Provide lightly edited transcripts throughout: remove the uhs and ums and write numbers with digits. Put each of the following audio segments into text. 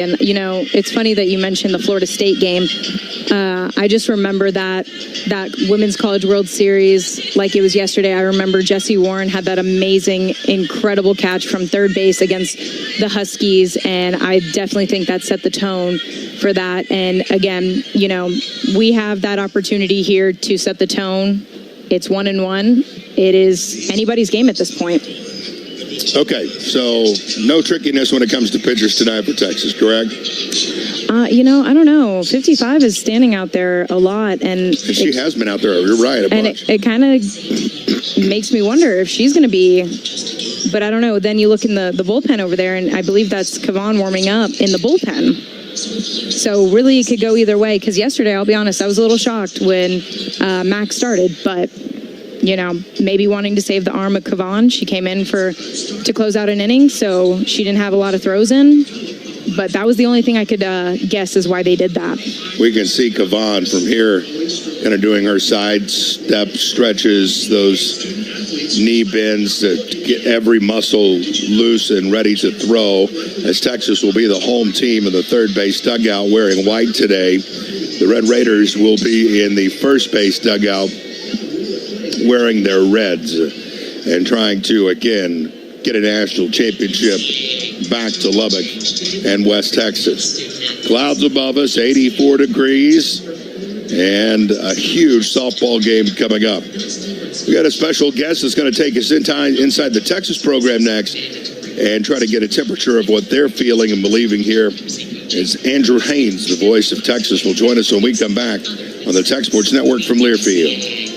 And, it's funny that you mentioned the Florida State game. I just remember that Women's College World Series like it was yesterday. I remember Jessie Warren had that amazing, incredible catch from third base against the Huskies, and I definitely think that set the tone for that. And again, we have that opportunity here to set the tone. It's 1-1. It is anybody's game at this point. Okay, so no trickiness when it comes to pitchers tonight for Texas, correct? I don't know. 55 is standing out there a lot, and she has been out there. You're right. And it kind of makes me wonder if she's going to be. But I don't know. Then you look in the bullpen over there, and I believe that's Kavan warming up in the bullpen. So really, it could go either way. Because yesterday, I'll be honest, I was a little shocked when Max started, but. Maybe wanting to save the arm of Kavan. She came in to close out an inning, so she didn't have a lot of throws in. But that was the only thing I could guess is why they did that. We can see Kavan from here kind of doing her side step stretches, those knee bends that get every muscle loose and ready to throw, as Texas will be the home team in the third base dugout wearing white today. The Red Raiders will be in the first base dugout wearing their reds and trying to, again, get a national championship back to Lubbock and West Texas. Clouds above us, 84 degrees, and a huge softball game coming up. We got a special guest that's going to take us inside the Texas program next and try to get a temperature of what they're feeling and believing here. As Andrew Haynes, the voice of Texas, will join us when we come back on the Tech Sports Network from Learfield.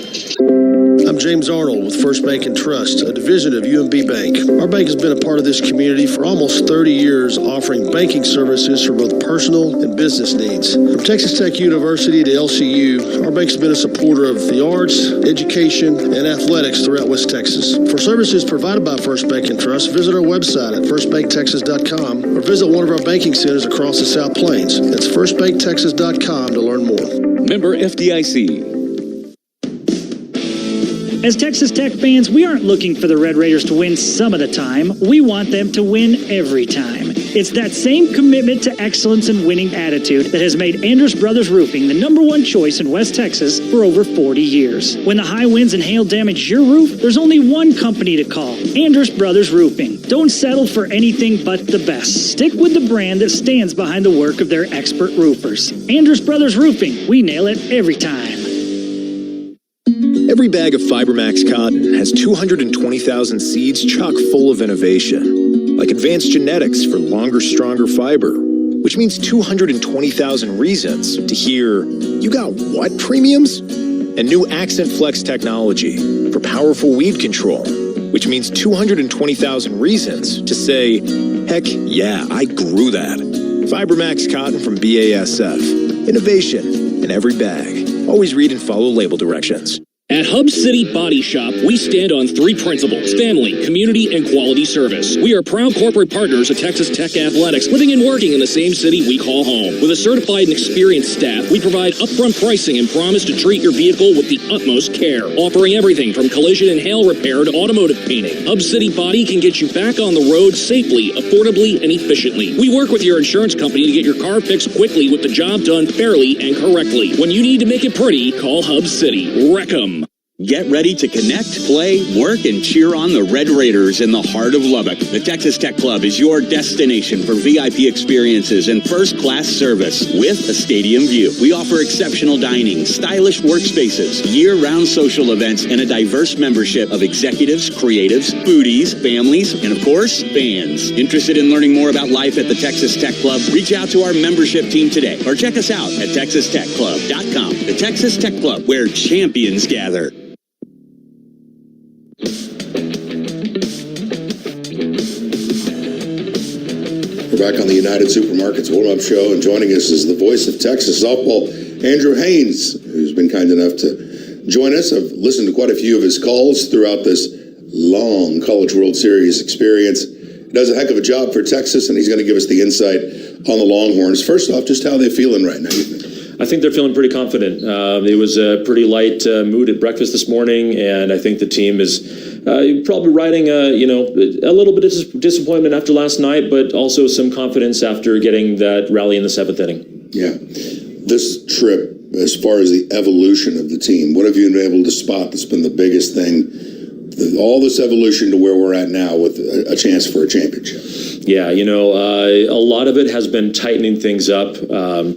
I'm James Arnold with First Bank and Trust, a division of UMB Bank. Our bank has been a part of this community for almost 30 years, offering banking services for both personal and business needs. From Texas Tech University to LCU, our bank has been a supporter of the arts, education, and athletics throughout West Texas. For services provided by First Bank and Trust, visit our website at firstbanktexas.com or visit one of our banking centers across the South Plains. That's firstbanktexas.com to learn more. Member FDIC. As Texas Tech fans, we aren't looking for the Red Raiders to win some of the time. We want them to win every time. It's that same commitment to excellence and winning attitude that has made Andrus Brothers Roofing the #1 choice in West Texas for over 40 years. When the high winds and hail damage your roof, there's only one company to call, Andrus Brothers Roofing. Don't settle for anything but the best. Stick with the brand that stands behind the work of their expert roofers. Andrus Brothers Roofing, we nail it every time. Every bag of FiberMax cotton has 220,000 seeds chock full of innovation, like advanced genetics for longer, stronger fiber, which means 220,000 reasons to hear, "You got what premiums?" And new Accent Flex technology for powerful weed control, which means 220,000 reasons to say, "Heck yeah, I grew that." FiberMax cotton from BASF. Innovation in every bag. Always read and follow label directions. At Hub City Body Shop, we stand on 3 principles: family, community, and quality service. We are proud corporate partners of Texas Tech Athletics, living and working in the same city we call home. With a certified and experienced staff, we provide upfront pricing and promise to treat your vehicle with the utmost care, offering everything from collision and hail repair to automotive painting. Hub City Body can get you back on the road safely, affordably, and efficiently. We work with your insurance company to get your car fixed quickly with the job done fairly and correctly. When you need to make it pretty, call Hub City. Wreck 'em. Get ready to connect, play, work, and cheer on the Red Raiders in the heart of Lubbock. The Texas Tech Club is your destination for VIP experiences and first-class service with a stadium view. We offer exceptional dining, stylish workspaces, year-round social events, and a diverse membership of executives, creatives, foodies, families, and of course, fans. Interested in learning more about life at the Texas Tech Club? Reach out to our membership team today or check us out at texastechclub.com. The Texas Tech Club, where champions gather. We're back on the United Supermarkets warm-up show, and joining us is the voice of Texas softball, Andrew Haynes, who's been kind enough to join us. I've listened to quite a few of his calls throughout this long College World Series experience. He does a heck of a job for Texas, and he's going to give us the insight on the Longhorns. First off, just how they're feeling right now. I think they're feeling pretty confident. It was a pretty light mood at breakfast this morning, and I think the team is probably riding a little bit of disappointment after last night, but also some confidence after getting that rally in the 7th inning. Yeah. This trip, as far as the evolution of the team, what have you been able to spot that's been the biggest thing? All this evolution to where we're at now with a chance for a championship. Yeah, a lot of it has been tightening things up.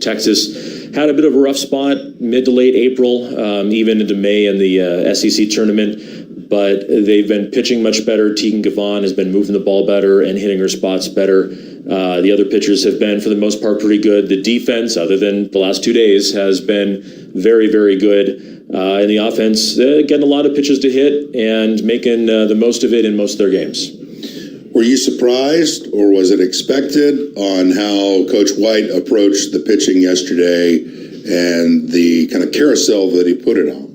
Texas had a bit of a rough spot mid to late April, even into May in the SEC tournament, but they've been pitching much better. Tegan Gavon has been moving the ball better and hitting her spots better. The other pitchers have been, for the most part, pretty good. The defense, other than the last 2 days, has been very, very good. And the offense, getting a lot of pitches to hit and making the most of it in most of their games. Were you surprised, or was it expected, on how Coach White approached the pitching yesterday and the kind of carousel that he put it on?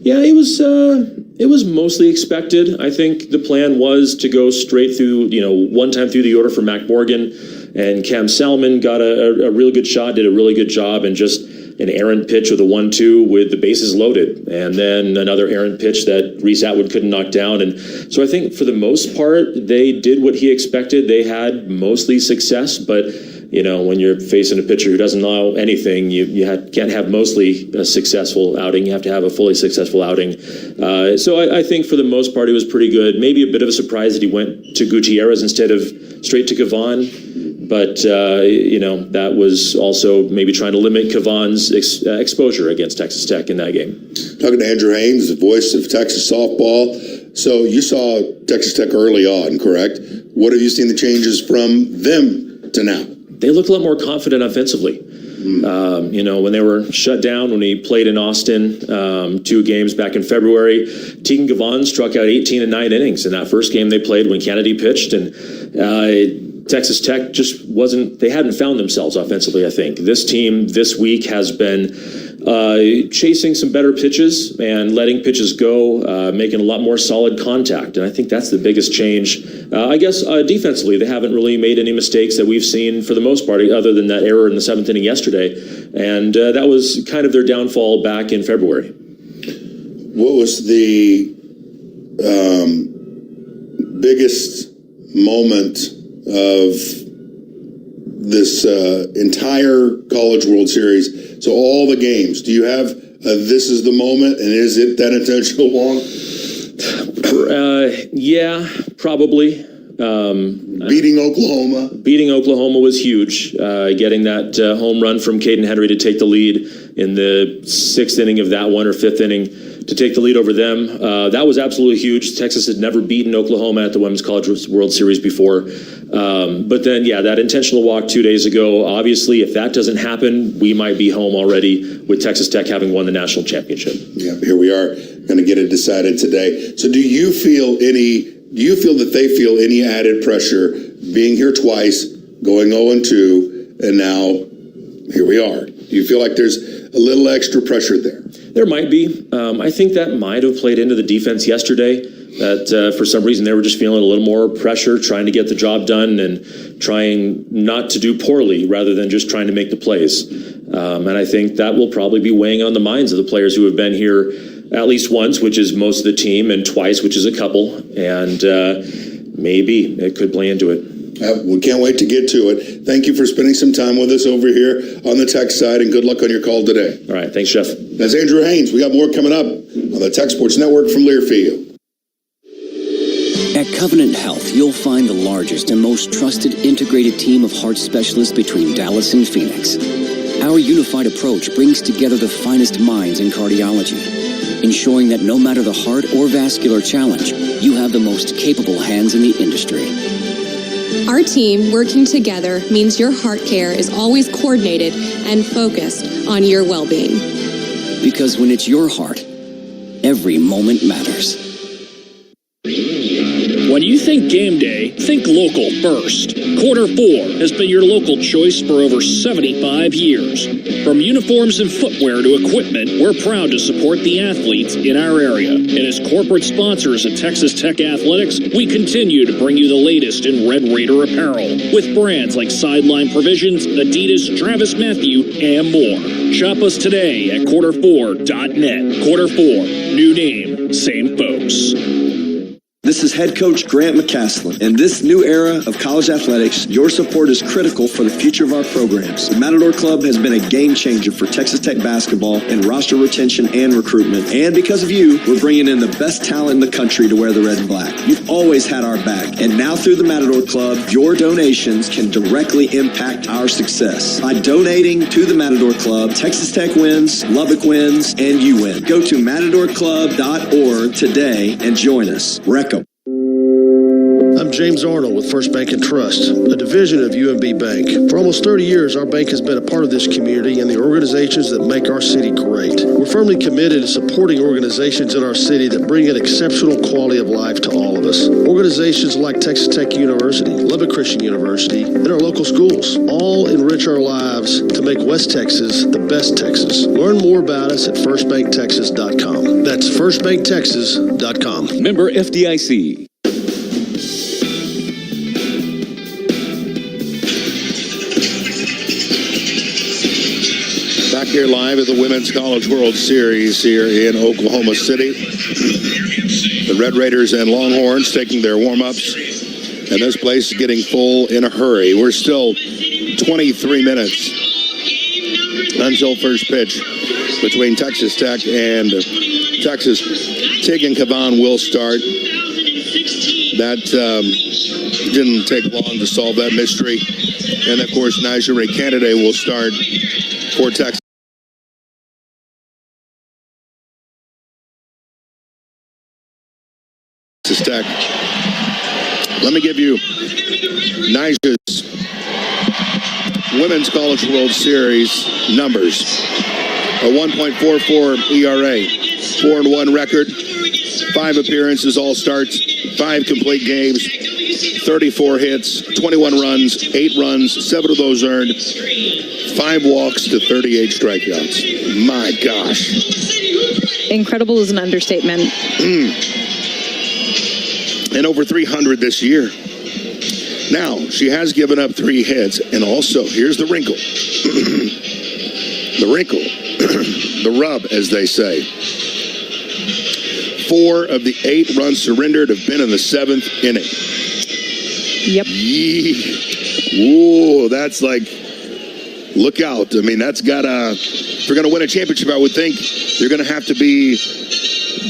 Yeah, it was mostly expected. I think the plan was to go straight through, one time through the order for Mac Morgan, and Cam Salmon got a really good shot, did a really good job, and just an errant pitch with a 1-2 with the bases loaded, and then another errant pitch that Reese Atwood couldn't knock down. And so I think for the most part, they did what he expected. They had mostly success, but when you're facing a pitcher who doesn't allow anything, you can't have mostly a successful outing. You have to have a fully successful outing. So I think for the most part, it was pretty good. Maybe a bit of a surprise that he went to Gutierrez instead of straight to Gavon. But, that was also maybe trying to limit Gavon's exposure against Texas Tech in that game. Talking to Andrew Haynes, the voice of Texas softball. So you saw Texas Tech early on, correct? What have you seen the changes from them to now? They look a lot more confident offensively. When they were shut down, when he played in Austin 2 games back in February, Tegan Gavon struck out 18 in 9 innings in that first game they played when Kennedy pitched. And Texas Tech just they hadn't found themselves offensively, I think. This team this week has been chasing some better pitches and letting pitches go, making a lot more solid contact. And I think that's the biggest change. I guess defensively, they haven't really made any mistakes that we've seen for the most part, other than that error in the 7th inning yesterday. And that was kind of their downfall back in February. What was the biggest moment of this entire College World Series? So all the games, do you have this is the moment, and is it that intentional long? Yeah, probably. Beating Oklahoma. Beating Oklahoma was huge. Getting that home run from Caden Henry to take the lead in the 6th inning of that one, or 5th inning, to take the lead over them. That was absolutely huge. Texas had never beaten Oklahoma at the Women's College World Series before. But then, that intentional walk 2 days ago, obviously, if that doesn't happen, we might be home already with Texas Tech having won the national championship. Yeah, here we are going to get it decided today. So do you feel that they feel any added pressure being here twice, going 0-2, and now here we are? Do you feel like there's a little extra pressure there? There might be. I think that might have played into the defense yesterday, that for some reason they were just feeling a little more pressure, trying to get the job done and trying not to do poorly rather than just trying to make the plays. And I think that will probably be weighing on the minds of the players who have been here at least once, which is most of the team, and twice, which is a couple. And maybe it could play into it. We can't wait to get to it. Thank you for spending some time with us over here on the Tech side, and good luck on your call today. All right. Thanks, Jeff. That's Andrew Haynes. We got more coming up on the Tech Sports Network from Learfield. At Covenant Health, you'll find the largest and most trusted integrated team of heart specialists between Dallas and Phoenix. Our unified approach brings together the finest minds in cardiology, ensuring that no matter the heart or vascular challenge, you have the most capable hands in the industry. Our team working together means your heart care is always coordinated and focused on your well-being. Because when it's your heart, every moment matters. When you think game day, think local first. Quarter 4 has been your local choice for over 75 years. From uniforms and footwear to equipment, we're proud to support the athletes in our area. And as corporate sponsors of Texas Tech Athletics, we continue to bring you the latest in Red Raider apparel, with brands like Sideline Provisions, Adidas, Travis Matthew, and more. Shop us today at quarter4.net. Quarter 4, new name, same folks. This is head coach Grant McCaslin. In this new era of college athletics, your support is critical for the future of our programs. The Matador Club has been a game changer for Texas Tech basketball in roster retention and recruitment. And because of you, we're bringing in the best talent in the country to wear the red and black. You've always had our back. And now through the Matador Club, your donations can directly impact our success. By donating to the Matador Club, Texas Tech wins, Lubbock wins, and you win. Go to matadorclub.org today and join us. I'm James Arnold with First Bank and Trust, a division of UMB Bank. For almost 30 years, our bank has been a part of this community and the organizations that make our city great. We're firmly committed to supporting organizations in our city that bring an exceptional quality of life to all of us. Organizations like Texas Tech University, Lubbock Christian University, and our local schools all enrich our lives to make West Texas the best Texas. Learn more about us at firstbanktexas.com. That's firstbanktexas.com. Member FDIC. Back here live at the Women's College World Series here in Oklahoma City. The Red Raiders and Longhorns taking their warm-ups, and this place is getting full in a hurry. We're still 23 minutes until first pitch between Texas Tech and Texas. Tig and Kavan will start. That didn't take long to solve that mystery. And, of course, Najee Candidate will start for Texas Tech. Let me give you Najee's Women's College World Series numbers. A 1.44 ERA, 4-1 record, 5 appearances, all starts, 5 complete games, 34 hits, 21 runs, 8 runs, 7 of those earned, 5 walks to 38 strikeouts. My gosh. Incredible is an understatement. And over 300 this year. Now, she has given up 3 hits, and also, here's the wrinkle. The wrinkle. The rub, as they say. 4 of the 8 runs surrendered have been in the 7th inning. Yep. Ooh, that's like, look out. I mean, that's got a, if you're going to win a championship, I would think you're going to have to be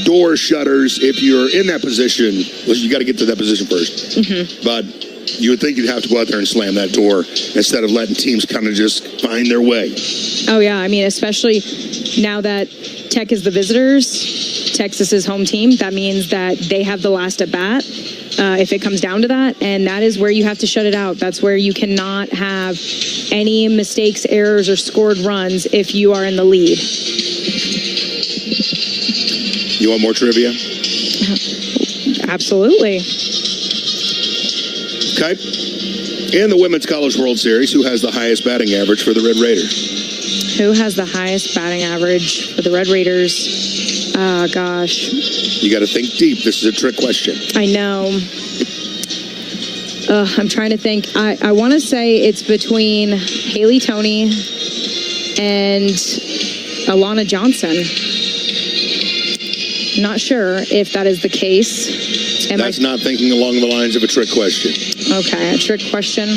door shutters if you're in that position. Well, you got to get to that position first. Mm-hmm. But you would think you'd have to go out there and slam that door instead of letting teams kind of just find their way. Oh, yeah. I mean, especially now that Tech is the visitors, Texas's home team, that means that they have the last at bat. If it comes down to that, and that is where you have to shut it out. That's where you cannot have any mistakes, errors, or scored runs if you are in the lead. You want more trivia? Absolutely. Okay. In the Women's College World Series, who has the highest batting average for the Red Raiders? Who has the highest batting average for the Red Raiders? Gosh. You got to think deep. This is a trick question. I know. I'm trying to think. I want to say it's between Haley Toney and Alana Johnson. Not sure if that is the case. That's not thinking along the lines of a trick question. Okay, a trick question.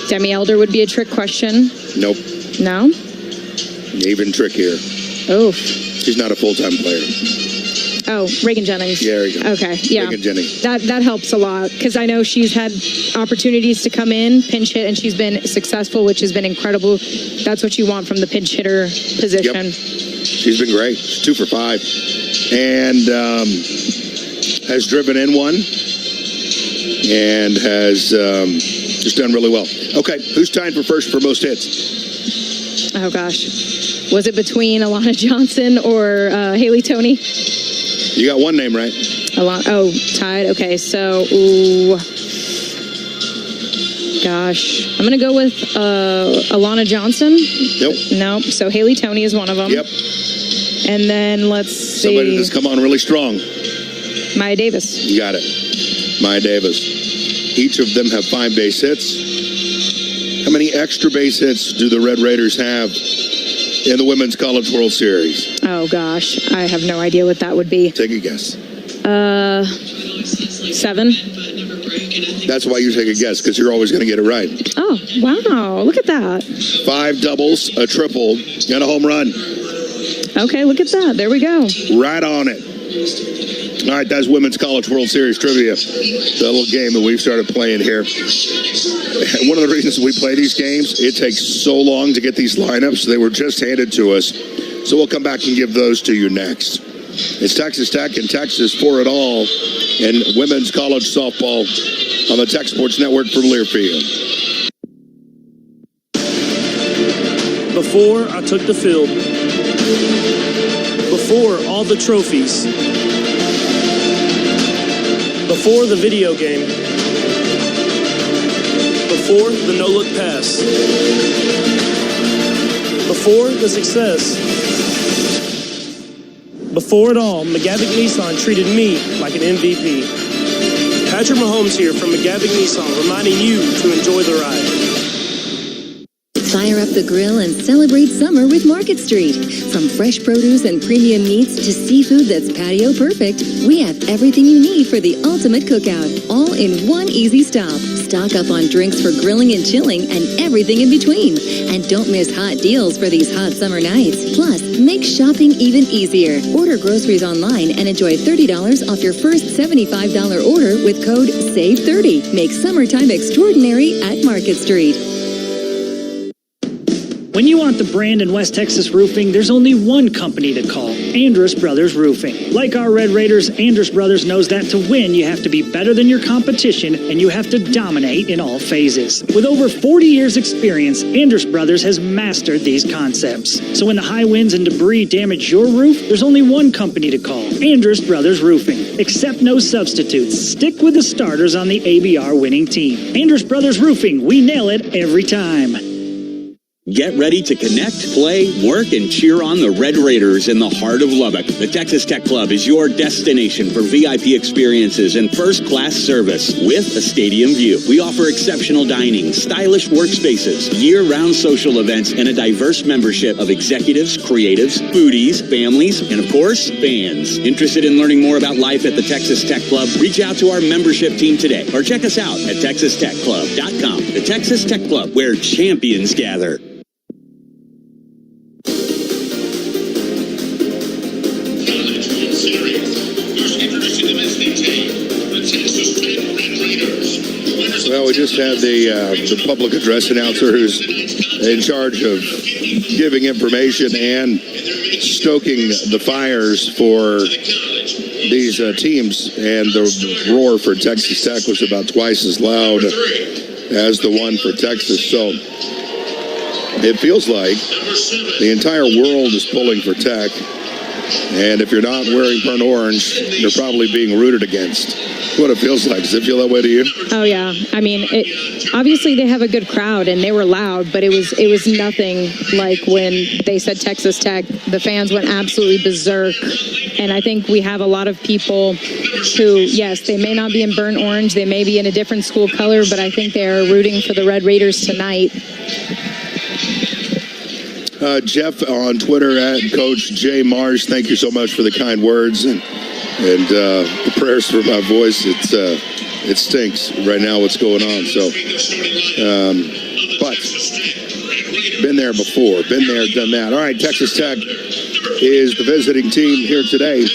Demi Elder would be a trick question. Nope. No? Even trickier. Oh. She's not a full-time player. Oh, Reagan Jennings. Yeah, there you go. Okay, yeah. Reagan Jennings. That helps a lot because I know she's had opportunities to come in, pinch hit, and she's been successful, which has been incredible. That's what you want from the pinch hitter position. Yep. She's been great. She's 2 for 5. And has driven in 1 and has just done really well. Okay, who's tied for first for most hits? Oh, gosh. Was it between Alana Johnson or Haley Toney? You got one name right. Tied. Okay, so, gosh. I'm going to go with Alana Johnson. Nope. So Haley Toney is one of them. Yep. And then let's see. Somebody that's come on really strong. Maya Davis. You got it. Maya Davis. Each of them have 5 base hits. How many extra base hits do the Red Raiders have in the Women's College World Series? Oh, gosh. I have no idea what that would be. Take a guess. 7. That's why you take a guess, because you're always going to get it right. Oh, wow. Look at that. 5 doubles, a triple, and a home run. Okay, look at that. There we go. Right on it. All right, that's Women's College World Series Trivia. The little game that we've started playing here. One of the reasons we play these games, it takes so long to get these lineups. They were just handed to us. So we'll come back and give those to you next. It's Texas Tech and Texas for it all in women's college softball on the Tech Sports Network from Learfield. Before I took the field, before all the trophies, before the video game, before the no-look pass, before the success, before it all, McGavick Nissan treated me like an MVP. Patrick Mahomes here from McGavick Nissan, reminding you to enjoy the ride. Fire up the grill and celebrate summer with Market Street. From fresh produce and premium meats to seafood that's patio perfect, we have everything you need for the ultimate cookout, all in one easy stop. Stock up on drinks for grilling and chilling and everything in between. And don't miss hot deals for these hot summer nights. Plus, make shopping even easier. Order groceries online and enjoy $30 off your first $75 order with code SAVE30. Make summertime extraordinary at Market Street. When you want the brand in West Texas roofing, there's only one company to call, Andrus Brothers Roofing. Like our Red Raiders, Andrus Brothers knows that to win, you have to be better than your competition, and you have to dominate in all phases. With over 40 years' experience, Andrus Brothers has mastered these concepts. So when the high winds and debris damage your roof, there's only one company to call, Andrus Brothers Roofing. Accept no substitutes. Stick with the starters on the ABR winning team. Andrus Brothers Roofing, we nail it every time. Get ready to connect, play, work, and cheer on the Red Raiders in the heart of Lubbock. The Texas Tech Club is your destination for VIP experiences and first-class service with a stadium view. We offer exceptional dining, stylish workspaces, year-round social events, and a diverse membership of executives, creatives, foodies, families, and of course, fans. Interested in learning more about life at the Texas Tech Club? Reach out to our membership team today or check us out at texastechclub.com. The Texas Tech Club, where champions gather. Well, we just had the public address announcer who's in charge of giving information and stoking the fires for these teams, and the roar for Texas Tech was about twice as loud as the one for Texas. So it feels like the entire world is pulling for Tech, and if you're not wearing burnt orange, you're probably being rooted against. What it feels like. Does it feel that way to you? Oh yeah. I mean, obviously they have a good crowd and they were loud, but it was nothing like when they said Texas Tech. The fans went absolutely berserk, and I think we have a lot of people who, yes, they may not be in burnt orange, they may be in a different school color, but I think they are rooting for the Red Raiders tonight. Jeff on Twitter at Coach J. Marsh, thank you so much for the kind words and the prayers for my voice. It stinks right now what's going on. So, but been there before, been there, done that. All right, Texas Tech is the visiting team here today.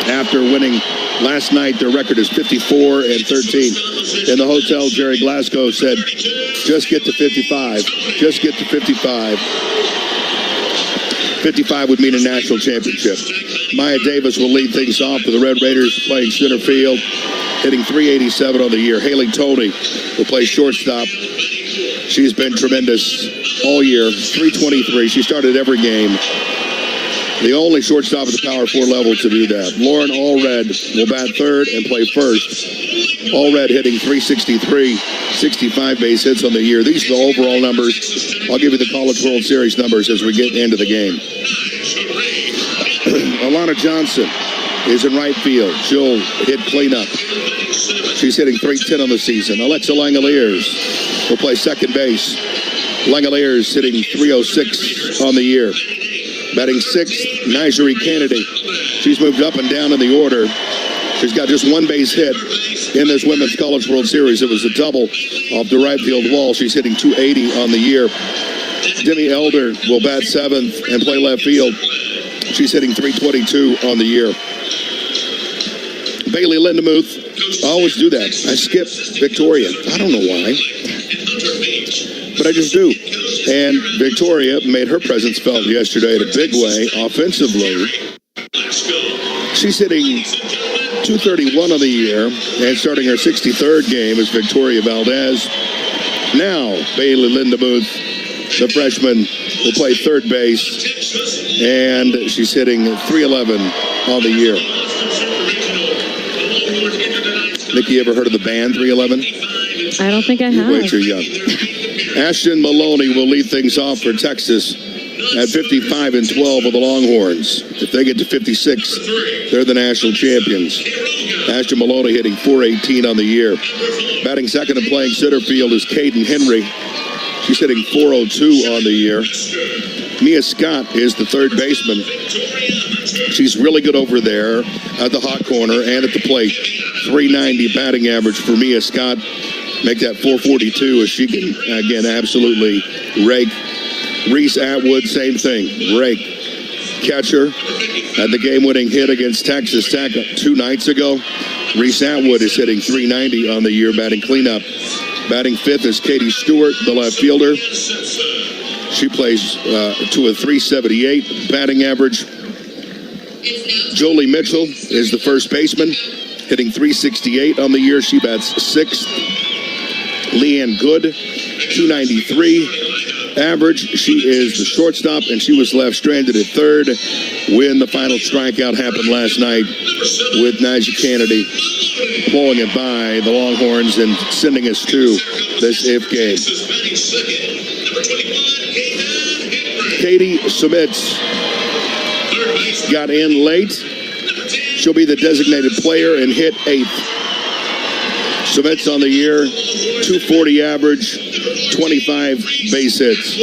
After winning last night, their record is 54-13. In the hotel, Jerry Glasgow said, just get to 55. Just get to 55. 55 would mean a national championship. Maya Davis will lead things off for the Red Raiders, playing center field, hitting .387 on the year. Haley Toney will play shortstop. She's been tremendous all year, .323. She started every game. The only shortstop at the Power 4 level to do that. Lauren Allred will bat third and play first. Allred hitting .363, 65 base hits on the year. These are the overall numbers. I'll give you the College World Series numbers as we get into the game. Alana Johnson is in right field. She'll hit cleanup. She's hitting .310 on the season. Alexa Langoliers will play second base. Langoliers hitting .306 on the year. Batting sixth, Nigeri Kennedy She's moved up and down in the order. She's got just one base hit in this Women's College World Series. It was a double off the right field wall. She's hitting .280 on the year. Demi Elder will bat seventh and play left field. She's hitting .322 on the year. Bailey Lindemuth, I always do that. I skip Victoria. I don't know why, but I just do. And Victoria made her presence felt yesterday in a big way offensively. She's hitting .231 on the year and starting her 63rd game is Victoria Valdez. Now, Bailey Lindemuth, the freshman, will play third base, and she's hitting .311 on the year. Nikki, ever heard of the band 311? I don't think I have. You're way too young. Ashton Maloney will lead things off for Texas at 55-12 with the Longhorns. If they get to 56, they're the national champions. Ashton Maloney hitting .418 on the year. Batting second and playing center field is Caden Henry. She's hitting .402 on the year. Mia Scott is the third baseman. She's really good over there at the hot corner and at the plate. .390 batting average for Mia Scott. Make that .442 as she can, again, absolutely rake. Reese Atwood, same thing, rake. Catcher had the game-winning hit against Texas Tech 2 nights ago. Reese Atwood is hitting .390 on the year, batting cleanup. Batting fifth is Katie Stewart, the left fielder. She plays to a .378 batting average. Jolie Mitchell is the first baseman, hitting .368 on the year. She bats sixth. Leanne Good, .293 average. She is the shortstop, and she was left stranded at third when the final strikeout happened last night with Nyjah Kennedy blowing it by the Longhorns and sending us to this if game. Katie Submitz got in late. She'll be the designated player and hit eighth. Submitz on the year, .240 average, 25 base hits.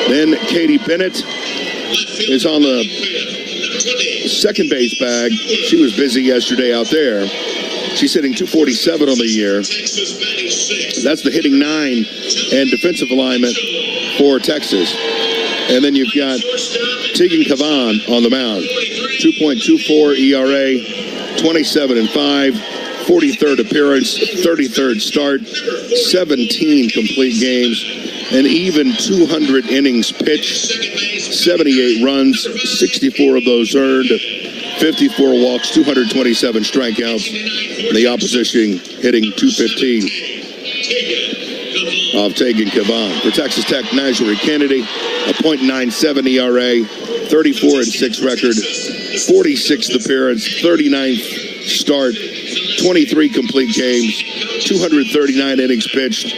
Then Katie Bennett is on the second base bag. She was busy yesterday out there. She's hitting .247 on the year. That's the hitting nine and defensive alignment for Texas. And then you've got Tegan Cavan on the mound. 2.24 ERA, 27-5, 43rd appearance, 33rd start, 17 complete games, and even 200 innings pitched, 78 runs, 64 of those earned, 54 walks, 227 strikeouts, and the opposition hitting .215 of Tegan Cavan. For Texas Tech, Nyjah Kennedy, a .97 ERA, 34-6 record, 46th appearance, 39th start, 23 complete games, 239 innings pitched,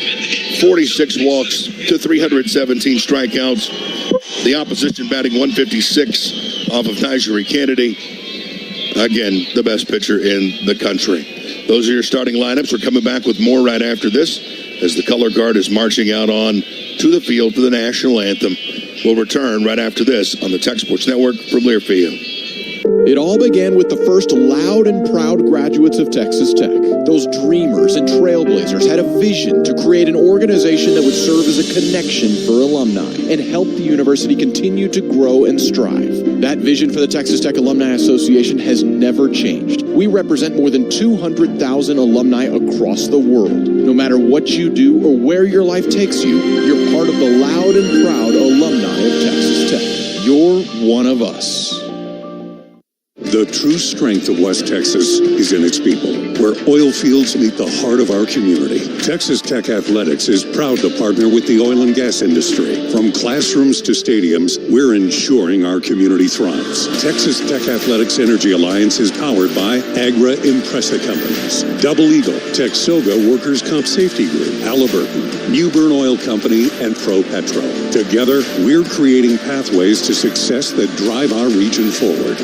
46 walks to 317 strikeouts. The opposition batting .156 off of Nyjah Kennedy. Again, the best pitcher in the country. Those are your starting lineups. We're coming back with more right after this as the color guard is marching out on to the field for the national anthem. We'll return right after this on the Tech Sports Network from Learfield. It all began with the first loud and proud graduates of Texas Tech. Those dreamers and trailblazers had a vision to create an organization that would serve as a connection for alumni and help the university continue to grow and strive. That vision for the Texas Tech Alumni Association has never changed. We represent more than 200,000 alumni across the world. No matter what you do or where your life takes you, you're part of the loud and proud alumni of Texas Tech. You're one of us. The true strength of West Texas is in its people, where oil fields meet the heart of our community. Texas Tech Athletics is proud to partner with the oil and gas industry. From classrooms to stadiums, we're ensuring our community thrives. Texas Tech Athletics Energy Alliance is powered by Agra Impressa Companies, Double Eagle, Texoga Workers' Comp Safety Group, Halliburton, Newburn Oil Company, and Pro Petro. Together, we're creating pathways to success that drive our region forward.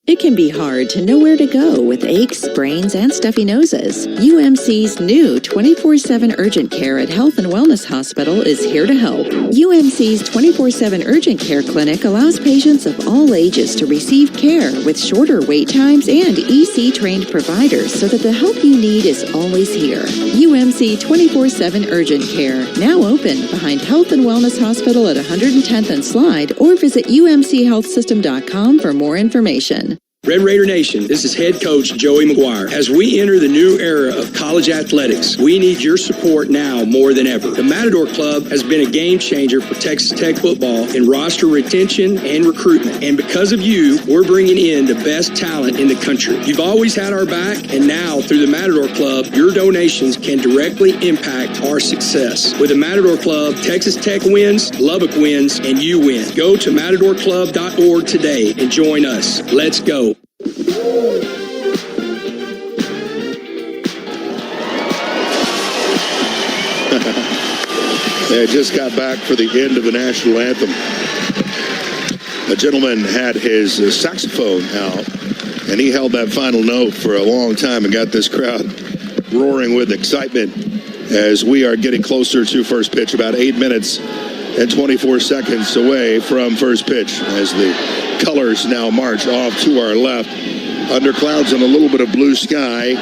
It can be hard to know where to go with aches, sprains, and stuffy noses. UMC's new 24/7 urgent care at Health and Wellness Hospital is here to help. UMC's 24/7 urgent care clinic allows patients of all ages to receive care with shorter wait times and EC-trained providers so that the help you need is always here. UMC 24/7 urgent care, now open behind Health and Wellness Hospital at 110th and Slide, or visit umchealthsystem.com for more information. Red Raider Nation, this is head coach Joey McGuire. As we enter the new era of college athletics, we need your support now more than ever. The Matador Club has been a game changer for Texas Tech football in roster retention and recruitment. And because of you, we're bringing in the best talent in the country. You've always had our back, and now through the Matador Club, your donations can directly impact our success. With the Matador Club, Texas Tech wins, Lubbock wins, and you win. Go to matadorclub.org today and join us. Let's go. They just got back for the end of the national anthem. A gentleman had his saxophone out, and he held that final note for a long time and got this crowd roaring with excitement as we are getting closer to first pitch, about 8 minutes and 24 seconds away from first pitch as the colors now march off to our left. Under clouds and a little bit of blue sky,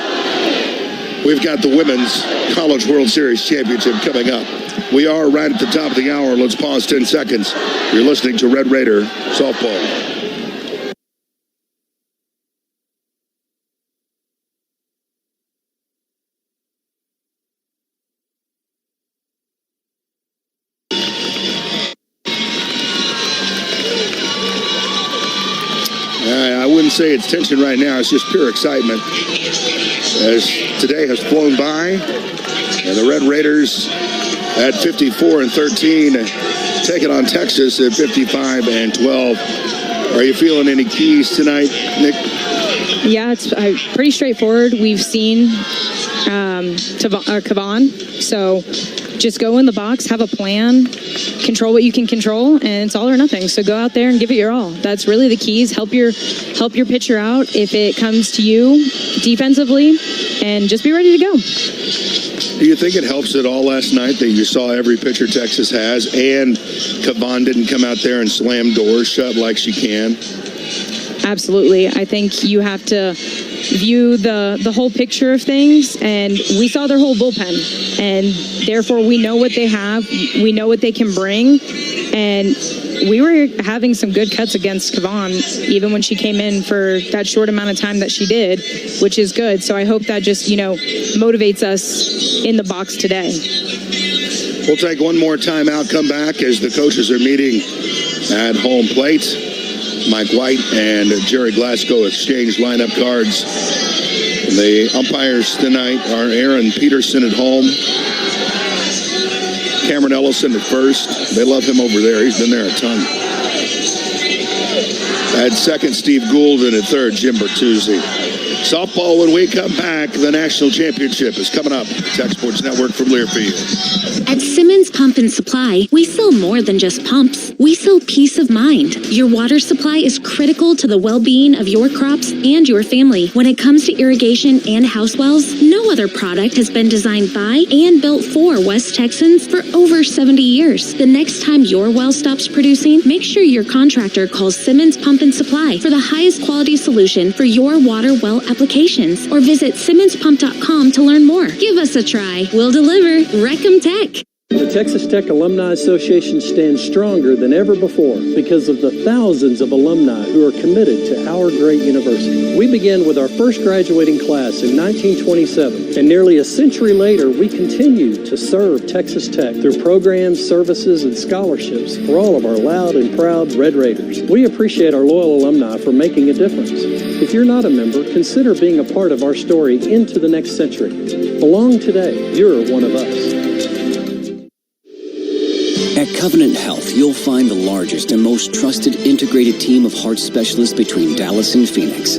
we've got the Women's College World Series Championship coming up. We are right at the top of the hour. Let's pause 10 seconds. You're listening to Red Raider Softball. I wouldn't say it's tension right now. It's just pure excitement as today has flown by, and the Red Raiders at 54-13 taking on Texas at 55-12. Are you feeling any keys tonight, Nick? Yeah, it's pretty straightforward. We've seen Kavan, so just go in the box, have a plan, control what you can control, and it's all or nothing. So go out there and give it your all. That's really the keys. Help your pitcher out if it comes to you defensively, and just be ready to go. Do you think it helps at all last night that you saw every pitcher Texas has, and Kavan didn't come out there and slam doors shut like she can? Absolutely. I think you have to view the whole picture of things, and we saw their whole bullpen, and therefore we know what they have, we know what they can bring, and we were having some good cuts against Kavan even when she came in for that short amount of time that she did, which is good. So I hope that just motivates us in the box today. We'll take one more time out, come back as the coaches are meeting at home plate. Mike White and Jerry Glasgow exchange lineup cards. The umpires tonight are Aaron Peterson at home, Cameron Ellison at first. They love him over there. He's been there a ton. At second, Steve Gould, and at third, Jim Bertuzzi. Softball, when we come back, the national championship is coming up. Tech Sports Network from Learfield. At Simmons Pump and Supply, we sell more than just pumps. We sell peace of mind. Your water supply is critical to the well-being of your crops and your family. When it comes to irrigation and house wells, no other product has been designed by and built for West Texans for over 70 years. The next time your well stops producing, make sure your contractor calls Simmons Pump and Supply for the highest quality solution for your water well applications, or visit SimmonsPump.com to learn more. Give us a try. We'll deliver. Recom Tech. The Texas Tech Alumni Association stands stronger than ever before because of the thousands of alumni who are committed to our great university. We began with our first graduating class in 1927, and nearly a century later, we continue to serve Texas Tech through programs, services, and scholarships for all of our loud and proud Red Raiders. We appreciate our loyal alumni for making a difference. If you're not a member, consider being a part of our story into the next century. Belong today. You're one of us. At Covenant Health, you'll find the largest and most trusted integrated team of heart specialists between Dallas and Phoenix.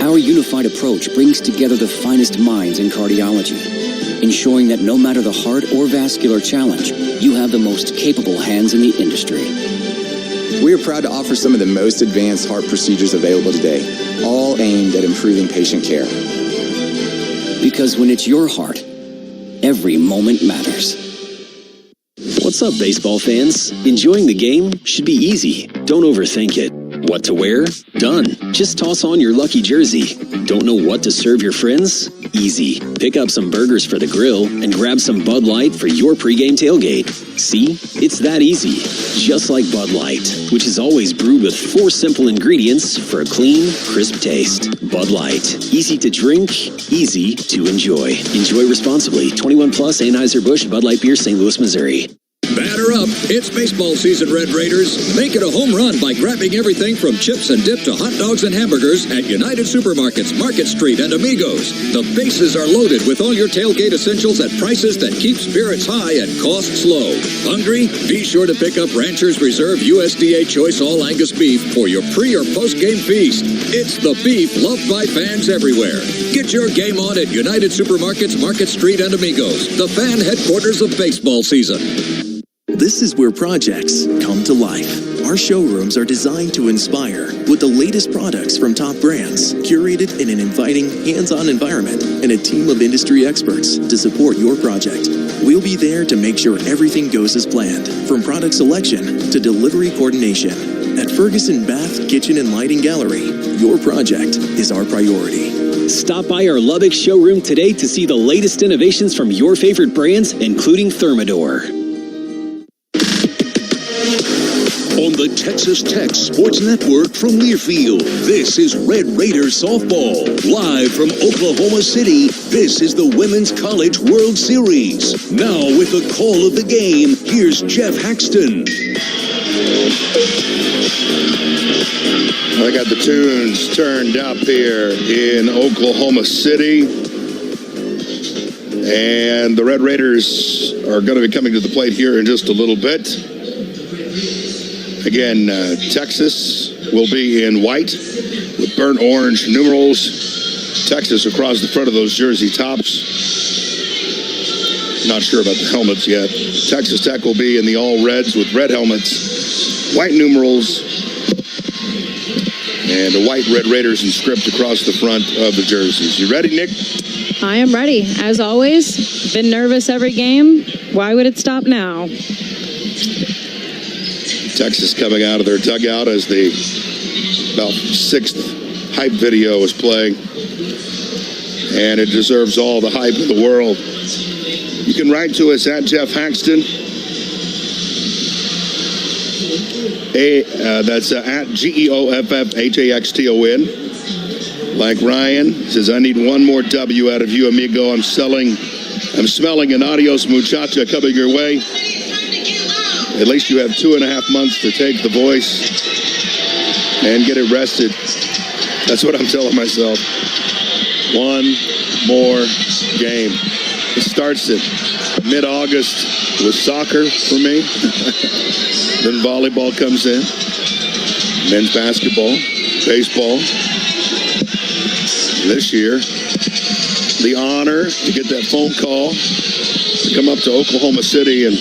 Our unified approach brings together the finest minds in cardiology, ensuring that no matter the heart or vascular challenge, you have the most capable hands in the industry. We are proud to offer some of the most advanced heart procedures available today, all aimed at improving patient care. Because when it's your heart, every moment matters. What's up, baseball fans? Enjoying the game should be easy. Don't overthink it. What to wear? Done. Just toss on your lucky jersey. Don't know what to serve your friends? Easy. Pick up some burgers for the grill and grab some Bud Light for your pregame tailgate. See? It's that easy. Just like Bud Light, which is always brewed with 4 simple ingredients for a clean, crisp taste. Bud Light. Easy to drink, easy to enjoy. Enjoy responsibly. 21 plus Anheuser-Busch Bud Light Beer, St. Louis, Missouri. Batter up. It's baseball season, Red Raiders. Make it a home run by grabbing everything from chips and dip to hot dogs and hamburgers at United Supermarkets, Market Street, and Amigos. The bases are loaded with all your tailgate essentials at prices that keep spirits high and costs low. Hungry? Be sure to pick up Rancher's Reserve USDA Choice All Angus Beef for your pre- or post-game feast. It's the beef loved by fans everywhere. Get your game on at United Supermarkets, Market Street, and Amigos, the fan headquarters of baseball season. This is where projects come to life. Our showrooms are designed to inspire with the latest products from top brands, curated in an inviting, hands-on environment, and a team of industry experts to support your project. We'll be there to make sure everything goes as planned, from product selection to delivery coordination. At Ferguson Bath, Kitchen, and Lighting Gallery, your project is our priority. Stop by our Lubbock showroom today to see the latest innovations from your favorite brands, including Thermador. On the Texas Tech Sports Network from Learfield, this is Red Raiders Softball. Live from Oklahoma City, this is the Women's College World Series. Now with the call of the game, here's Jeff Haxton. I got the tunes turned up here in Oklahoma City. And the Red Raiders are going to be coming to the plate here in just a little bit. Again, Texas will be in white with burnt orange numerals. Texas across the front of those jersey tops. Not sure about the helmets yet. Texas Tech will be in the all reds with red helmets, white numerals, and a white Red Raiders inscript across the front of the jerseys. You ready, Nick? I am ready. As always, been nervous every game. Why would it stop now? Texas coming out of their dugout as the about 6th hype video is playing. And it deserves all the hype in the world. You can write to us at Jeff Haxton. That's at GEOFFHAXTON. Like Ryan says, I need one more W out of you, amigo. I'm smelling an adios muchacha coming your way. At least you have 2.5 months to take the voice and get it rested. That's what I'm telling myself. One more game. It starts at mid-August with soccer for me. Then volleyball comes in. Men's basketball, baseball. This year, the honor to get that phone call to come up to Oklahoma City, and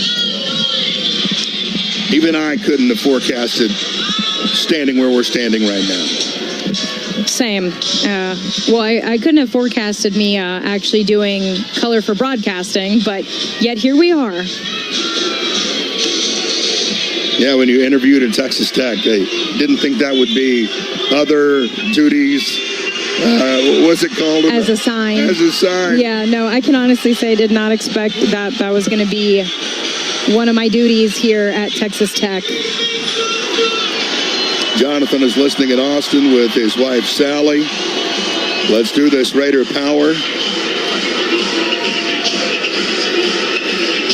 even I couldn't have forecasted standing where we're standing right now. Same. Well, I couldn't have forecasted me actually doing color for broadcasting, but yet here we are. Yeah, when you interviewed at Texas Tech, I didn't think that would be other duties. What's it called? As a sign. As a sign. Yeah, no, I can honestly say I did not expect that was going to be one of my duties here at Texas Tech. Jonathan is listening in Austin with his wife, Sally. Let's do this, Raider Power.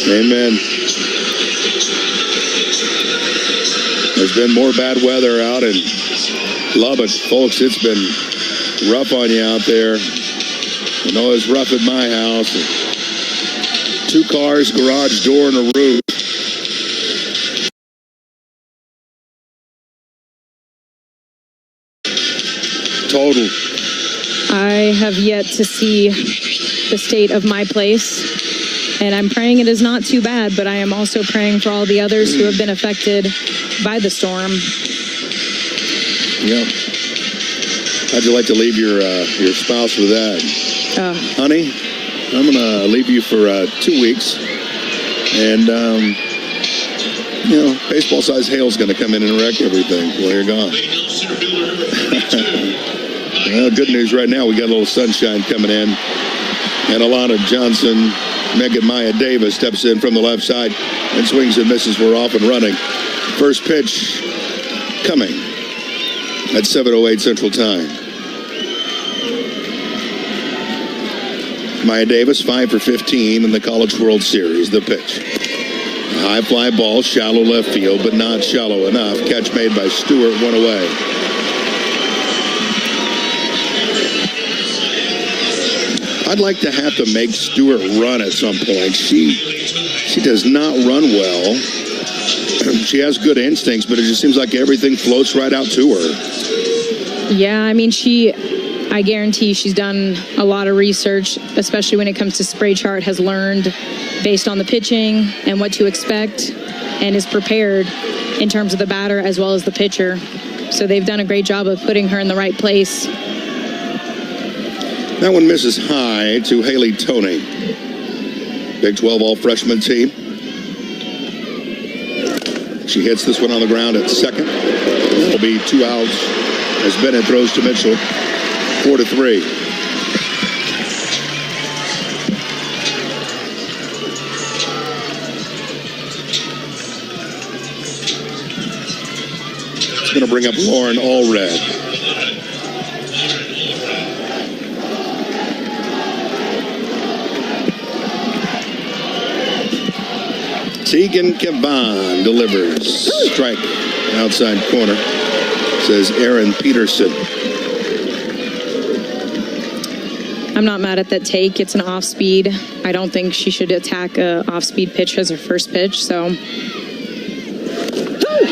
Amen. There's been more bad weather out in Lubbock. Folks, it's been rough on you out there. I know it's rough at my house. 2 cars, garage door, and a roof. Total. I have yet to see the state of my place. And I'm praying it is not too bad, but I am also praying for all the others who have been affected by the storm. Yeah. How'd you like to leave your spouse with that? Honey, I'm going to leave you for 2 weeks. And, baseball-sized hail's going to come in and wreck everything while you're gone. Well, good news right now, we got a little sunshine coming in. And Alana Johnson, Megan Maya Davis steps in from the left side and swings and misses. We're off and running. First pitch coming at 7:08 Central Time. Maya Davis, 5 for 15 in the College World Series. The pitch. A high fly ball, shallow left field, but not shallow enough. Catch made by Stewart, one away. I'd like to have to make Stewart run at some point. She does not run well. She has good instincts, but it just seems like everything floats right out to her. Yeah, I mean, I guarantee she's done a lot of research, especially when it comes to spray chart, has learned based on the pitching and what to expect, and is prepared in terms of the batter as well as the pitcher. So they've done a great job of putting her in the right place. That one misses high to Haley Toney. Big 12 all-freshman team. She hits this one on the ground at second. That'll be 2 outs as Bennett throws to Mitchell. 4-3. It's going to bring up Lauren Allred. Tegan Kavan delivers. Strike outside corner, says Aaron Peterson. I'm not mad at that take. It's an off speed. I don't think she should attack a off speed pitch as her first pitch. So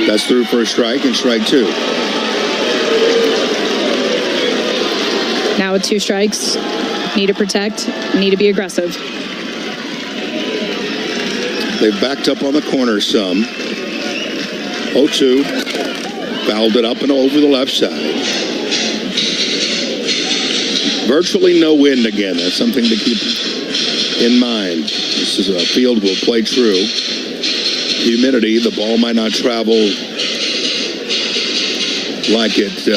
that's through for a strike and strike 2. now with 2 strikes, need to protect, need to be aggressive. They've backed up on the corner some. 0-2. Fouled it up and over the left side. Virtually no wind again. That's something to keep in mind. This is a field will play true. Humidity, the ball might not travel like it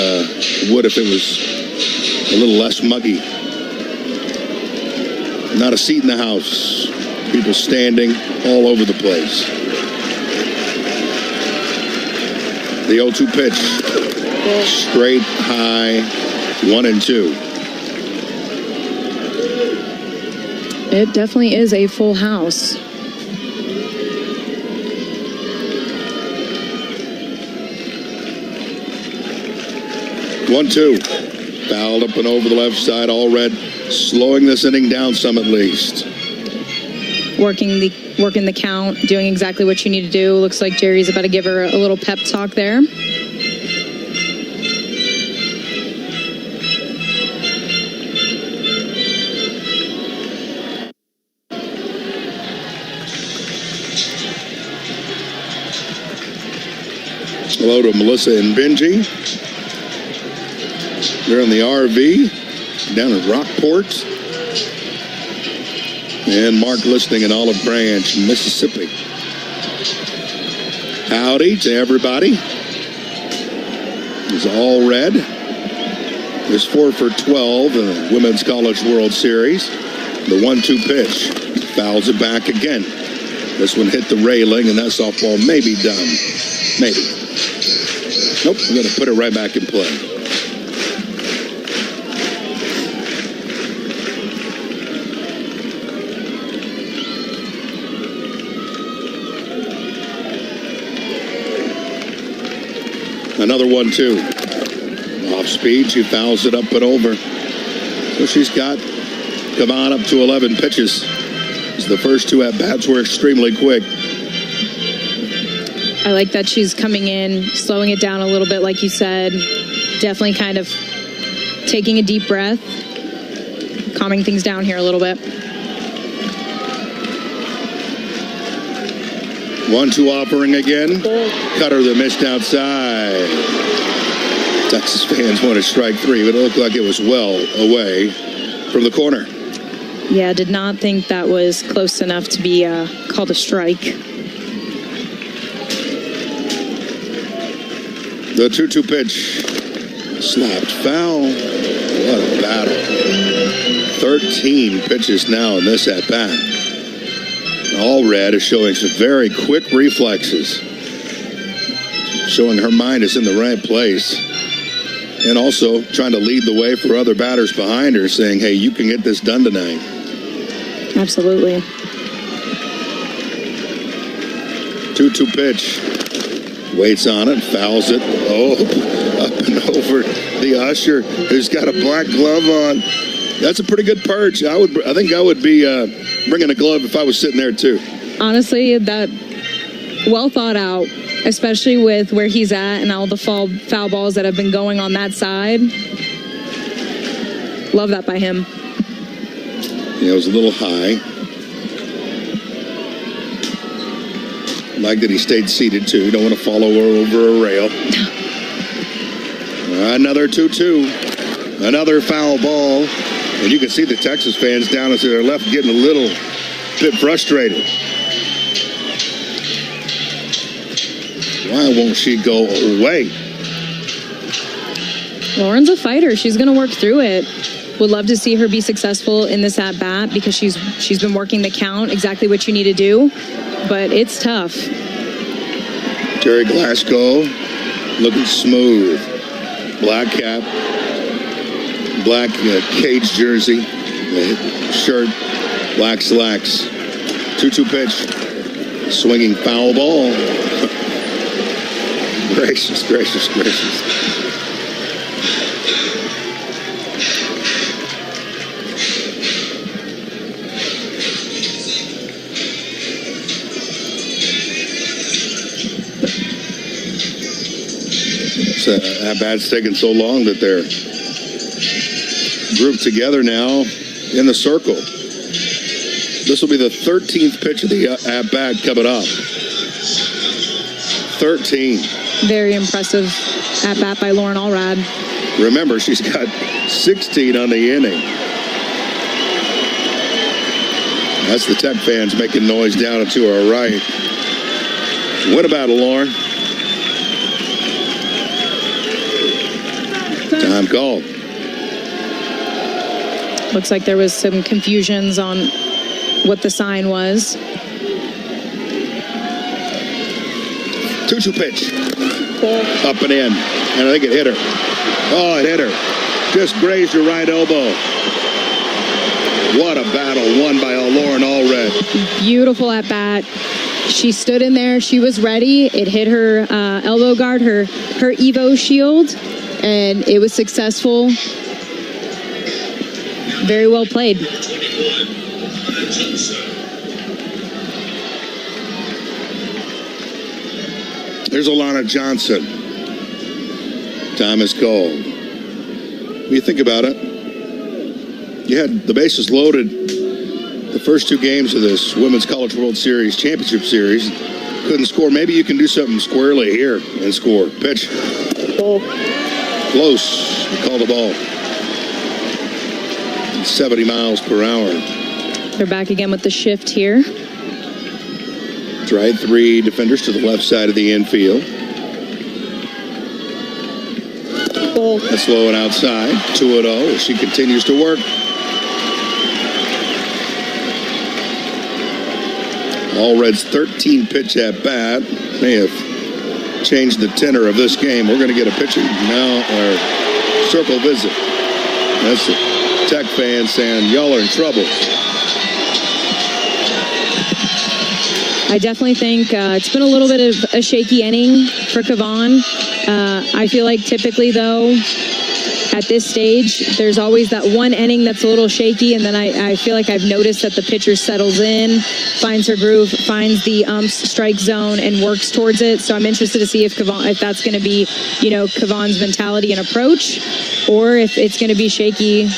would if it was a little less muggy. Not a seat in the house. People standing all over the place. The 0-2 pitch. Straight, high, 1-2. It definitely is a full house. One, 2. Fouled up and over the left side. All red. Slowing this inning down some at least. Working the count, doing exactly what you need to do. Looks like Jerry's about to give her a little pep talk there. Hello to Melissa and Benji. They're in the RV down in Rockport. And Mark listening in Olive Branch, Mississippi. Howdy to everybody. It's all red. There's 4 for 12 in the Women's College World Series. The 1-2 pitch. Fouls it back again. This one hit the railing, and that softball may be done. Maybe. Nope, we're going to put it right back in play. Another 1-2. Off speed, she fouls it up and over. So she's got Kavan up to 11 pitches. The first 2 at-bats were extremely quick. I like that she's coming in, slowing it down a little bit, like you said. Definitely kind of taking a deep breath, calming things down here a little bit. 1-2 offering again. Cutter that missed outside. Texas fans wanted strike 3, but it looked like it was well away from the corner. Yeah, did not think that was close enough to be called a strike. The 2-2 pitch. Slapped foul. What a battle. 13 pitches now in this at-bat. Allred is showing some very quick reflexes. Showing her mind is in the right place. And also trying to lead the way for other batters behind her, saying, hey, you can get this done tonight. Absolutely. 2-2 pitch. Waits on it, fouls it. Oh, up and over the usher, who's got a black glove on. That's a pretty good perch. I think I would be bringing a glove if I was sitting there too. Honestly, that well thought out, especially with where he's at and all the foul balls that have been going on that side. Love that by him. Yeah, it was a little high. Like that he stayed seated too. Don't want to fall over a rail. Another 2-2. Another foul ball. And you can see the Texas fans down to their left getting a little bit frustrated. Why won't she go away? Lauren's a fighter. She's going to work through it. Would love to see her be successful in this at-bat because she's been working the count, exactly what you need to do. But it's tough. Terry Glasgow looking smooth. Black cap. Black cage jersey, shirt, black slacks. 2-2 pitch, swinging foul ball. Gracious. That bat's taking so long that they're grouped together now in the circle. This will be the 13th pitch of the at-bat coming up. 13. Very impressive at-bat by Lauren Allred. Remember, she's got 16 on the inning. That's the Tech fans making noise down and to our right. Win a battle, Lauren. Time called. Looks like there was some confusions on what the sign was. 2-2 pitch. Up and in. And I think it hit her. Oh, it hit her. Just grazed her right elbow. What a battle won by Lauren Allred. Beautiful at bat. She stood in there. She was ready. It hit her elbow guard, her Evo shield, and it was successful. Very well played. There's Alana Johnson. Time is called. When you think about it, you had the bases loaded the first 2 games of this Women's College World Series Championship Series. Couldn't score. Maybe you can do something squarely here and score. Pitch. Close. You call the ball. 70 miles per hour. They're back again with the shift here. Tried 3 defenders to the left side of the infield. That's low and outside. 2-0 as she continues to work. Allred's 13 pitch at bat may have changed the tenor of this game. We're going to get a pitcher now, or circle visit. That's the Tech fans saying, y'all are in trouble. I definitely think it's been a little bit of a shaky inning for Kavan. I feel like typically, though, at this stage, there's always that one inning that's a little shaky, and then I feel like I've noticed that the pitcher settles in, finds her groove, finds the strike zone, and works towards it. So I'm interested to see if that's going to be, Kavan's mentality and approach, or if it's going to be shaky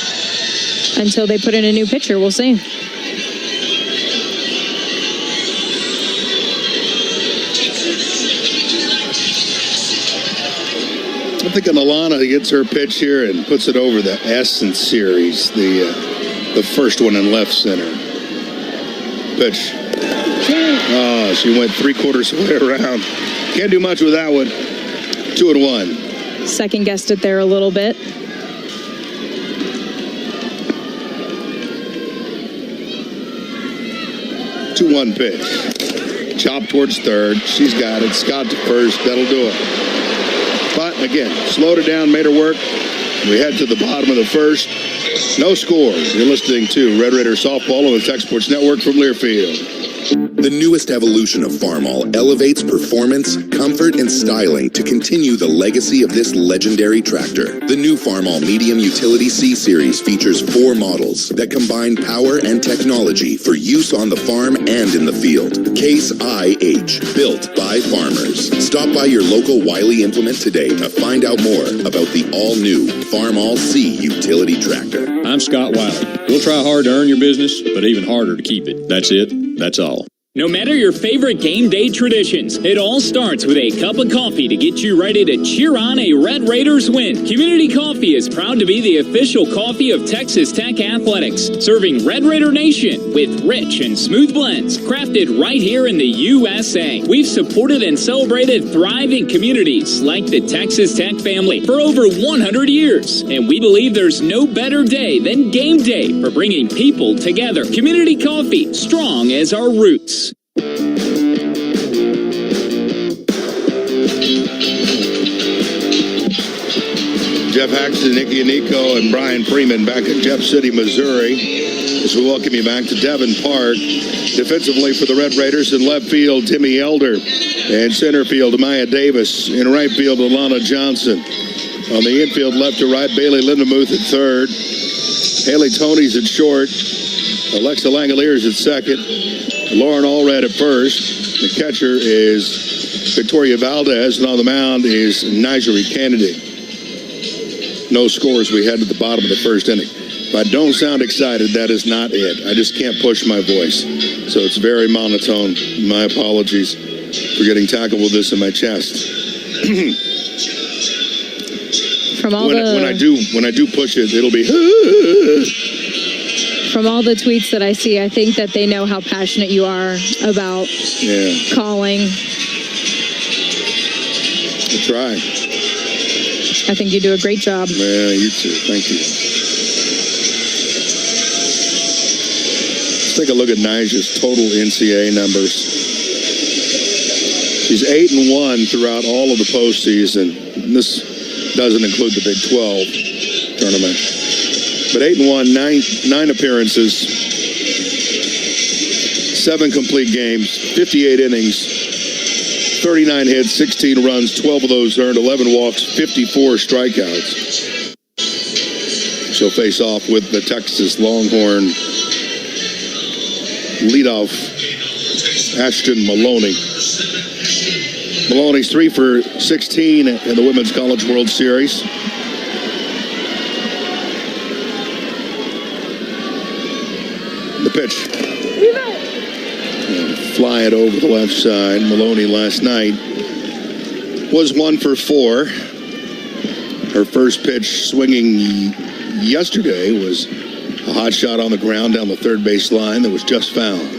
until they put in a new pitcher. We'll see. I'm thinking Alana gets her pitch here and puts it over the Essence series, the first one in left center. Pitch. Oh, she went 3/4 way around. Can't do much with that one. 2-1. Second guessed it there a little bit. Two 1 pitch. Chop towards third. She's got it. Scott to first. That'll do it. But again, slowed it down, made her work. We head to the bottom of the first. No score. You're listening to Red Raider Softball on the Tech Sports Network from Learfield. The newest evolution of Farmall elevates performance, comfort, and styling to continue the legacy of this legendary tractor. The new Farmall Medium Utility C-Series features 4 models that combine power and technology for use on the farm and in the field. Case IH, built by farmers. Stop by your local Wiley Implement today to find out more about the all-new Farmall C Utility Tractor. I'm Scott Wiley. We'll try hard to earn your business, but even harder to keep it. That's it. That's all. No matter your favorite game day traditions, it all starts with a cup of coffee to get you ready to cheer on a Red Raiders win. Community Coffee is proud to be the official coffee of Texas Tech Athletics, serving Red Raider Nation with rich and smooth blends crafted right here in the USA. We've supported and celebrated thriving communities like the Texas Tech family for over 100 years, and we believe there's no better day than game day for bringing people together. Community Coffee, strong as our roots. Jeff Haxton, Nicky Nico, and Brian Freeman back at Jeff City, Missouri, as we welcome you back to Devon Park. Defensively for the Red Raiders in left field, Timmy Elder. And center field, Maya Davis. In right field, Alana Johnson. On the infield, left to right, Bailey Lindemuth at third. Haley Toney's at short. Alexa Langoliers at second. Lauren Allred at first. The catcher is Victoria Valdez, and on the mound is Nigeri Kennedy. No scores. We head to the bottom of the first inning. If I don't sound excited, that is not it. I just can't push my voice. So it's very monotone. My apologies for getting tackled with this in my chest. From all when I do push it, it'll be. From all the tweets that I see, I think that they know how passionate you are about calling. I try. I think you do a great job. Yeah, you too. Thank you. Let's take a look at Nija's total NCAA numbers. She's 8-1 throughout all of the postseason. And this doesn't include the Big 12 tournament. But 8-1, nine appearances, 7 complete games, 58 innings, 39 hits, 16 runs, 12 of those earned, 11 walks, 54 strikeouts. She'll face off with the Texas Longhorn leadoff, Ashton Maloney. Maloney's 3 for 16 in the Women's College World Series. The pitch. Fly it over the left side. Maloney last night was 1 for 4. Her first pitch swinging yesterday was a hot shot on the ground down the third base line that was just fouled.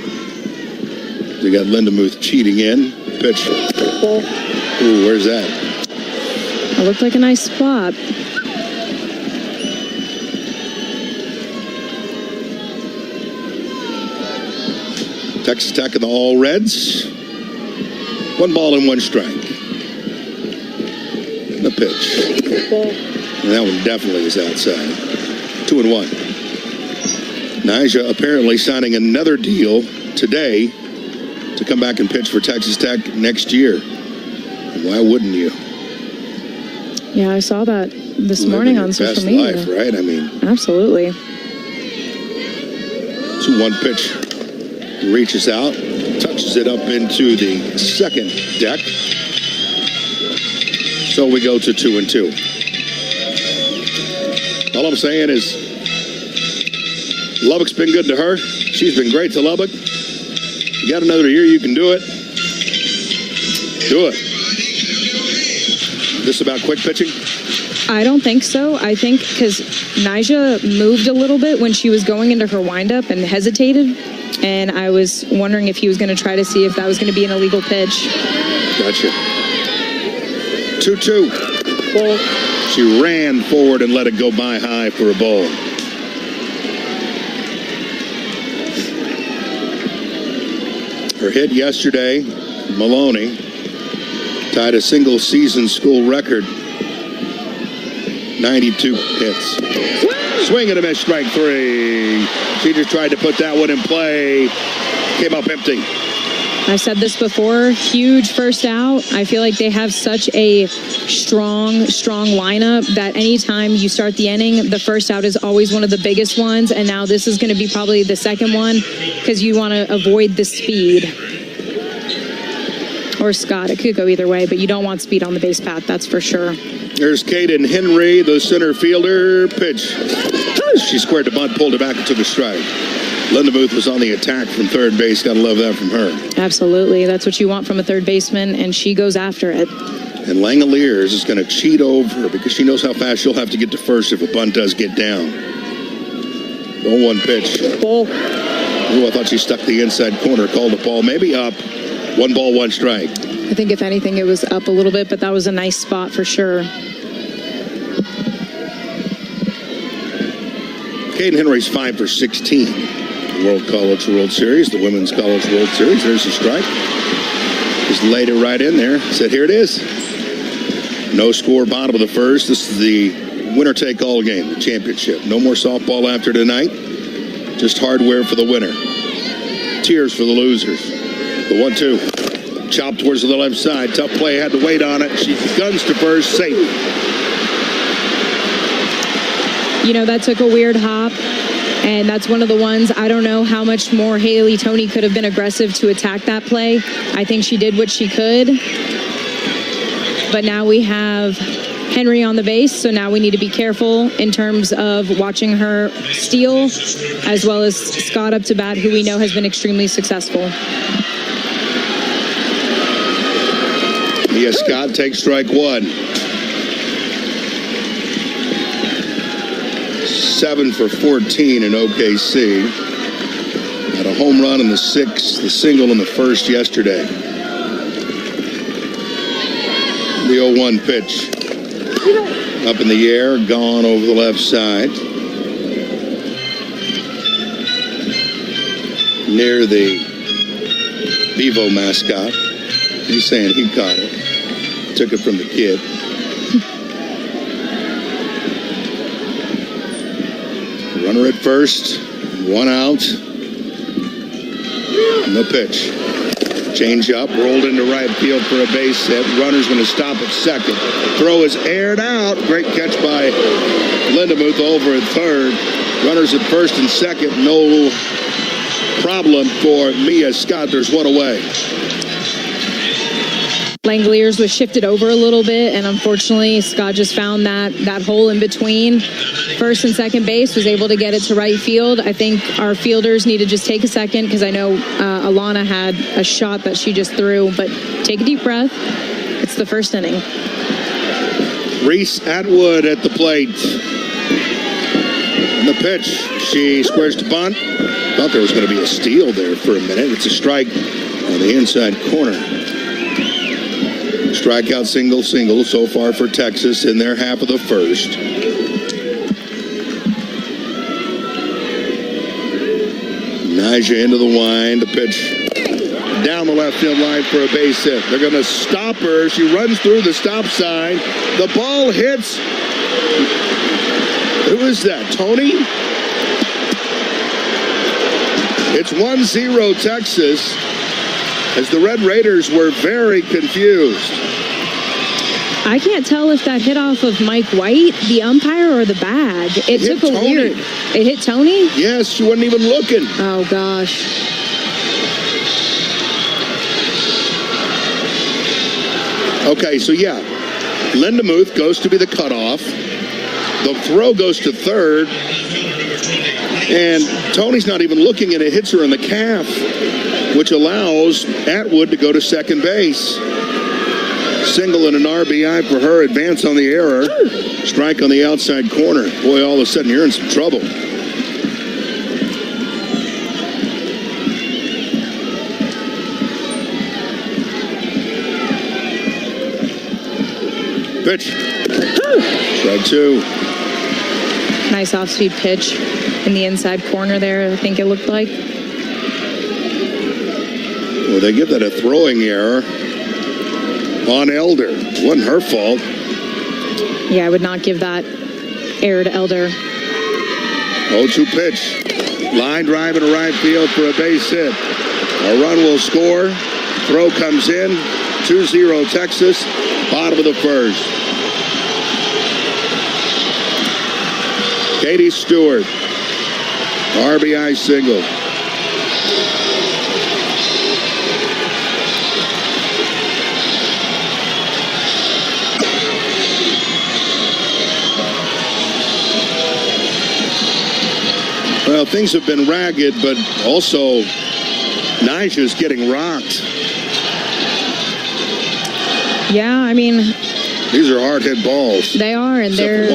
We got Lindemuth cheating in. Pitch. Ooh, where's that? It looked like a nice spot. Texas Tech and the All Reds. 1 ball and 1 strike. The pitch. And that one definitely is outside. 2-1. Nija apparently signing another deal today to come back and pitch for Texas Tech next year. Why wouldn't you? Yeah, I saw that this morning on social media. Best life, right? I mean, absolutely. 2-1 pitch. Reaches out, touches it up into the second deck. So we go to 2-2. All I'm saying is Lubbock's been good to her. She's been great to Lubbock. You got another year, you can do it. Do it. This about quick pitching? I don't think so. I think because Nyjah moved a little bit when she was going into her windup and hesitated. And I was wondering if he was going to try to see if that was going to be an illegal pitch. Gotcha. 2-2. Ball. She ran forward and let it go by high for a ball. Her hit yesterday, Maloney, tied a single season school record. 92 hits. Swing and a miss, strike three. She just tried to put that one in play. Came up empty. I've said this before, huge first out. I feel like they have such a strong lineup that anytime you start the inning, the first out is always one of the biggest ones. And now this is going to be probably the second one because you want to avoid the speed. Or Scott, it could go either way, but you don't want speed on the base path, that's for sure. There's Caden Henry, the center fielder. Pitch. She squared the bunt, pulled it back and took a strike. Linda Booth was on the attack from third base. Got to love that from her. Absolutely. That's what you want from a third baseman, and she goes after it. And Langoliers is going to cheat over her because she knows how fast she'll have to get to first if a bunt does get down. 0-1 pitch. Ball. Oh, I thought she stuck the inside corner. Called the ball maybe up. 1 ball, 1 strike. I think if anything, it was up a little bit, but that was a nice spot for sure. Caden Henry's 5 for 16. World College World Series, the Women's College World Series. There's a strike. Just laid it right in there. Said, here it is. No score, bottom of the first. This is the winner-take-all game, the championship. No more softball after tonight. Just hardware for the winner. Tears for the losers. The 1-2. Chopped towards the left side. Tough play. Had to wait on it. She guns to first. Safe. You know, that took a weird hop. And that's one of the ones, I don't know how much more Haley Toney could have been aggressive to attack that play. I think she did what she could. But now we have Henry on the base, so now we need to be careful in terms of watching her steal, as well as Scott up to bat, who we know has been extremely successful. Mia Scott takes strike 1. 7 for 14 in OKC. Had a home run in the 6th, the single in the 1st yesterday. The 0-1 pitch. Up in the air, gone over the left side. Near the Bevo mascot. He's saying he caught it. Took it from the kid. Runner at first, 1 out. No pitch. Change up, rolled into right field for a base hit. Runner's going to stop at second. Throw is aired out. Great catch by Lindemuth over at third. Runners at first and second. No problem for Mia Scott. There's 1 away. Langoliers was shifted over a little bit, and unfortunately, Scott just found that hole in between first and second base, was able to get it to right field. I think our fielders need to just take a second, because I know Alana had a shot that she just threw, but take a deep breath. It's the first inning. Reese Atwood at the plate. And the pitch. She squares to bunt. Thought there was going to be a steal there for a minute. It's a strike on the inside corner. Strikeout, single so far for Texas in their half of the first. Nyjah into the wind. The pitch down the left field line for a base hit. They're going to stop her. She runs through the stop sign. The ball hits. Who is that? Toney? It's 1-0 Texas, as the Red Raiders were very confused. I can't tell if that hit off of Mike White, the umpire, or the bag. It took a weird... It hit Toney? Yes, she wasn't even looking. Oh, gosh. Okay, so yeah. Lindemuth goes to be the cutoff. The throw goes to third. And Toney's not even looking, and it hits her in the calf, which allows Atwood to go to second base. Single and an RBI for her. Advance on the error. Strike on the outside corner. Boy, all of a sudden you're in some trouble. Pitch. Strike 2. Nice off-speed pitch in the inside corner there, I think it looked like. Well, they give that a throwing error on Elder. It wasn't her fault. Yeah, I would not give that error to Elder. 0-2 pitch. Line drive into right field for a base hit. A run will score. Throw comes in. 2-0 Texas. Bottom of the first. Katie Stewart. RBI single. Well, things have been ragged, but also Nija's getting rocked. Yeah, I mean, these are hard hit balls. They are, and they're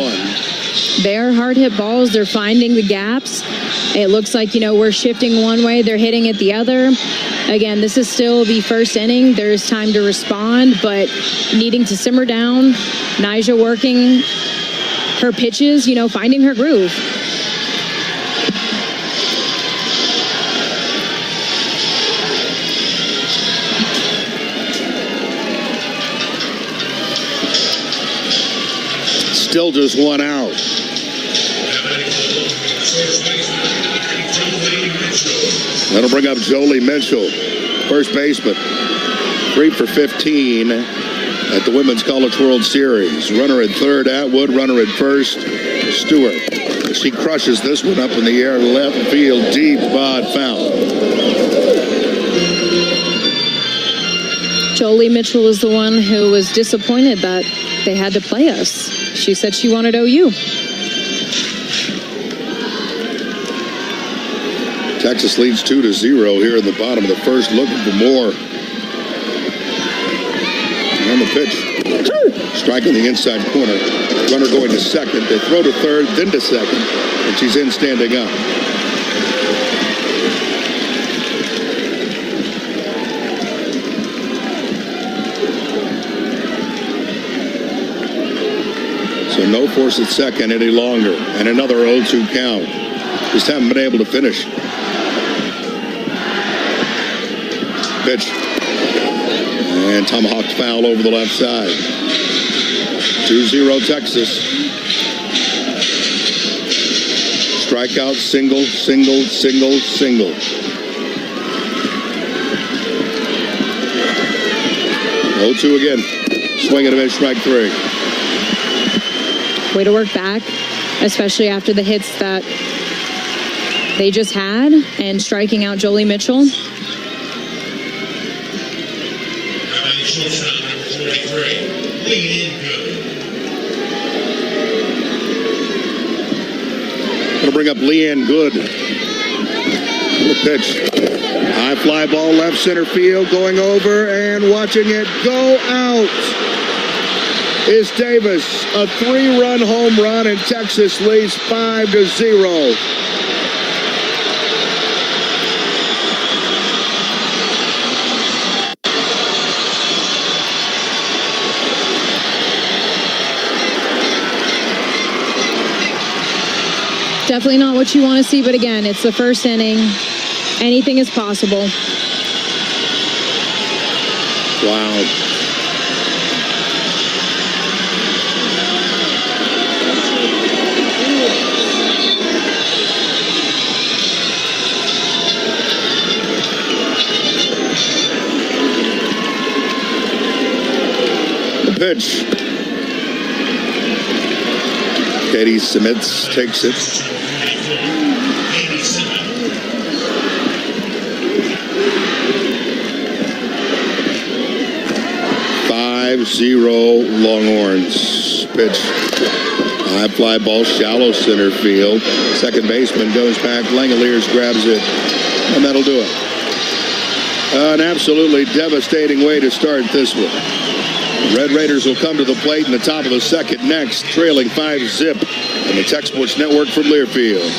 hard hit balls. They're finding the gaps. It looks like, we're shifting one way, they're hitting it the other. Again, this is still the first inning. There's time to respond, but needing to simmer down. Nija working her pitches, finding her groove. Still just one out. That'll bring up Jolie Mitchell, first baseman. 3 for 15 at the Women's College World Series. Runner at third, Atwood. Runner at first, Stewart. She crushes this one up in the air, left field, deep, foul. Jolie Mitchell was the one who was disappointed that they had to play us. She said she wanted OU. Texas leads 2-0 here in the bottom of the first, looking for more. On the pitch. Strike on the inside corner. Runner going to second. They throw to third, then to second, and she's in standing up. So no force at second any longer. And another 0-2 count. Just haven't been able to finish. Pitch. And tomahawked foul over the left side. 2-0 Texas. Strikeout, single, single, single, single. 0-2 again. Swing and a miss, strike 3. Way to work back, especially after the hits that they just had, and striking out Jolie Mitchell. Gonna bring up Leanne Good. The pitch. High fly ball left center field, going over and watching it go out is Davis. A 3-run home run, and Texas leads 5-0. Definitely not what you want to see, but again, it's the first inning. Anything is possible. Wow. The pitch. Katie Simitz takes it. Longhorns. Pitch. High fly ball, shallow center field. Second baseman goes back. Langoliers grabs it, and that'll do it. An absolutely devastating way to start this one. Red Raiders will come to the plate in the top of the second next, trailing 5-zip on the Tech Sports Network from Learfield.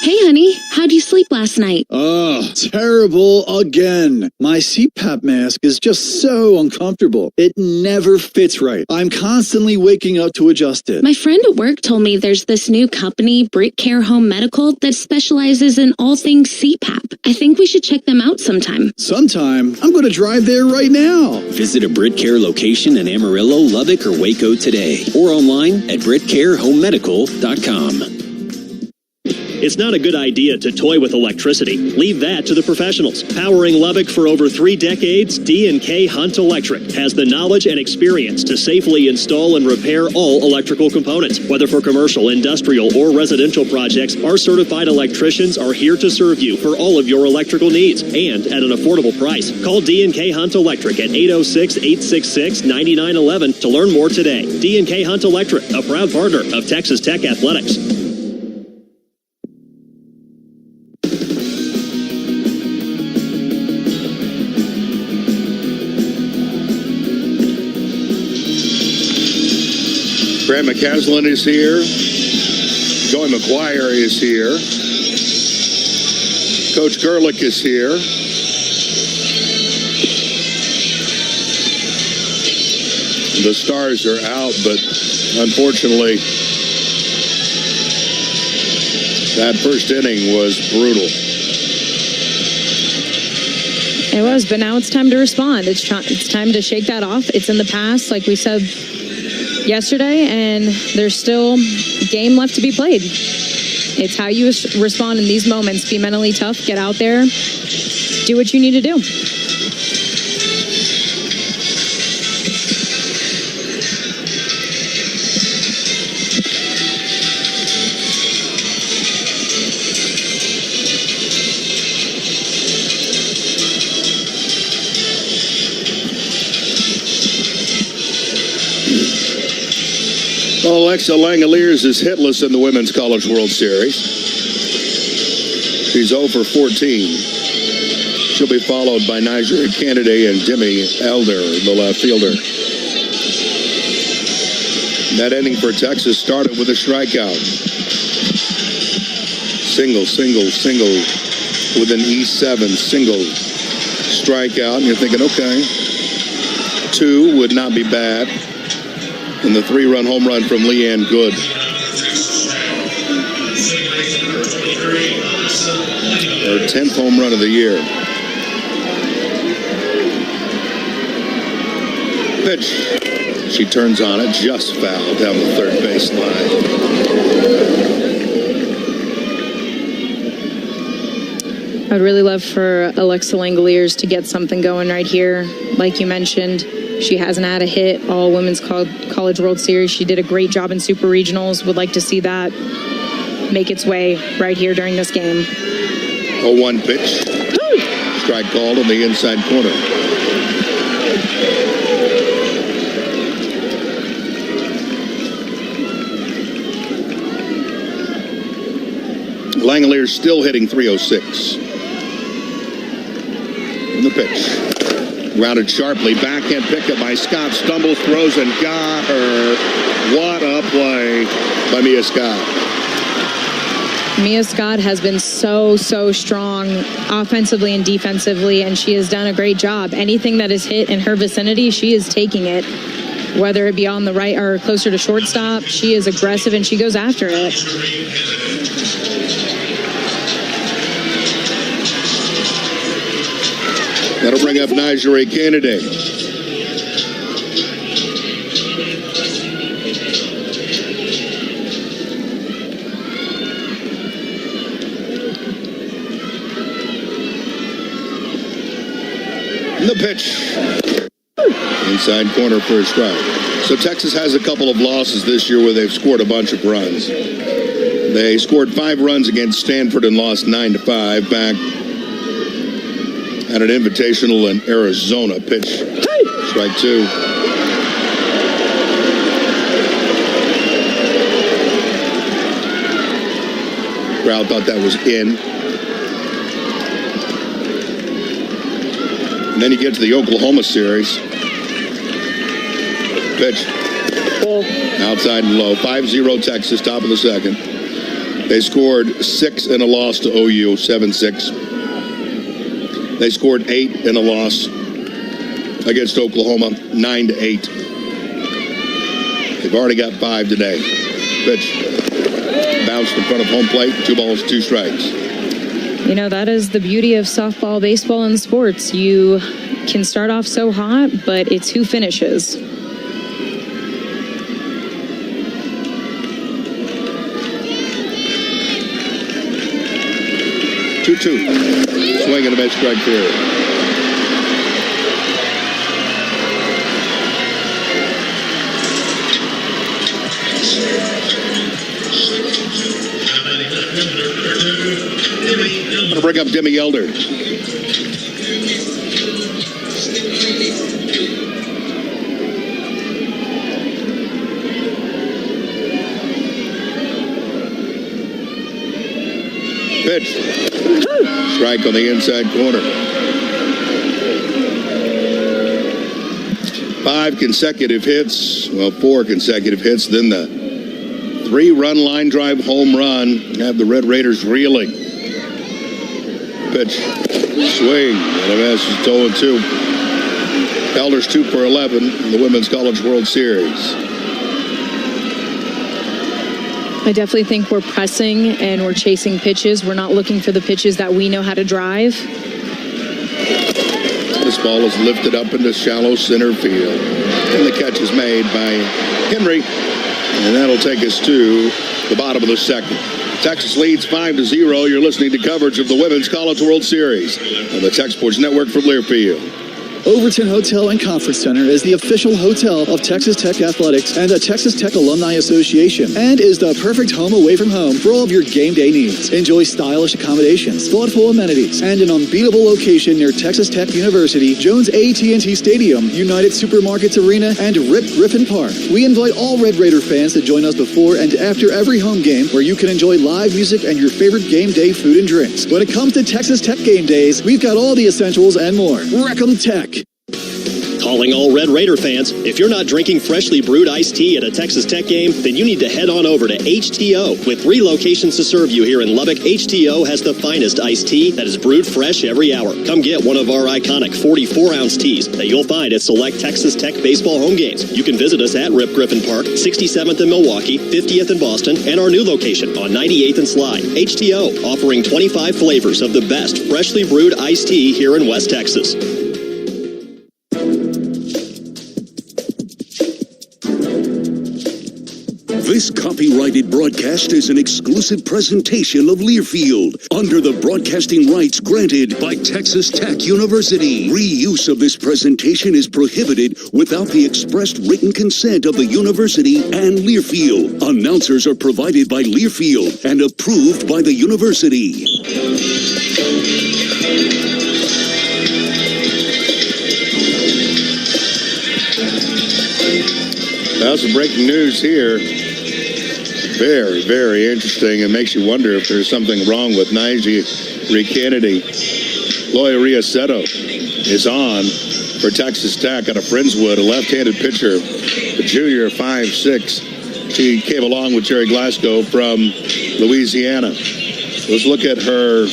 Hey, honey, how'd you sleep last night? Oh, terrible again. My CPAP mask is just so uncomfortable. It never fits right. I'm constantly waking up to adjust it. My friend at work told me there's this new company, BritCare Home Medical, that specializes in all things CPAP. I think we should check them out sometime. Sometime? I'm going to drive there right now. Visit a BritCare location in Amarillo, Lubbock, or Waco today, or online at BritCareHomeMedical.com. It's not a good idea to toy with electricity. Leave that to the professionals. Powering Lubbock for over 3 decades, D&K Hunt Electric has the knowledge and experience to safely install and repair all electrical components. Whether for commercial, industrial, or residential projects, our certified electricians are here to serve you for all of your electrical needs and at an affordable price. Call D&K Hunt Electric at 806-866-9911 to learn more today. D&K Hunt Electric, a proud partner of Texas Tech Athletics. Grant McCaslin is here. Joey McGuire is here. Coach Gerlich is here. The Stars are out, but unfortunately, that first inning was brutal. It was, but now it's time to respond. It's time to shake that off. It's in the past, like we said yesterday, and there's still game left to be played. It's how you respond in these moments. Be mentally tough, get out there, do what you need to do. Well, Alexa Langoliers is hitless in the Women's College World Series. She's 0 for 14. She'll be followed by Nigeria Kennedy and Demi Elder, the left fielder. That inning for Texas started with a strikeout. Single with an E7, single strikeout. And you're thinking, okay, 2 would not be bad. And the 3-run home run from Leanne Good. Her 10th home run of the year. Pitch. She turns on it, just foul down the third baseline. I'd really love for Alexa Langoliers to get something going right here. Like you mentioned, she hasn't had a hit all Women's College World Series. She did a great job in Super Regionals. Would like to see that make its way right here during this game. 0-1 pitch. Strike called on the inside corner. Langoliers still hitting .306. And the pitch. Routed sharply, backhand pickup by Scott, stumbles, throws, and got her. What a play by Mia Scott. Mia Scott has been so strong offensively and defensively, and she has done a great job. Anything that is hit in her vicinity, she is taking it. Whether it be on the right or closer to shortstop, she is aggressive and she goes after it. That'll bring up Nigeria Kennedy. And the pitch. Inside corner for a strike. So Texas has a couple of losses this year where they've scored a bunch of runs. They scored 5 runs against Stanford and lost 9-5 back at an invitational in Arizona. Pitch. Strike 2. Crowd thought that was in. And then you get to the Oklahoma series. Pitch. Outside and low. 5-0 Texas, top of the second. They scored 6 in a loss to OU, 7-6. They scored 8 in a loss against Oklahoma, 9-8. They've already got 5 today. Pitch. Bounced in front of home plate, 2 balls, 2 strikes. You know, that is the beauty of softball, baseball, and sports. You can start off so hot, but it's who finishes. 2-2. Swing and a miss, strike 3. I'm going to bring up Demi Elder. Pitch. Strike on the inside corner. 5 consecutive hits. Well, 4 consecutive hits. Then the 3-run line drive home run. Have the Red Raiders reeling. Pitch. Swing. And a miss. 0-2. Elder's 2 for 11 in the Women's College World Series. I definitely think we're pressing and we're chasing pitches. We're not looking for the pitches that we know how to drive. This ball is lifted up into shallow center field. And the catch is made by Henry. And that'll take us to the bottom of the second. Texas leads 5-0. You're listening to coverage of the Women's College World Series on the Tech Sports Network from Learfield. Overton Hotel and Conference Center is the official hotel of Texas Tech Athletics and the Texas Tech Alumni Association, and is the perfect home away from home for all of your game day needs. Enjoy stylish accommodations, thoughtful amenities, and an unbeatable location near Texas Tech University, Jones AT&T Stadium, United Supermarkets Arena, and Rip Griffin Park. We invite all Red Raider fans to join us before and after every home game, where you can enjoy live music and your favorite game day food and drinks. When it comes to Texas Tech game days, we've got all the essentials and more. Wreck-'em Tech. Calling all Red Raider fans, if you're not drinking freshly brewed iced tea at a Texas Tech game, then you need to head on over to HTO. With 3 locations to serve you here in Lubbock, HTO has the finest iced tea that is brewed fresh every hour. Come get one of our iconic 44-ounce teas that you'll find at select Texas Tech baseball home games. You can visit us at Rip Griffin Park, 67th in Milwaukee, 50th in Boston, and our new location on 98th and Slide. HTO, offering 25 flavors of the best freshly brewed iced tea here in West Texas. This copyrighted broadcast is an exclusive presentation of Learfield under the broadcasting rights granted by Texas Tech University. Reuse of this presentation is prohibited without the expressed written consent of the university and Learfield. Announcers are provided by Learfield and approved by the university. Now some breaking news here. Very, very interesting. It makes you wonder if there's something wrong with Najee Kennedy. Loya Riasetto is on for Texas Tech out of Friendswood, a left-handed pitcher, a junior, 5'6". She came along with Jerry Glasgow from Louisiana. Let's look at her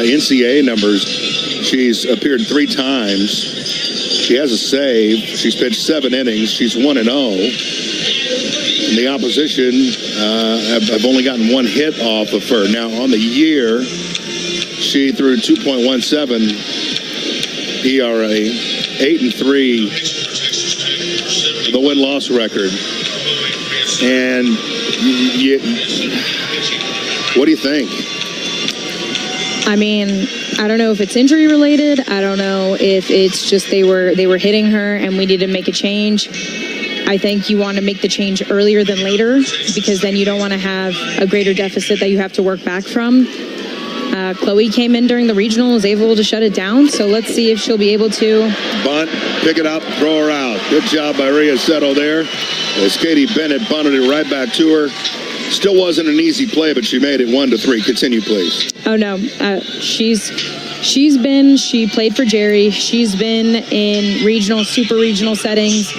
NCAA numbers. She's appeared 3 times. She has a save. She's pitched 7 innings. She's 1-0. And the opposition have only gotten 1 hit off of her. Now, on the year, she threw 2.17 ERA, 8-3, the win-loss record. And what do you think? I mean, I don't know if it's injury related. I don't know if it's just they were hitting her and we need to make a change. I think you want to make the change earlier than later, because then you don't want to have a greater deficit that you have to work back from. Chloe came in during the regional, was able to shut it down. So let's see if she'll be able to. Bunt, pick it up, throw her out. Good job by Riasetto there. As Katie Bennett bunted it right back to her. Still wasn't an easy play, but she made it 1-3. Continue, please. Oh, no. She's She played for Jerry. She's been in regional, super regional settings,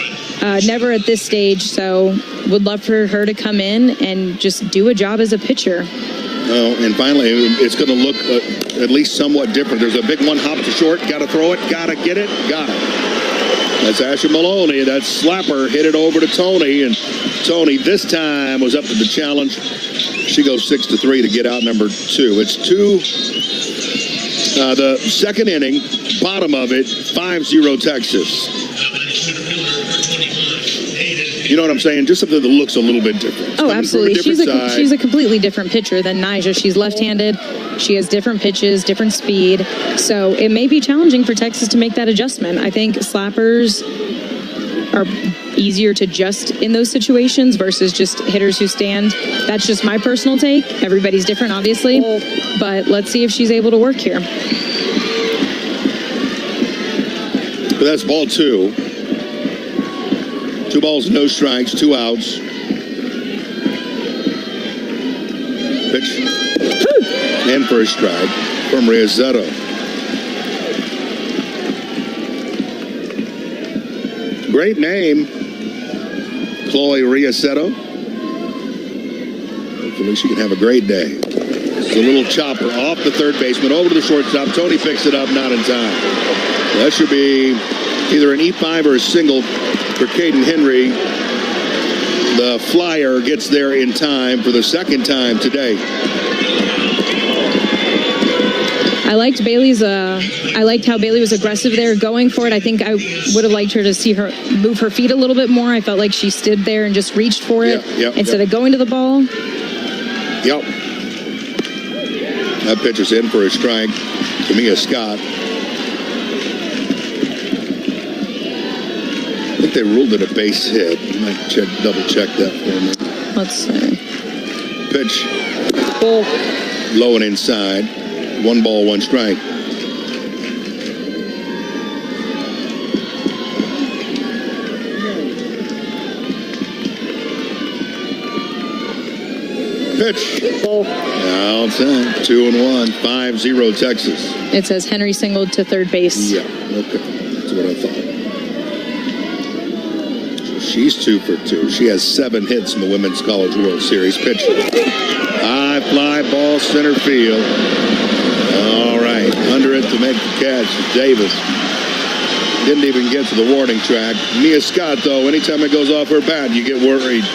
never at this stage. So would love for her to come in and just do a job as a pitcher. Oh, and finally, it's going to look at least somewhat different. There's a big one, hop to short, got to throw it, got to get it, got it. That's Asher Maloney. That slapper hit it over to Tony, and Tony this time was up to the challenge. She goes 6-3 to get out number 2. It's the second inning, bottom of it, 5-0 Texas. You know what I'm saying? Just something that looks a little bit different. Oh, absolutely. She's a completely different pitcher than Nyjah. She's left-handed. She has different pitches, different speed. So it may be challenging for Texas to make that adjustment. I think slappers are easier to adjust in those situations versus just hitters who stand. That's just my personal take. Everybody's different, obviously. But let's see if she's able to work here. But that's ball 2. 2 balls, no strikes, 2 outs. Pitch. In for a strike from Riazetto. Great name, Chloe Riazetto. Hopefully she can have a great day. It's a little chopper off the third baseman, over to the shortstop. Tony picks it up, not in time. That should be either an E5 or a single for Caden Henry. The flyer gets there in time for the second time today. I liked how Bailey was aggressive there, going for it. I think I would have liked her to see her move her feet a little bit more. I felt like she stood there and just reached for it instead of going to the ball. Yep. That pitcher's in for a strike to Mia Scott. I think they ruled it a base hit. You might double check that for me. Let's see. Pitch. Low and inside. 1 ball, 1 strike. Pitch. Outside. 2-1. 5-0 Texas. It says Henry singled to third base. Yeah. Okay. That's what I thought. She's 2 for 2. She has 7 hits in the Women's College World Series. Pitch. High fly ball, center field. All right. Under it to make the catch. Davis didn't even get to the warning track. Mia Scott, though, anytime it goes off her bat, you get worried.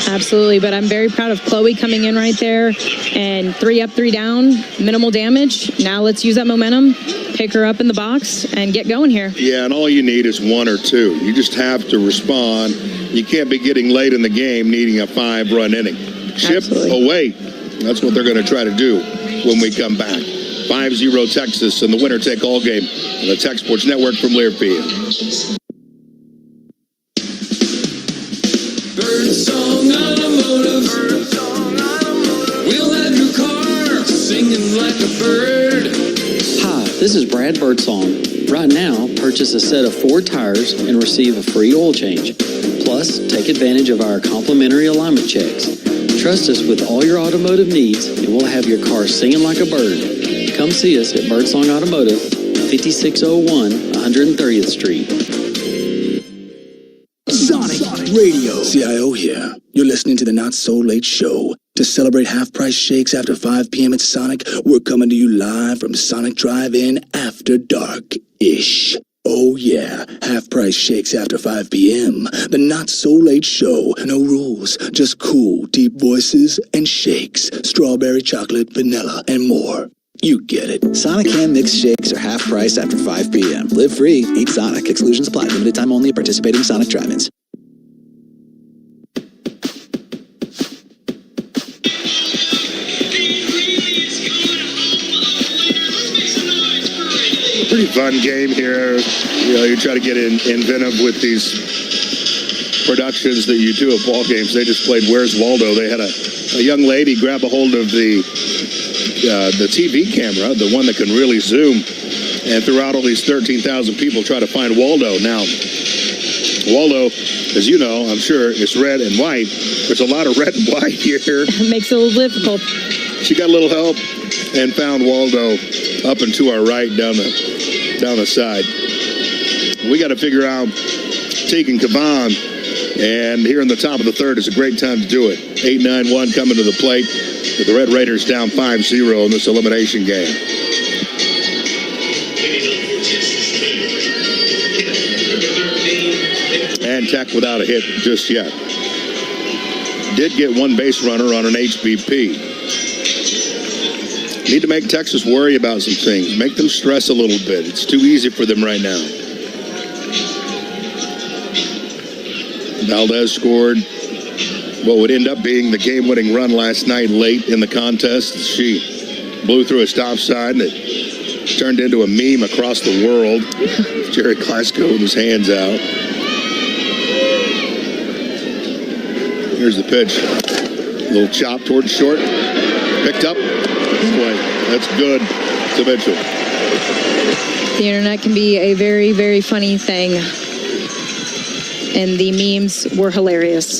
Absolutely, but I'm very proud of Chloe coming in right there. And 3 up, 3 down, minimal damage. Now let's use that momentum, pick her up in the box, and get going here. Yeah, and all you need is 1 or 2. You just have to respond. You can't be getting late in the game needing a 5-run inning. Chip away. That's what they're going to try to do when we come back. 5-0 Texas in the winner-take-all game on the Tech Sports Network from Learfield. Birdsong Automotive. We'll have your car singing like a bird. Hi, this is Brad Birdsong. Right now, purchase a set of 4 tires and receive a free oil change. Plus, take advantage of our complimentary alignment checks. Trust us with all your automotive needs, and we'll have your car singing like a bird. Come see us at Birdsong Automotive, 5601 130th Street. Sonic Radio. CIO here. You're listening to the Not So Late Show. To celebrate half-price shakes after 5 p.m. at Sonic, we're coming to you live from Sonic Drive-In after dark-ish. Oh yeah, half-price shakes after 5 p.m. The Not So Late Show. No rules, just cool, deep voices and shakes. Strawberry, chocolate, vanilla, and more. You get it. Sonic hand mixed shakes are half price after 5 p.m. Live free, eat Sonic. Exclusions apply. Limited time only at participating Sonic drive-ins. Pretty fun game here. You know, you try to get inventive with these productions that you do of ball games. They just played Where's Waldo. They had a young lady grab a hold of the TV camera, the one that can really zoom, and throughout all these 13,000 people try to find Waldo. Now, Waldo, as you know, I'm sure, is red and white. There's a lot of red and white here. It makes it a little difficult. She got a little help. and found Waldo up and to our right down the side. We got to figure out Tegan Cavan, and here in the top of the third is a great time to do it. 8-9-1 coming to the plate with the Red Raiders down 5-0 in this elimination game. And Tech without a hit just yet. Did get one base runner on an HBP. Need to make Texas worry about some things. Make them stress a little bit. It's too easy for them right now. Valdez scored what would end up being the game-winning run last night late in the contest. She blew through a stop sign that turned into a meme across the world. Jerry Klasko with his hands out. Here's the pitch. A little chop towards short. Picked up. Boy, that's good to Mitchell. The internet can be a very, very funny thing. And the memes were hilarious.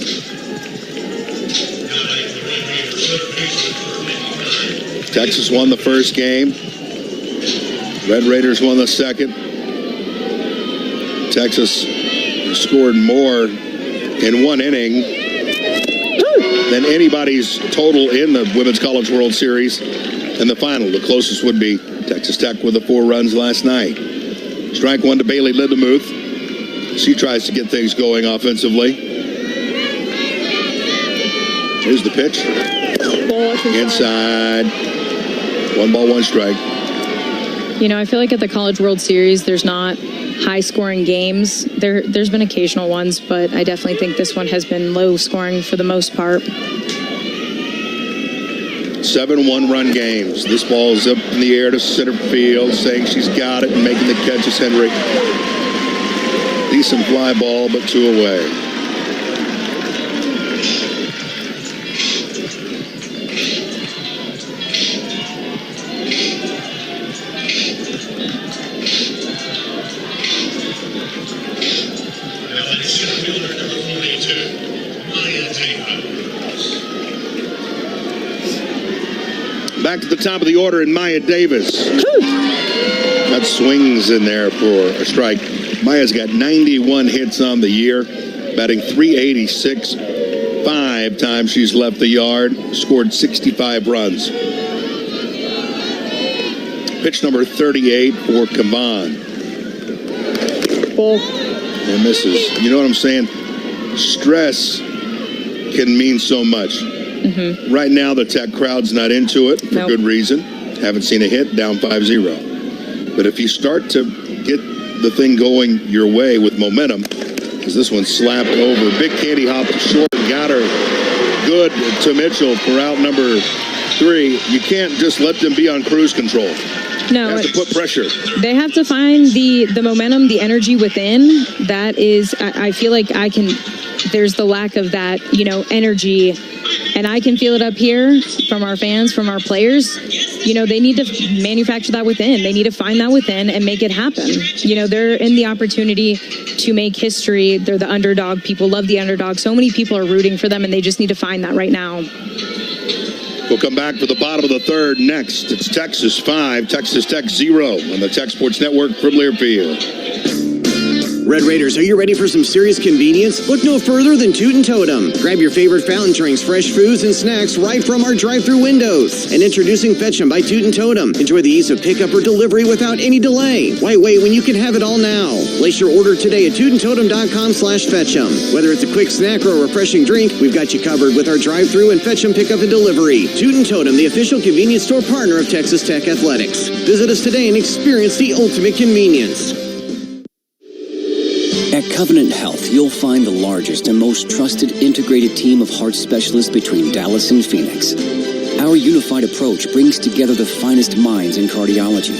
Texas won the first game. Red Raiders won the second. Texas scored more in one inning than anybody's total in the Women's College World Series in the final. The closest would be Texas Tech with the 4 runs last night. Strike one to Bailey Lindemuth. She tries to get things going offensively. Here's the pitch. Inside. 1 ball, 1 strike. You know, I feel like at the College World Series, there's not high-scoring games. There's been occasional ones, but I definitely think this one has been low-scoring for the most part. 7 one-run games. This ball is up in the air to center field, saying she's got it and making the catch is Henry. Decent fly ball, but 2 away. Back to the top of the order in Maya Davis. That swings in there for a strike. Maya's got 91 hits on the year, batting .386. 5 times she's left the yard, scored 65 runs. Pitch number 38 for Cavan. And misses. You know what I'm saying? Stress can mean so much. Mm-hmm. Right now, the Tech crowd's not into it for good reason. Haven't seen a hit, down 5-0. But if you start to get the thing going your way with momentum, because this one slapped over. Big candy hop to short, got her good to Mitchell for out number 3. You can't just let them be on cruise control. No, you have to put pressure. They have to find the momentum, the energy within. That is, I feel like there's the lack of that, energy. And I can feel it up here from our fans, from our players. They need to manufacture that within. They need to find that within and make it happen. They're in the opportunity to make history. They're the underdog. People love the underdog. So many people are rooting for them, and they just need to find that right now. We'll come back for the bottom of the third next. It's Texas 5, Texas Tech 0 on the Tech Sports Network from Learfield. Red Raiders, are you ready for some serious convenience? Look no further than Toot & Totem. Grab your favorite fountain drinks, fresh foods, and snacks right from our drive-thru windows. And introducing Fetch 'em by Toot & Totem. Enjoy the ease of pickup or delivery without any delay. Why wait when you can have it all now? Place your order today at tootandtotem.com/fetchem. Whether it's a quick snack or a refreshing drink, we've got you covered with our drive-thru and Fetch 'em pickup and delivery. Toot & Totem, the official convenience store partner of Texas Tech Athletics. Visit us today and experience the ultimate convenience. At Covenant Health, you'll find the largest and most trusted integrated team of heart specialists between Dallas and Phoenix. Our unified approach brings together the finest minds in cardiology,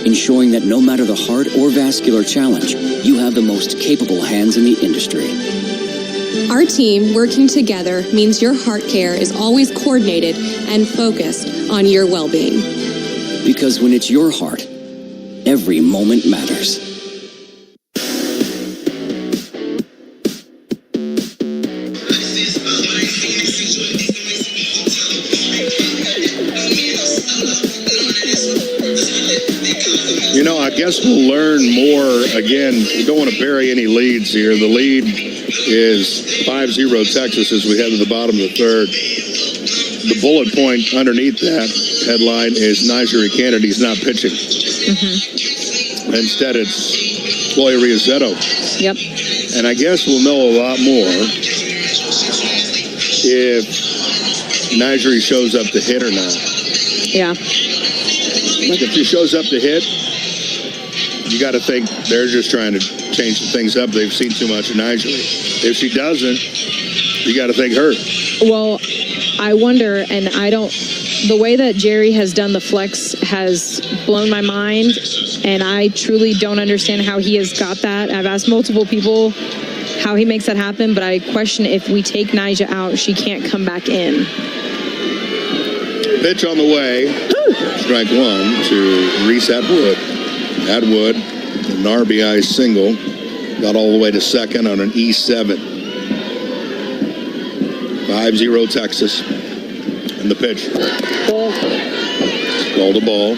ensuring that no matter the heart or vascular challenge, you have the most capable hands in the industry. Our team working together means your heart care is always coordinated and focused on your well-being. Because when it's your heart, every moment matters. I guess we'll learn more. Again, we don't want to bury any leads here. The lead is 5-0 Texas as we head to the bottom of the third. The bullet point underneath that headline is Najee Kennedy's not pitching. Mm-hmm. Instead, it's Chloe Riazetto. Yep. And I guess we'll know a lot more if Najee shows up to hit or not. Yeah. Like if she shows up to hit, you got to think they're just trying to change some things up. They've seen too much of Najee. If she doesn't, you got to think her. Well, I wonder, and I don't, the way that Jerry has done the flex has blown my mind, and I truly don't understand how he has got that. I've asked multiple people how he makes that happen, but I question if we take Nyjah out, she can't come back in. Pitch on the way. Strike one to Reese Atwood. Atwood, an RBI single, got all the way to second on an E7. 5-0 Texas. And the pitch. Called a ball.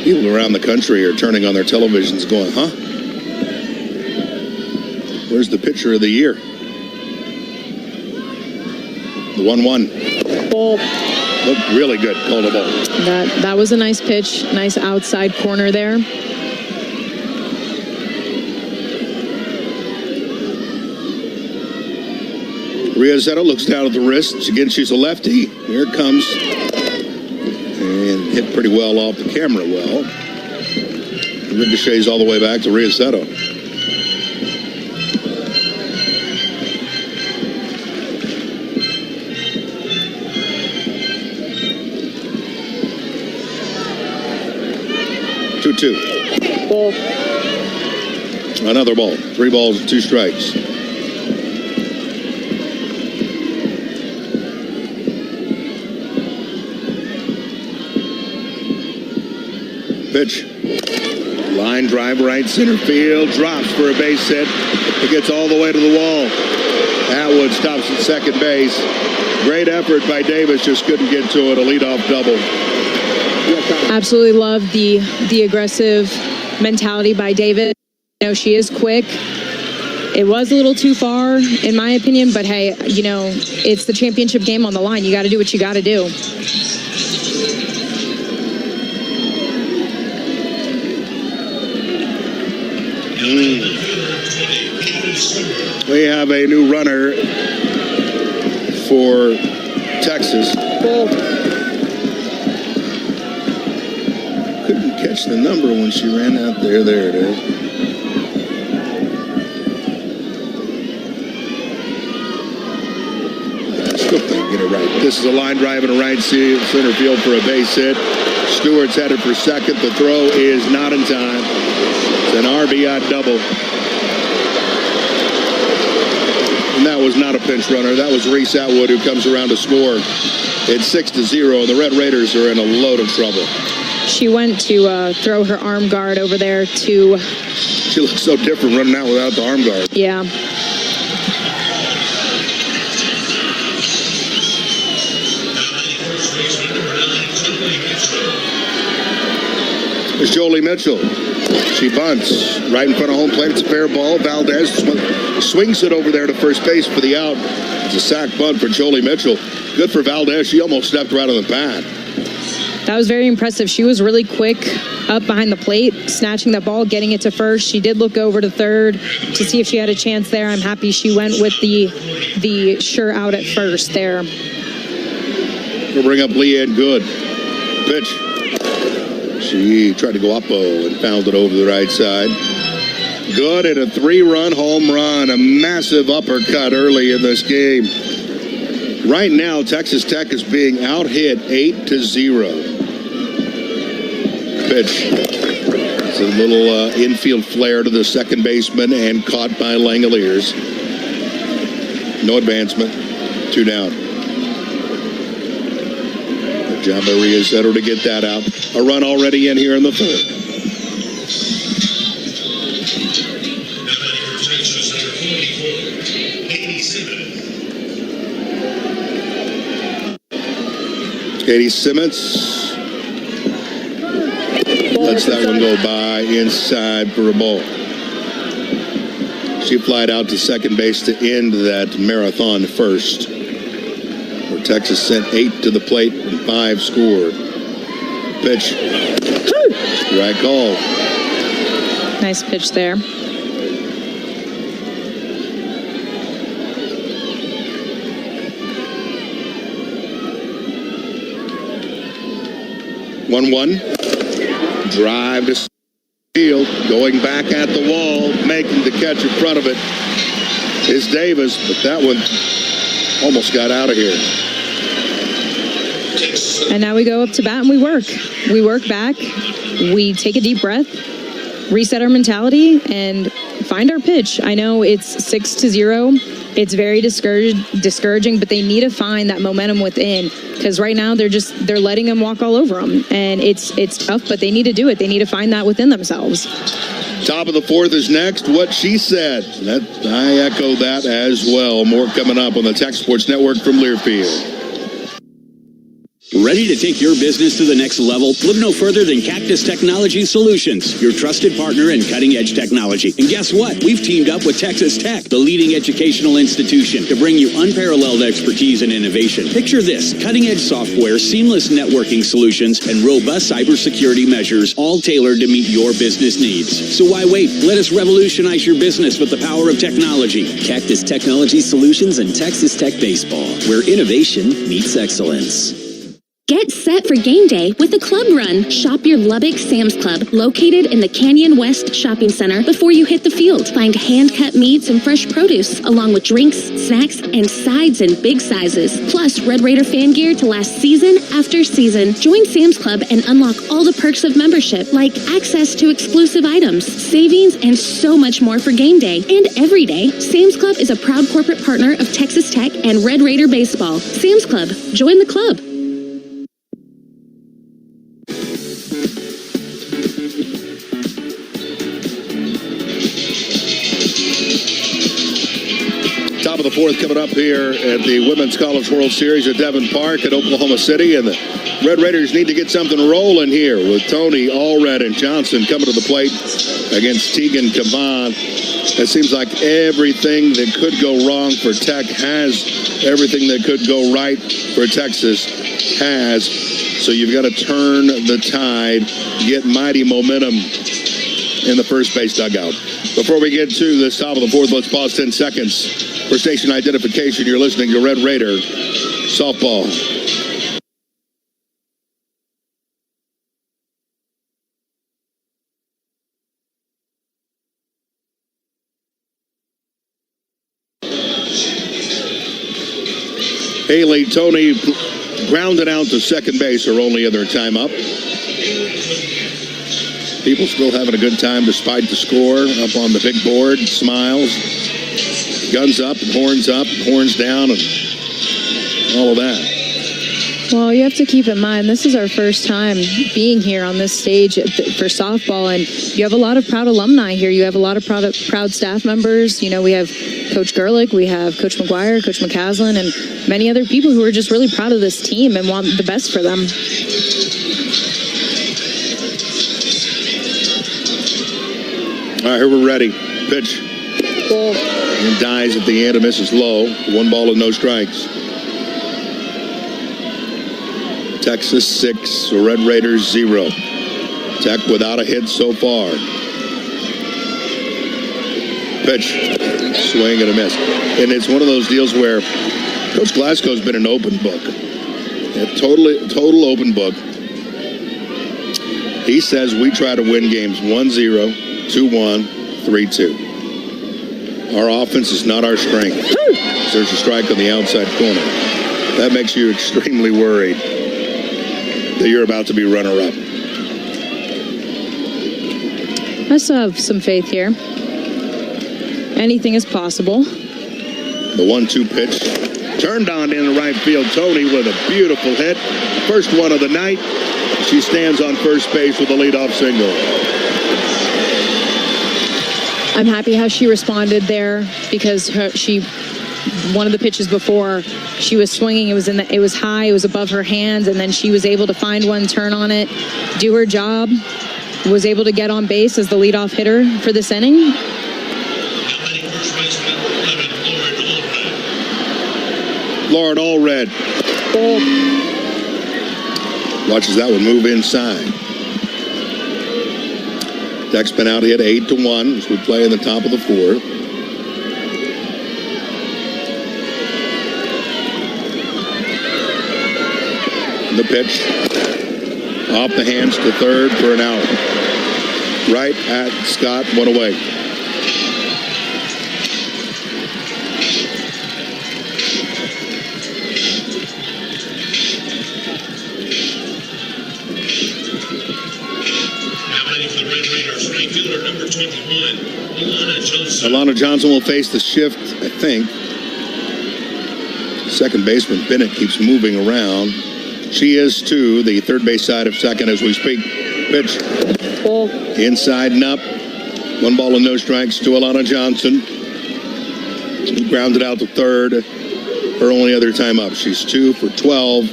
People around the country are turning on their televisions going, huh? Where's the pitcher of the year? The 1-1. Looked really good. Called a ball. That was a nice pitch. Nice outside corner there. Riazetto looks down at the wrist. Again, she's a lefty. Here it comes. And hit pretty well off the camera well. Ricochets all the way back to Riazetto. Ball. Another ball. 3 balls and 2 strikes. Pitch. Line drive right center field. Drops for a base hit. It gets all the way to the wall. Atwood stops at second base. Great effort by Davis. Just couldn't get to it. A leadoff double. Absolutely love the aggressive mentality by David. You know, she is quick. It was a little too far, in my opinion, but hey, you know, it's the championship game on the line. You got to do what you got to do. We have a new runner for Texas. Couldn't catch the number when she ran out there. There it is. Still couldn't get it right. This is a line drive in a right center field for a base hit. Stewart's headed for second. The throw is not in time. It's an RBI double. And that was not a pinch runner. That was Reese Atwood who comes around to score. It's 6-0, and the Red Raiders are in a load of trouble. She went to throw her arm guard over there to... She looks so different running out without the arm guard. Yeah. It's Jolie Mitchell. She bunts right in front of home plate. It's a fair ball. Valdez swings it over there to first base for the out. It's a sac bunt for Jolie Mitchell. Good for Valdez. She almost stepped right on the pad. That was very impressive. She was really quick up behind the plate, snatching that ball, getting it to first. She did look over to third to see if she had a chance there. I'm happy she went with the sure out at first there. We'll bring up Leanne Good. Pitch. She tried to go up-o and fouled it over the right side. Good at a 3-run home run. A massive uppercut early in this game. Right now, Texas Tech is being out-hit 8-0. Pitch. It's a little infield flare to the second baseman and caught by Langoliers. No advancement. 2 down. Good job by Riazetto to get that out. A run already in here in the third. Katie Simmons Lets that one go by inside for a ball. She flied out to second base to end that marathon first, where Texas sent 8 to the plate and 5 scored. Pitch. Right call. Nice pitch there. One. Drive to field. Going back at the wall. Making the catch in front of it is Davis, but that one almost got out of here. And now we go up to bat and we work. We work back. We take a deep breath, reset our mentality, and find our pitch. I know it's 6-0. It's very discouraging, but they need to find that momentum within, because right now they're letting them walk all over them, and it's tough, but they need to do it. They need to find that within themselves. Top of the fourth is next. What she said. I echo that as well. More coming up on the Tech Sports Network from Learfield. Ready to take your business to the next level? Look no further than Cactus Technology Solutions, your trusted partner in cutting-edge technology. And guess what? We've teamed up with Texas Tech, the leading educational institution, to bring you unparalleled expertise and innovation. Picture this: cutting-edge software, seamless networking solutions, and robust cybersecurity measures, all tailored to meet your business needs. So why wait? Let us revolutionize your business with the power of technology. Cactus Technology Solutions and Texas Tech Baseball, where innovation meets excellence. Get set for game day with a club run. Shop your Lubbock Sam's Club, located in the Canyon West Shopping Center, before you hit the field. Find hand-cut meats and fresh produce, along with drinks, snacks, and sides in big sizes. Plus, Red Raider fan gear to last season after season. Join Sam's Club and unlock all the perks of membership, like access to exclusive items, savings, and so much more for game day and every day. Sam's Club is a proud corporate partner of Texas Tech and Red Raider Baseball. Sam's Club. Join the club. Top of the fourth coming up here at the Women's College World Series at Devon Park at Oklahoma City. And the Red Raiders need to get something rolling here with Tony Allred and Johnson coming to the plate against Tegan Cavan. It seems like everything that could go wrong for Tech has. Everything that could go right for Texas has. So you've got to turn the tide, get mighty momentum in the first base dugout. Before we get to this top of the fourth, let's pause 10 seconds for station identification. You're listening to Red Raider Softball. Haley, Tony grounded out to second base, are only in their time up. People still having a good time despite the score. Up on the big board, smiles, guns up, horns down, and all of that. Well, you have to keep in mind, this is our first time being here on this stage for softball, and you have a lot of proud alumni here. You have a lot of proud staff members. You know, we have Coach Gerlich, we have Coach McGuire, Coach McCaslin, and many other people who are just really proud of this team and want the best for them. All right, here we're ready. Pitch. And dies at the end and misses low. 1 ball and no strikes. Texas 6, Red Raiders 0. Tech without a hit so far. Pitch. Swing and a miss. And it's one of those deals where Coach Glasgow's been an open book. A total open book. He says we try to win games 1-0, 2-1, 3-2. Our offense is not our strength. There's a strike on the outside corner. That makes you extremely worried that you're about to be runner-up. I still have some faith here. Anything is possible. The 1-2 pitch. Turned on in the right field. Tony with a beautiful hit. First one of the night. She stands on first base with a leadoff single. I'm happy how she responded there, because one of the pitches before, she was swinging. It was high. It was above her hands, and then she was able to find one, turn on it, do her job. was able to get on base as the leadoff hitter for this inning. Lauren Allred watches that one move inside. Deck's been out hit 8-1 as we play in the top of the fourth. The pitch off the hands to third for an out. Right at Scott, one away. Alana Johnson will face the shift, I think. Second baseman Bennett keeps moving around. She is to the third base side of second as we speak. Pitch. Inside and up. 1 ball and no strikes to Alana Johnson. Grounded out to third. Her only other time up. She's 2 for 12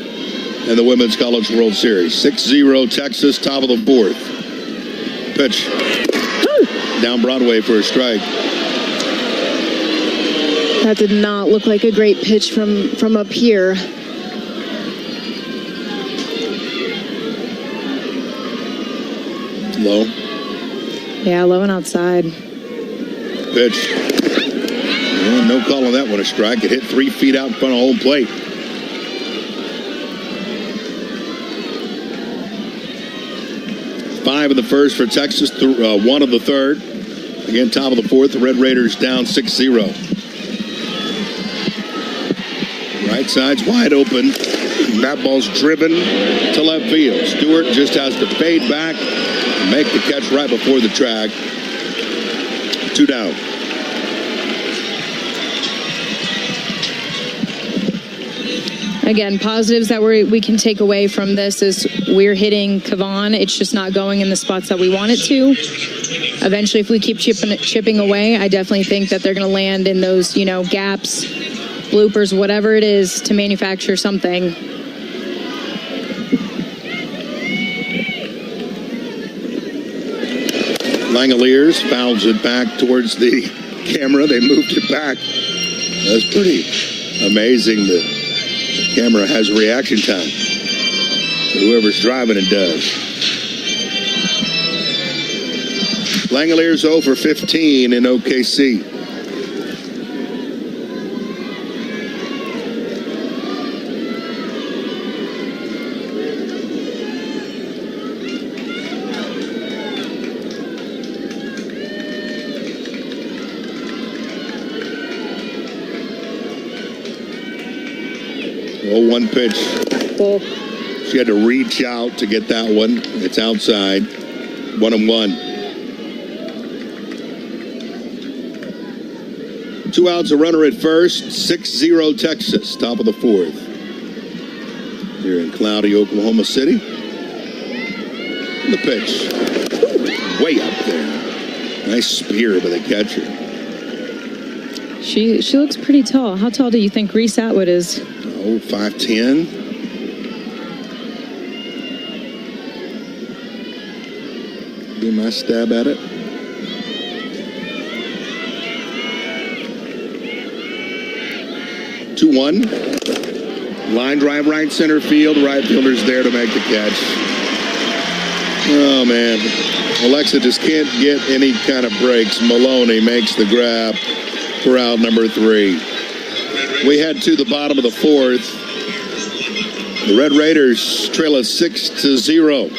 in the Women's College World Series. 6-0 Texas, top of the fourth. Pitch. Down Broadway for a strike. That did not look like a great pitch from up here. Low. Yeah, low and outside. Pitch. Well, no call on that one a strike. It hit 3 feet out in front of home plate. Five of the first for Texas, 1 of the third. Again, top of the fourth, the Red Raiders down 6-0. Right side's wide open. That ball's driven to left field. Stewart just has to fade back and make the catch right before the track. 2 down. Again, positives that we can take away from this is we're hitting Kavan. It's just not going in the spots that we want it to. Eventually, if we keep chipping away, I definitely think that they're going to land in those, gaps, bloopers, whatever it is to manufacture something. Langoliers fouls it back towards the camera. They moved it back. That's pretty amazing. The camera has reaction time. Whoever's driving it does. Langoliers 0 for 15 in OKC. Oh, 1 pitch. She had to reach out to get that one. It's outside. 1-1. 2 outs, a runner at first. 6-0 Texas, top of the fourth. Here in cloudy Oklahoma City. The pitch. Way up there. Nice spear by the catcher. She looks pretty tall. How tall do you think Reese Atwood is? 5'10". Be my stab at it. Two one. Line drive right center field. Right fielder's there to make the catch. Oh man, Alexa just can't get any kind of breaks. Maloney makes the grab for out number 3. We head to the bottom of the fourth. The Red Raiders trail us 6-0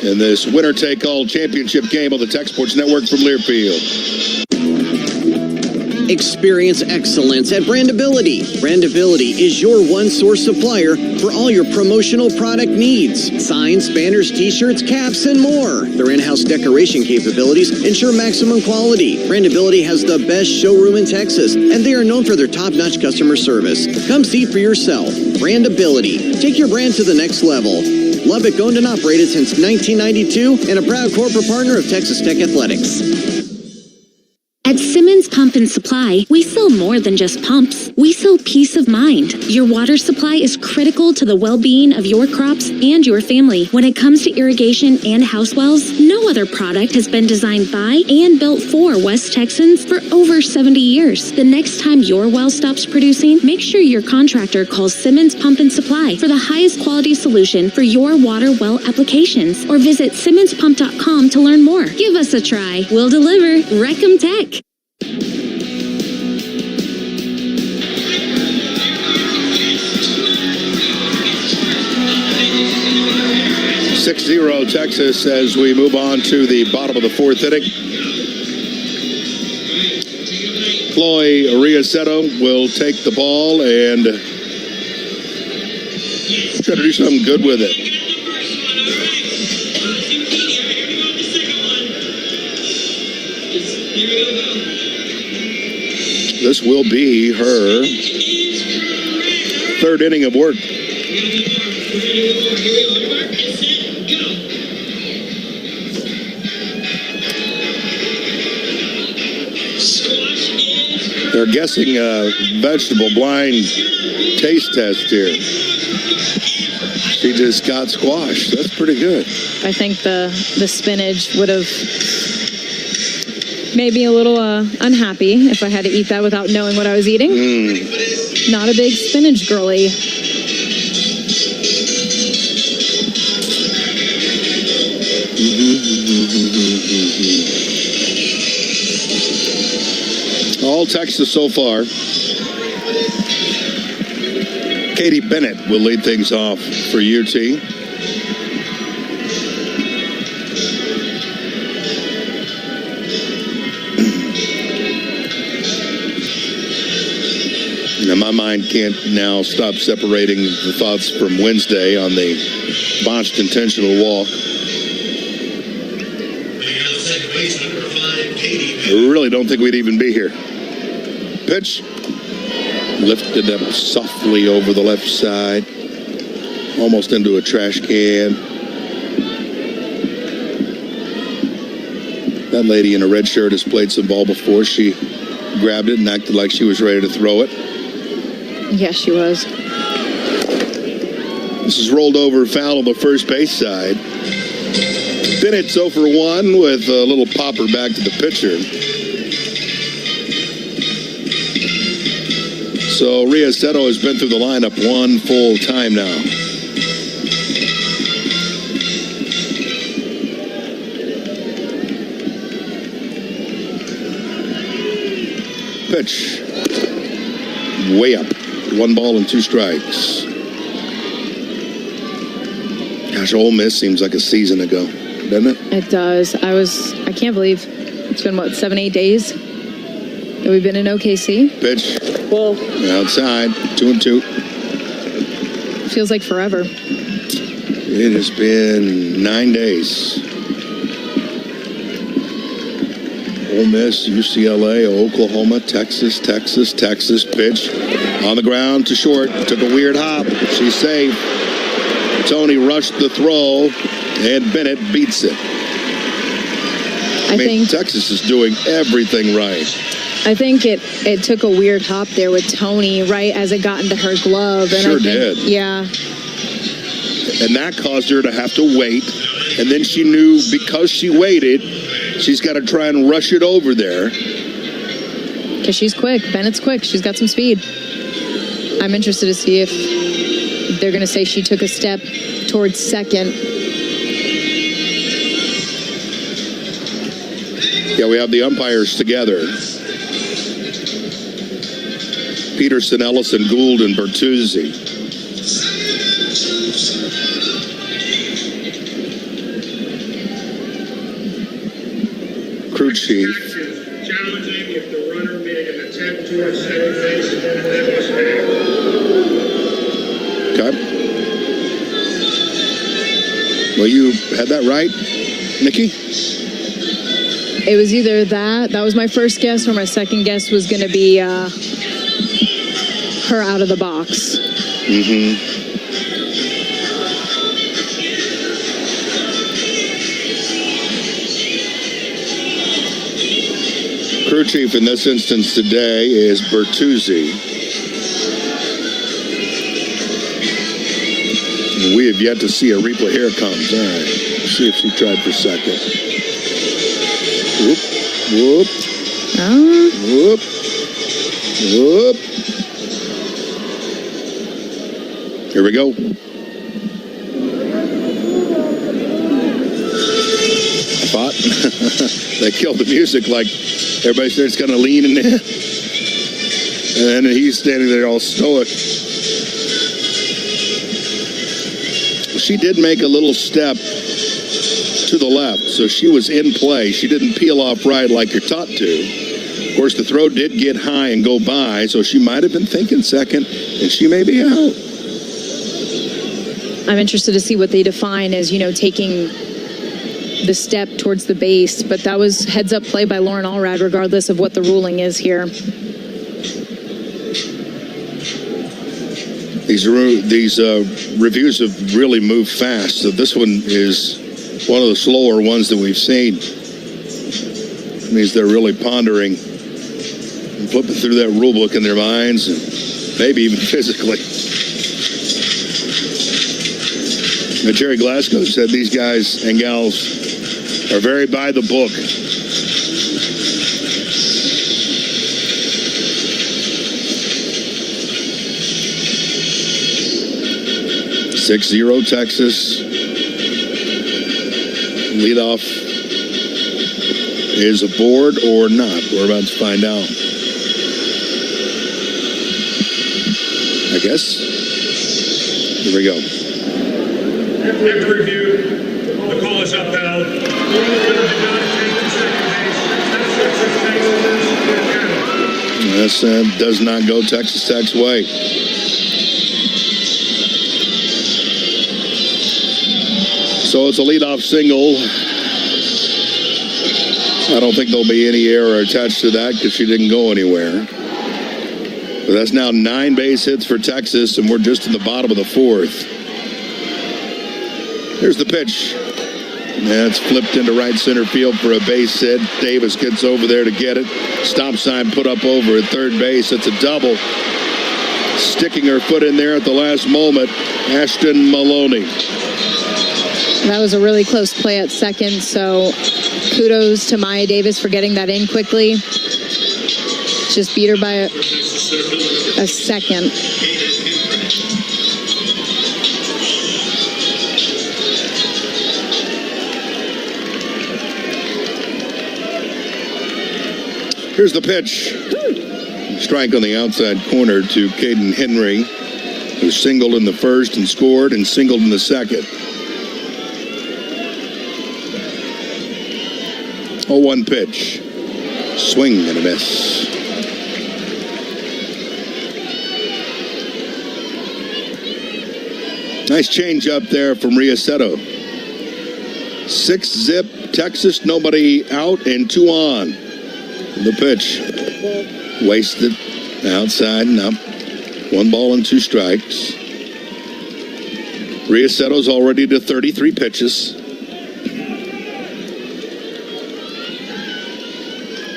in this winner-take-all championship game on the Tech Sports Network from Learfield. Experience excellence at Brandability. Brandability is your one-source supplier for all your promotional product needs. Signs, banners, t-shirts, caps, and more. Their in-house decoration capabilities ensure maximum quality. Brandability has the best showroom in Texas, and they are known for their top-notch customer service. Come see for yourself. Brandability. Take your brand to the next level. Lubbock owned and operated since 1992 and a proud corporate partner of Texas Tech Athletics. At Simmons Pump and Supply, we sell more than just pumps. We sell peace of mind. Your water supply is critical to the well-being of your crops and your family. When it comes to irrigation and house wells, no other product has been designed by and built for West Texans for over 70 years. The next time your well stops producing, make sure your contractor calls Simmons Pump and Supply for the highest quality solution for your water well applications, or visit SimmonsPump.com to learn more. Give us a try. We'll deliver. Recom Tech. 6-0 Texas as we move on to the bottom of the fourth inning. Chloe Riasetto will take the ball and try to do something good with it. This will be her third inning of work. They're guessing a vegetable blind taste test here. She just got squash. That's pretty good. I think the spinach would have made me a little unhappy if I had to eat that without knowing what I was eating. Not a big spinach girly. All Texas so far. Katie Bennett will lead things off for UT. Now, my mind can't now stop separating the thoughts from Wednesday on the botched intentional walk. I really don't think we'd even be here. Pitch. Lifted up softly over the left side. Almost into a trash can. That lady in a red shirt has played some ball before. She grabbed it and acted like she was ready to throw it. Yes, she was. This is rolled over foul on the first base side. Bennett's 0 for 1 with a little popper back to the pitcher. So Riasetto has been through the lineup one full time now. Pitch. Way up. 1 ball and 2 strikes. Gosh, Ole Miss seems like a season ago, doesn't it? It does. I can't believe it's been, 7-8 days that we've been in OKC. Pitch. Well, outside, 2-2. Feels like forever. It has been 9 days. Ole Miss, UCLA, Oklahoma, Texas. Pitch on the ground to short. Took a weird hop. She's safe. Tony rushed the throw, and Bennett beats it. I think Texas is doing everything right. I think it took a weird hop there with Tony right as it got into her glove. And Sure did. Yeah. And that caused her to have to wait. And then she knew because she waited, she's got to try and rush it over there. Because she's quick. Bennett's quick. She's got some speed. I'm interested to see if they're going to say she took a step towards second. Yeah, we have the umpires together. Peterson, Ellison, Gould, and Bertuzzi. Crew chief. Challenging if the runner made an attempt towards second base and then was back. Okay. Well, you had that right, Nikki? It was either that was my first guess, or my second guess was going to be her out of the box. crew chief in this instance today is Bertuzzi. We have yet to see a replay. Here it comes. All right. Let's see if she tried for second. Whoop, whoop. Whoop, whoop. Here we go. Spot. They killed the music like everybody said it's going to lean in there. And he's standing there all stoic. She did make a little step to the left, so she was in play. She didn't peel off right like you're taught to. Of course, the throw did get high and go by, so she might have been thinking second, and she may be out. I'm interested to see what they define as, taking the step towards the base, but that was heads-up play by Lauren Allrad, regardless of what the ruling is here. These reviews have really moved fast, so this one is one of the slower ones that we've seen. It means they're really pondering and flipping through that rule book in their minds, and maybe even physically. Now, Jerry Glasgow said these guys and gals are very by the book. 6-0 Texas. Leadoff is aboard or not. We're about to find out. I guess. Here we go. After review, the call is upheld. The runner did not take the second base. This does not go Texas Tech's way. So it's a leadoff single. I don't think there'll be any error attached to that because she didn't go anywhere. But that's now 9 base hits for Texas, and we're just in the bottom of the 4th. Here's the pitch. That's flipped into right center field for a base hit. Davis gets over there to get it. Stop sign put up over at third base. It's a double. Sticking her foot in there at the last moment, Ashton Maloney. That was a really close play at second, so kudos to Maya Davis for getting that in quickly. Just beat her by a second. Here's the pitch. Strike on the outside corner to Caden Henry, who singled in the first and scored and singled in the second. 0-1 pitch. Swing and a miss. Nice change up there from Riaceto. 6-zip, Texas, nobody out and 2 on. The pitch. Wasted. Outside and up. 1 ball and 2 strikes. Riaceto's already to 33 pitches.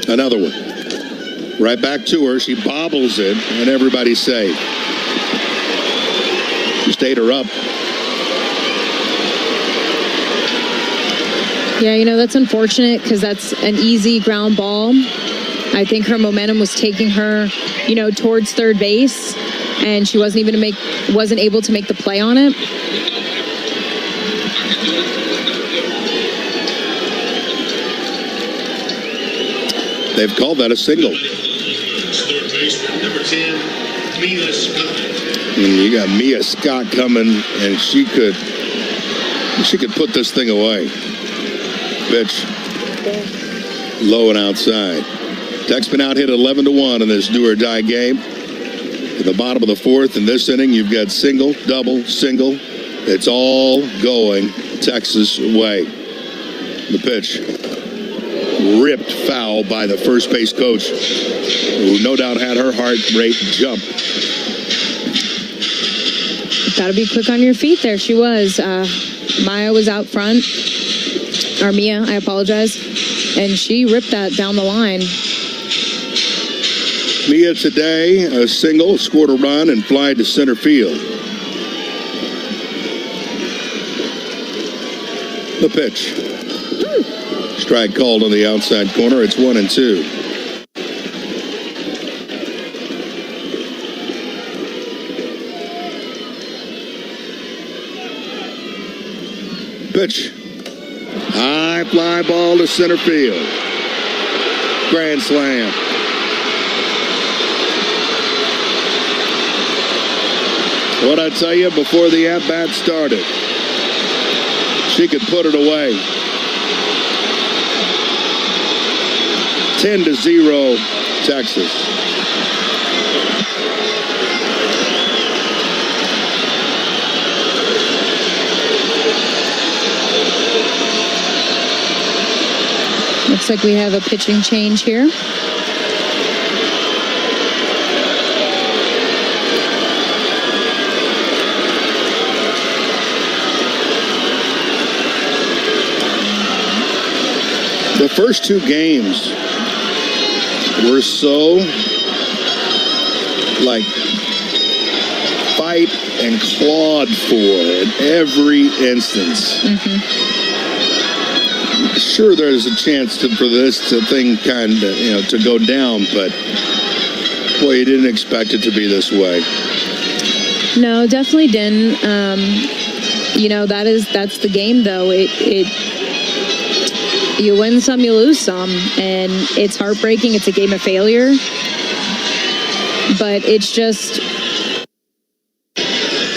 Another one. Right back to her. She bobbles it, and everybody's safe. Just ate her up. Yeah, that's unfortunate because that's an easy ground ball. I think her momentum was taking her, towards third base, and she wasn't able to make the play on it. They've called that a single. Third baseman, number 10, Mia Scott. And you got Mia Scott coming, and she could put this thing away. Pitch. Low and outside. Tech's been out hit 11-1 in this do or die game. At the bottom of the 4th, in this inning, you've got single, double, single. It's all going Texas way. The pitch. Ripped foul by the first base coach, who no doubt had her heart rate jump. Got to be quick on your feet there. She was. Maya was out front. Or Mia, I apologize. And she ripped that down the line. Mia today, a single, scored a run and fly to center field. The pitch. Strike called on the outside corner. It's 1-2. Pitch. High fly ball to center field. Grand slam. What I tell you before the at-bat started, she could put it away. 10-0, Texas. Looks like we have a pitching change here. The first two games were so, like, fight and clawed for in every instance. Sure, there's a chance for this thing kind of, to go down, but boy, you didn't expect it to be this way. No, definitely didn't. That's the game, though. You win some, you lose some, and it's heartbreaking. It's a game of failure, but it's just,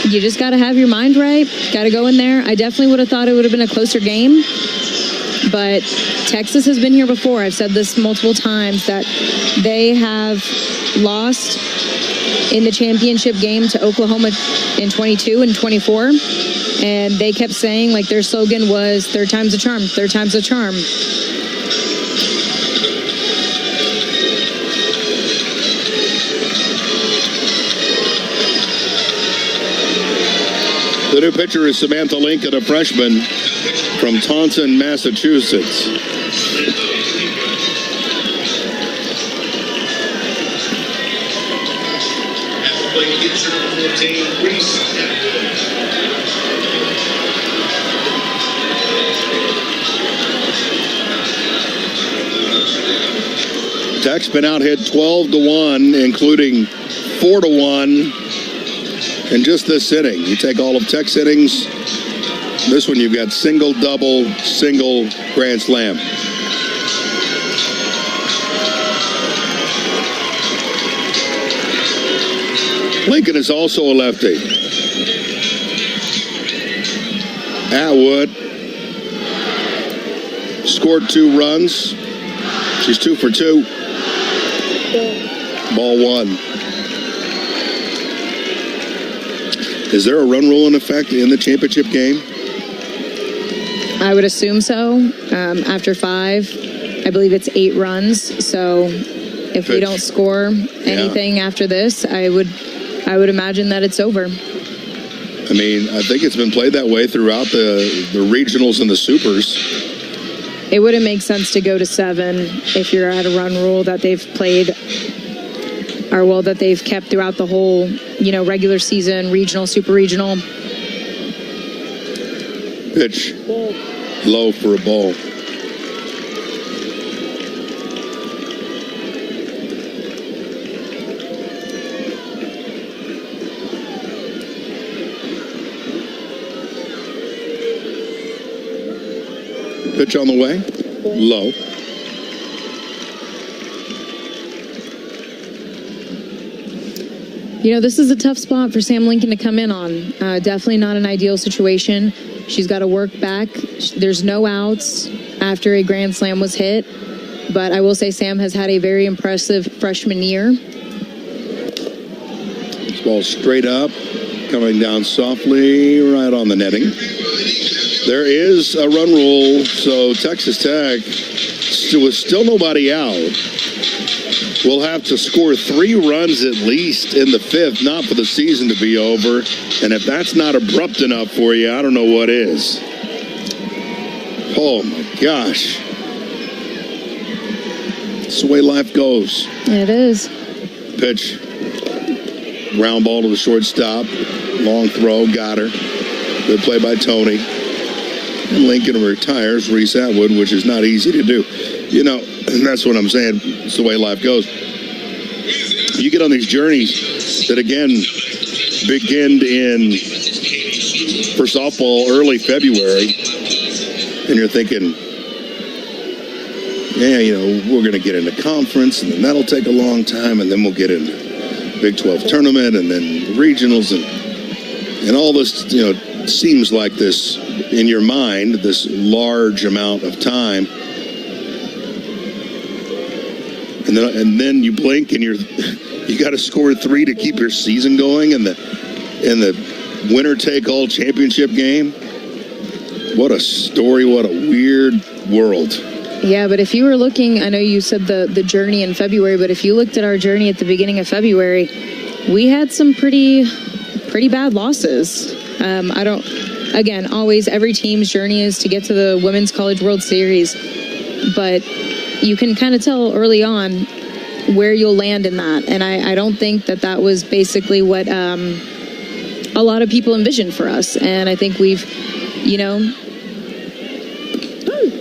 you just got to have your mind right. Got to go in there. I definitely would have thought it would have been a closer game, but Texas has been here before. I've said this multiple times that they have lost in the championship game to Oklahoma in 22 and 24. And they kept saying, like, their slogan was, third time's a charm, third time's a charm. The new pitcher is Samantha Lincoln, a freshman from Taunton, Massachusetts. Tech's been out hit 12-1, including 4-1 in just this inning. You take all of Tech's innings. This one you've got single, double, single, grand slam. Lincoln is also a lefty. Atwood scored 2 runs. She's 2 for 2. Ball 1. Is there a run rule in effect in the championship game? I would assume so. After 5, I believe it's 8 runs. So if we don't score anything after this, I would imagine that it's over. I mean, I think it's been played that way throughout the regionals and the supers. It wouldn't make sense to go to 7 if you're at a run rule that they've played, or well, that they've kept throughout the whole, regular season, regional, super regional. Pitch low for a ball. Pitch on the way, low. This is a tough spot for Sam Lincoln to come in on. Definitely not an ideal situation. She's got to work back. There's no outs after a grand slam was hit. But I will say Sam has had a very impressive freshman year. This ball straight up, coming down softly, right on the netting. There is a run rule, so Texas Tech, with still nobody out, will have to score 3 runs at least in the 5th, not for the season to be over. And if that's not abrupt enough for you, I don't know what is. Oh, my gosh. It's the way life goes. It is. pitch. Ground ball to the shortstop. Long throw. Got her. Good play by Tony. And Lincoln retires Reese Atwood, which is not easy to do. You know, and that's what I'm saying. It's the way life goes. You get on these journeys that, again, begin for softball early February, and you're thinking, yeah, you know, we're going to get into conference, and then that'll take a long time, and then we'll get into Big 12 tournament, and then regionals, and all this, you know, seems like this in your mind, this large amount of time, and then you blink, and you got to score 3 to keep your season going, and the winner-take-all championship game. What a story! What a weird world. Yeah, but if you were looking, I know you said the journey in February, but if you looked at our journey at the beginning of February, we had some pretty bad losses. Always every team's journey is to get to the Women's College World Series, but you can kind of tell early on where you'll land in that. And I don't think that was basically what a lot of people envisioned for us. And I think we've, you know,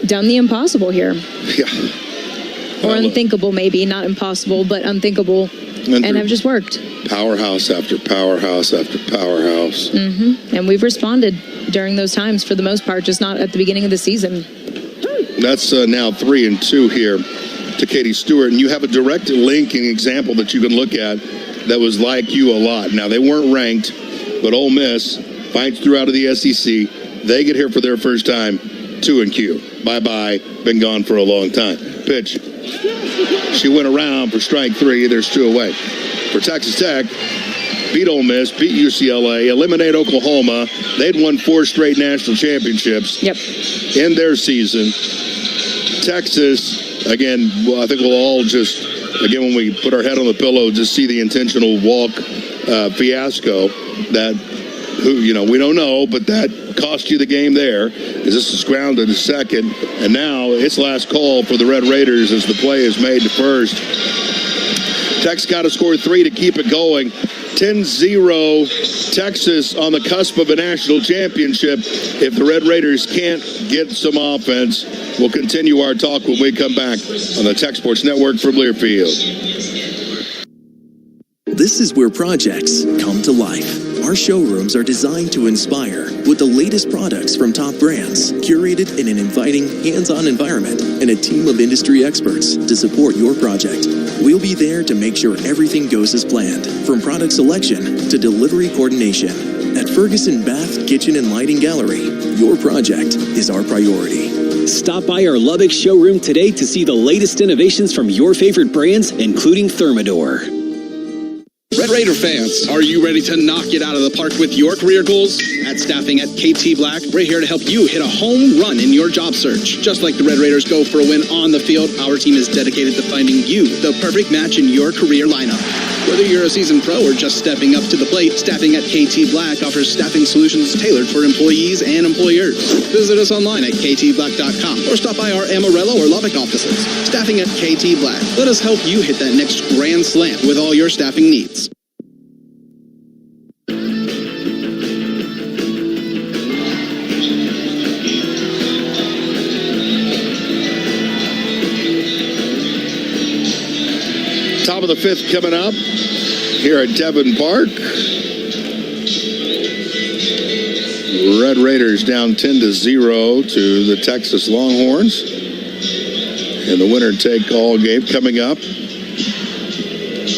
done the impossible here. Yeah. Or unthinkable, maybe. Not impossible, but unthinkable. And have just worked. Powerhouse after powerhouse after powerhouse. Mm-hmm. And we've responded during those times for the most part, just not at the beginning of the season. That's now 3-2 here to Katie Stewart. And you have a direct linking example that you can look at that was like you a lot. Now, they weren't ranked, but Ole Miss fights through out of the SEC. They get here for their first time, 2-Q. Bye-bye. Been gone for a long time. Pitch. She went around for strike 3. There's 2 away. For Texas Tech, beat Ole Miss, beat UCLA, eliminate Oklahoma. They'd won 4 straight national championships in their season. Texas, again, I think we'll all just, again, when we put our head on the pillow, just see the intentional walk fiasco that, we don't know, but that cost you the game there. As this is grounded to second, and now it's last call for the Red Raiders as the play is made to first. Tech's got to score 3 to keep it going. 10-0, Texas on the cusp of a national championship. If the Red Raiders can't get some offense, we'll continue our talk when we come back on the Tech Sports Network from Learfield. This is where projects come to life. Our showrooms are designed to inspire with the latest products from top brands, curated in an inviting, hands-on environment, and a team of industry experts to support your project. We'll be there to make sure everything goes as planned, from product selection to delivery coordination. At Ferguson Bath, Kitchen, and Lighting Gallery, your project is our priority. Stop by our Lubbock showroom today to see the latest innovations from your favorite brands, including Thermador. Red Raider fans, are you ready to knock it out of the park with your career goals? At Staffing at KT Black, we're here to help you hit a home run in your job search. Just like the Red Raiders go for a win on the field, our team is dedicated to finding you the perfect match in your career lineup. Whether you're a seasoned pro or just stepping up to the plate, Staffing at KT Black offers staffing solutions tailored for employees and employers. Visit us online at ktblack.com or stop by our Amarillo or Lubbock offices. Staffing at KT Black. Let us help you hit that next grand slam with all your staffing needs. Top of the 5th coming up here at Devon Park. Red Raiders down 10-0 to the Texas Longhorns. And the winner-take-all game coming up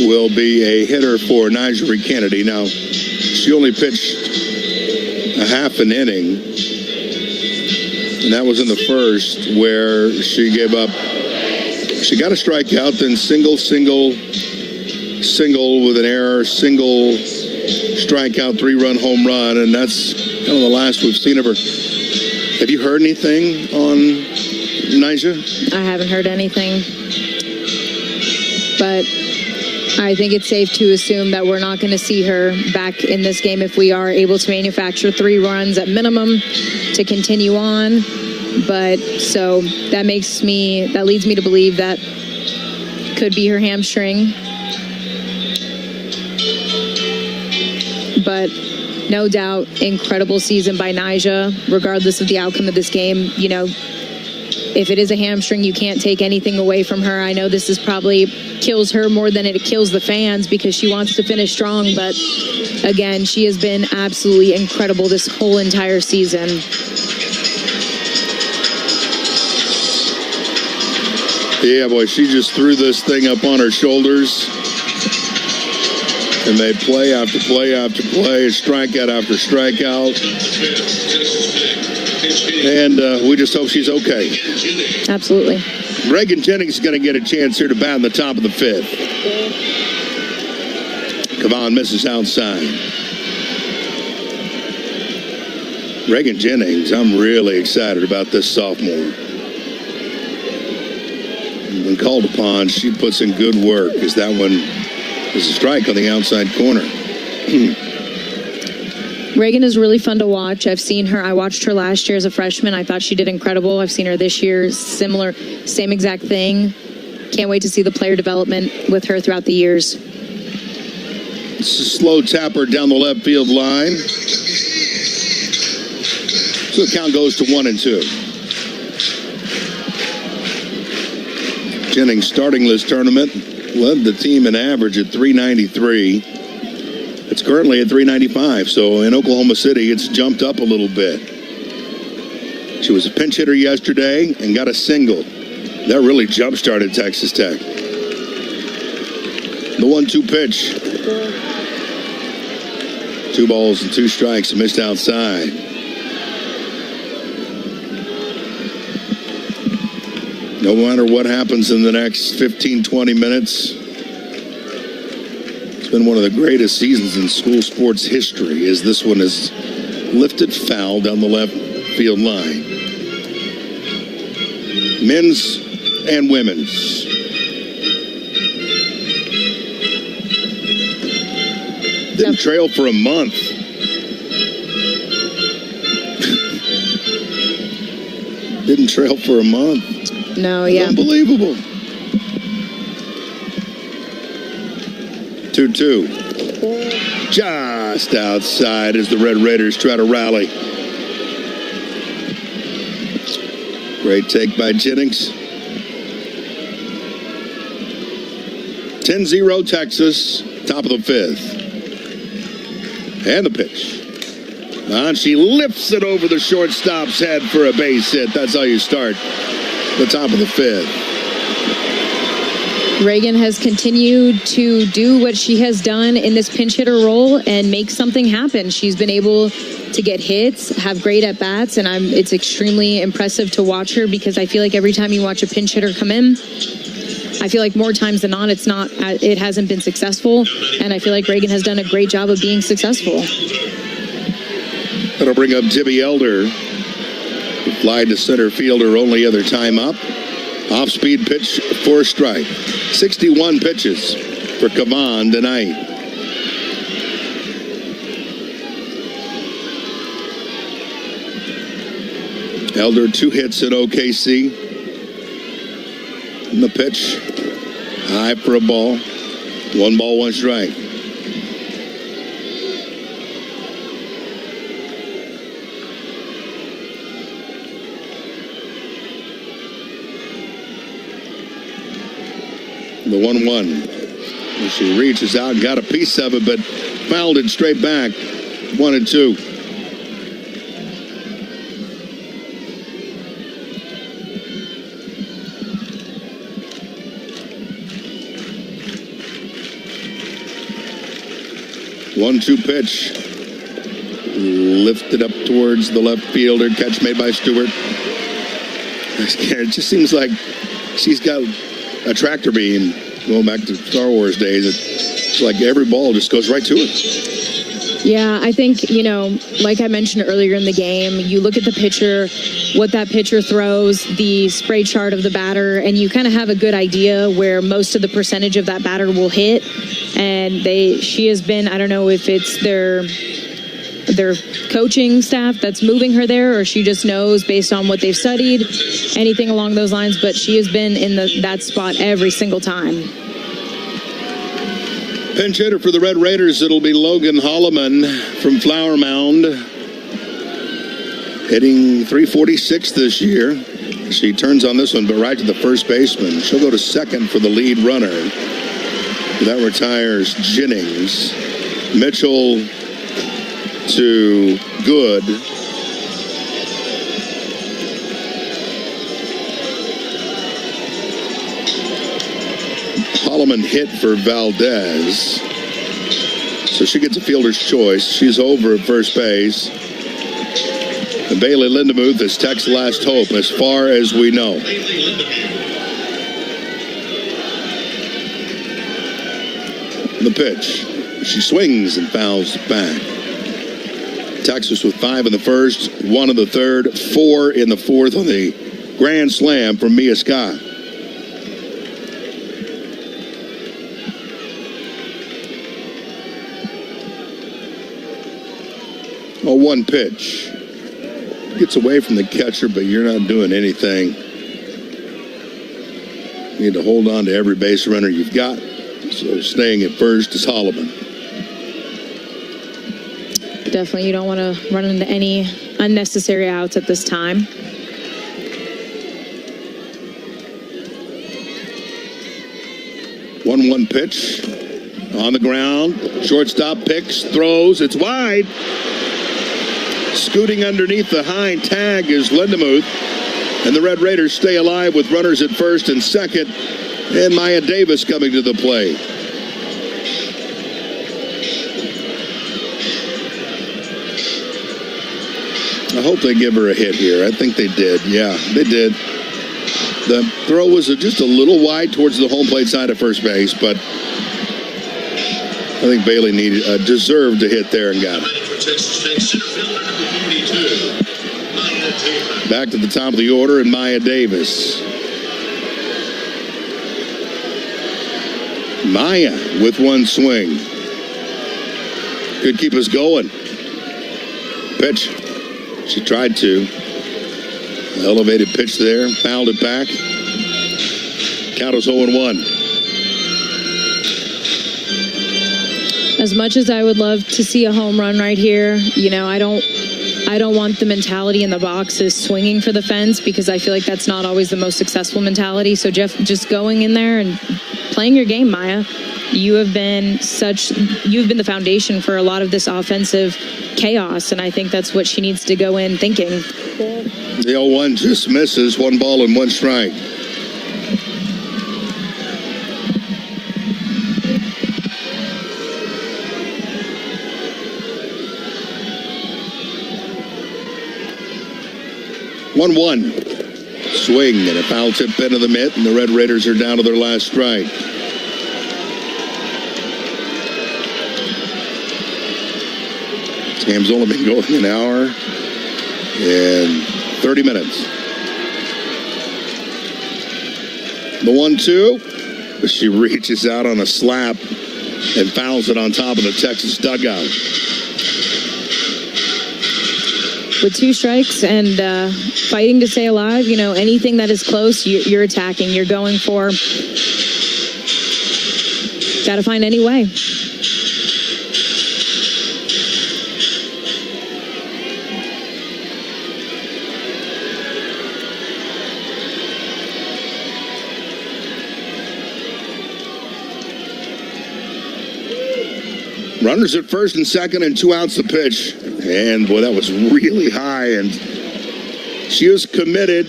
will be a hitter for Nigel Kennedy. Now, she only pitched a half an inning, and that was in the first, where she gave up. She got a strikeout, then single with an error, single strikeout, 3-run home run, and that's kind of the last we've seen of her. Have you heard anything on Nyjah? I haven't heard anything, but I think it's safe to assume that we're not going to see her back in this game if we are able to manufacture 3 runs at minimum to continue on. But so that leads me to believe that could be her hamstring. but no doubt, incredible season by Nyjah, regardless of the outcome of this game. You know, if it is a hamstring, you can't take anything away from her. I know this is probably kills her more than it kills the fans because she wants to finish strong, but again, she has been absolutely incredible this whole entire season. Yeah, boy, she just threw this thing up on her shoulders and made play after play after play, strikeout after strikeout. And we just hope she's okay. Absolutely. Reagan Jennings is going to get a chance here to bat in the top of the fifth. Kavon misses outside. Reagan Jennings, I'm really excited about this sophomore. When called upon, she puts in good work as that one is a strike on the outside corner. Reagan is really fun to watch. I've seen her. I watched her last year as a freshman. I thought she did incredible. I've seen her this year. Similar, same exact thing. Can't wait to see the player development with her throughout the years. It's a slow tapper down the left field line. So the count goes to 1-2. Jennings starting this tournament led the team in average at 393. It's currently at 395, so in Oklahoma City, it's jumped up a little bit. She was a pinch hitter yesterday and got a single. That really jump-started Texas Tech. The 1-2 pitch. 2 balls and 2 strikes, missed outside. No matter what happens in the next 15, 20 minutes, it's been one of the greatest seasons in school sports history as this one is lifted foul down the left field line. Men's and women's. Didn't trail for a month. Didn't trail for a month. No, yeah. Unbelievable. 2-2. Just outside as the Red Raiders try to rally. Great take by Jennings. 10-0 Texas, top of the fifth. And the pitch. And she lifts it over the shortstop's head for a base hit. That's how you start the top of the fifth. Reagan has continued to do what she has done in this pinch hitter role and make something happen. She's been able to get hits, have great at-bats, and it's extremely impressive to watch her because I feel like every time you watch a pinch hitter come in, I feel like more times than not, it hasn't been successful, and I feel like Reagan has done a great job of being successful. That'll bring up Tibby Elder. Fly to center fielder, only other time up. Off-speed pitch for a strike. 61 pitches for Kavon tonight. Elder 2 hits at OKC. And the pitch, high for a ball. 1 ball, 1 strike. The 1-1. She reaches out and got a piece of it, but fouled it straight back. 1-2. One-two pitch. Lifted up towards the left fielder. Catch made by Stewart. It just seems like she's got a tractor beam going back to Star Wars days. It's like every ball just goes right to it. Yeah, I think, like I mentioned earlier in the game, you look at the pitcher, what that pitcher throws, the spray chart of the batter, and you kind of have a good idea where most of the percentage of that batter will hit. And she has been, I don't know if it's their coaching staff that's moving her there, or she just knows based on what they've studied, anything along those lines, but she has been in that spot every single time. Pinch hitter for the Red Raiders, it'll be Logan Holloman from Flower Mound. Hitting .346 this year. She turns on this one, but right to the first baseman. She'll go to second for the lead runner. That retires Jennings. Mitchell to Good. Holloman hit for Valdez. So she gets a fielder's choice. She's over at first base. And Bailey Lindemuth is Tech's last hope as far as we know. The pitch. She swings and fouls back. Texas with 5 in the first, 1 in the third, 4 in the fourth on the grand slam from Mia Scott. Oh, 1 pitch. Gets away from the catcher, but you're not doing anything. You need to hold on to every base runner you've got. So staying at first is Holloman. Definitely, you don't want to run into any unnecessary outs at this time. One pitch on the ground. Shortstop picks, throws. It's wide. Scooting underneath the high tag is Lindemuth. And the Red Raiders stay alive with runners at first and second. And Maya Davis coming to the plate. I hope they give her a hit here. I think they did. Yeah, they did. The throw was just a little wide towards the home plate side of first base, but I think Bailey deserved a hit there and got it. Back to the top of the order, and Maya Davis. Maya with 1 swing. Could keep us going. Pitch. She tried to. Elevated pitch there. Fouled it back. Count is 0-1. As much as I would love to see a home run right here, you know, I don't want the mentality in the boxes swinging for the fence, because I feel like that's not always the most successful mentality. So Jeff, just going in there and playing your game, Maya. You've been the foundation for a lot of this offensive chaos, and I think that's what she needs to go in thinking. The 0-1 just misses. 1 ball and 1 strike. One swing and a foul tip into the mitt, and the Red Raiders are down to their last strike. Game's only been going an hour and 30 minutes. The 1-2. She reaches out on a slap and fouls it on top of the Texas dugout. With 2 strikes and fighting to stay alive, you know, anything that is close, you're attacking. You're going for. Got to find any way. Runners at first and second and 2 outs the pitch. And, boy, that was really high. And she was committed.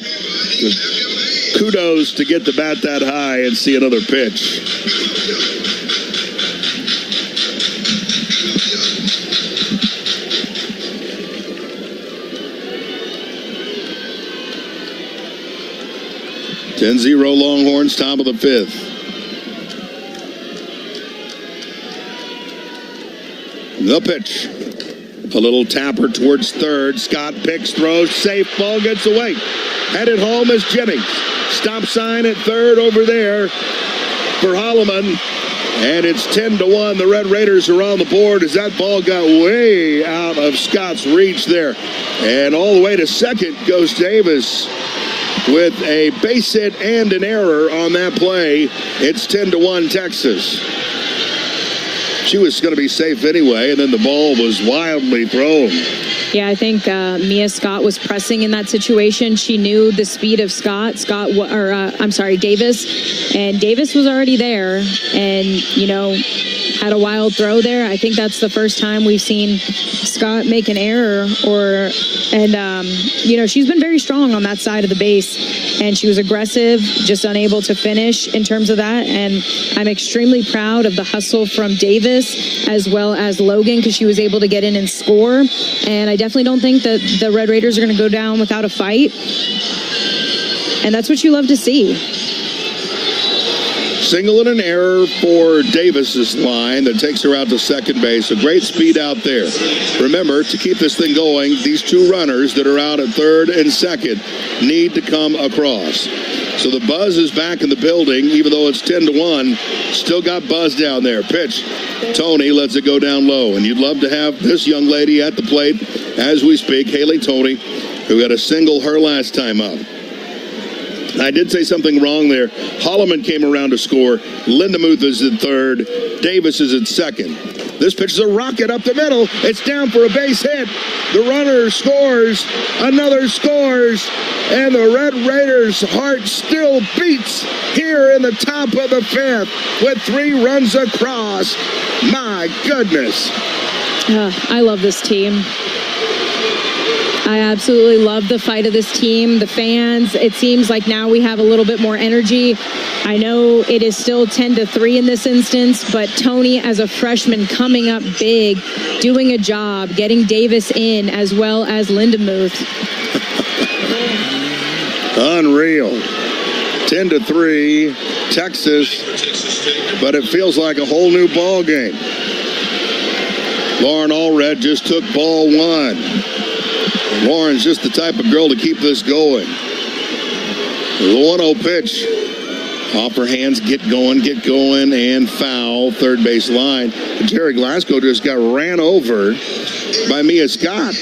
Kudos to get the bat that high and see another pitch. (10-0) Longhorns, top of the 5th. The pitch. A little tapper towards third. Scott picks, throws, safe, ball gets away. Headed home is Jennings. Stop sign at third over there for Holloman. And it's 10-1. The Red Raiders are on the board as that ball got way out of Scott's reach there. And all the way to second goes Davis with a base hit and an error on that play. It's 10-1 Texas. she was going to be safe anyway, and then the ball was wildly thrown. Yeah, I think Mia Scott was pressing in that situation. She knew the speed of Davis, and Davis was already there, and had a wild throw there. I think that's the first time we've seen Scott make an error, she's been very strong on that side of the base, and she was aggressive, just unable to finish in terms of that. And I'm extremely proud of the hustle from Davis as well as Logan, because she was able to get in and score. And I definitely don't think that the Red Raiders are going to go down without a fight. And that's what you love to see. Single and an error for Davis's line that takes her out to second base. A great speed out there. Remember, to keep this thing going, these two runners that are out at third and second need to come across. So the buzz is back in the building, even though it's 10-1. Still got buzz down there. Pitch. Tony lets it go down low. And you'd love to have this young lady at the plate as we speak, Haley Tony, who got a single her last time up. I did say something wrong there. Holloman came around to score. Lindemuth is at third. Davis is at second. This pitch is a rocket up the middle. It's down for a base hit. The runner scores. Another scores. And the Red Raiders' heart still beats here in the top of the fifth with 3 runs across. My goodness. I love this team. I absolutely love the fight of this team, the fans. It seems like now we have a little bit more energy. I know it is still 10-3 in this instance, but Tony, as a freshman, coming up big, doing a job, getting Davis in as well as Lindemuth. Unreal. 10-3, Texas, but it feels like a whole new ball game. Lauren Allred just took ball 1. Lauren's just the type of girl to keep this going. The 1-0 pitch. Off her hands, get going, and foul, third base line. Jerry Glasgow just got ran over by Mia Scott.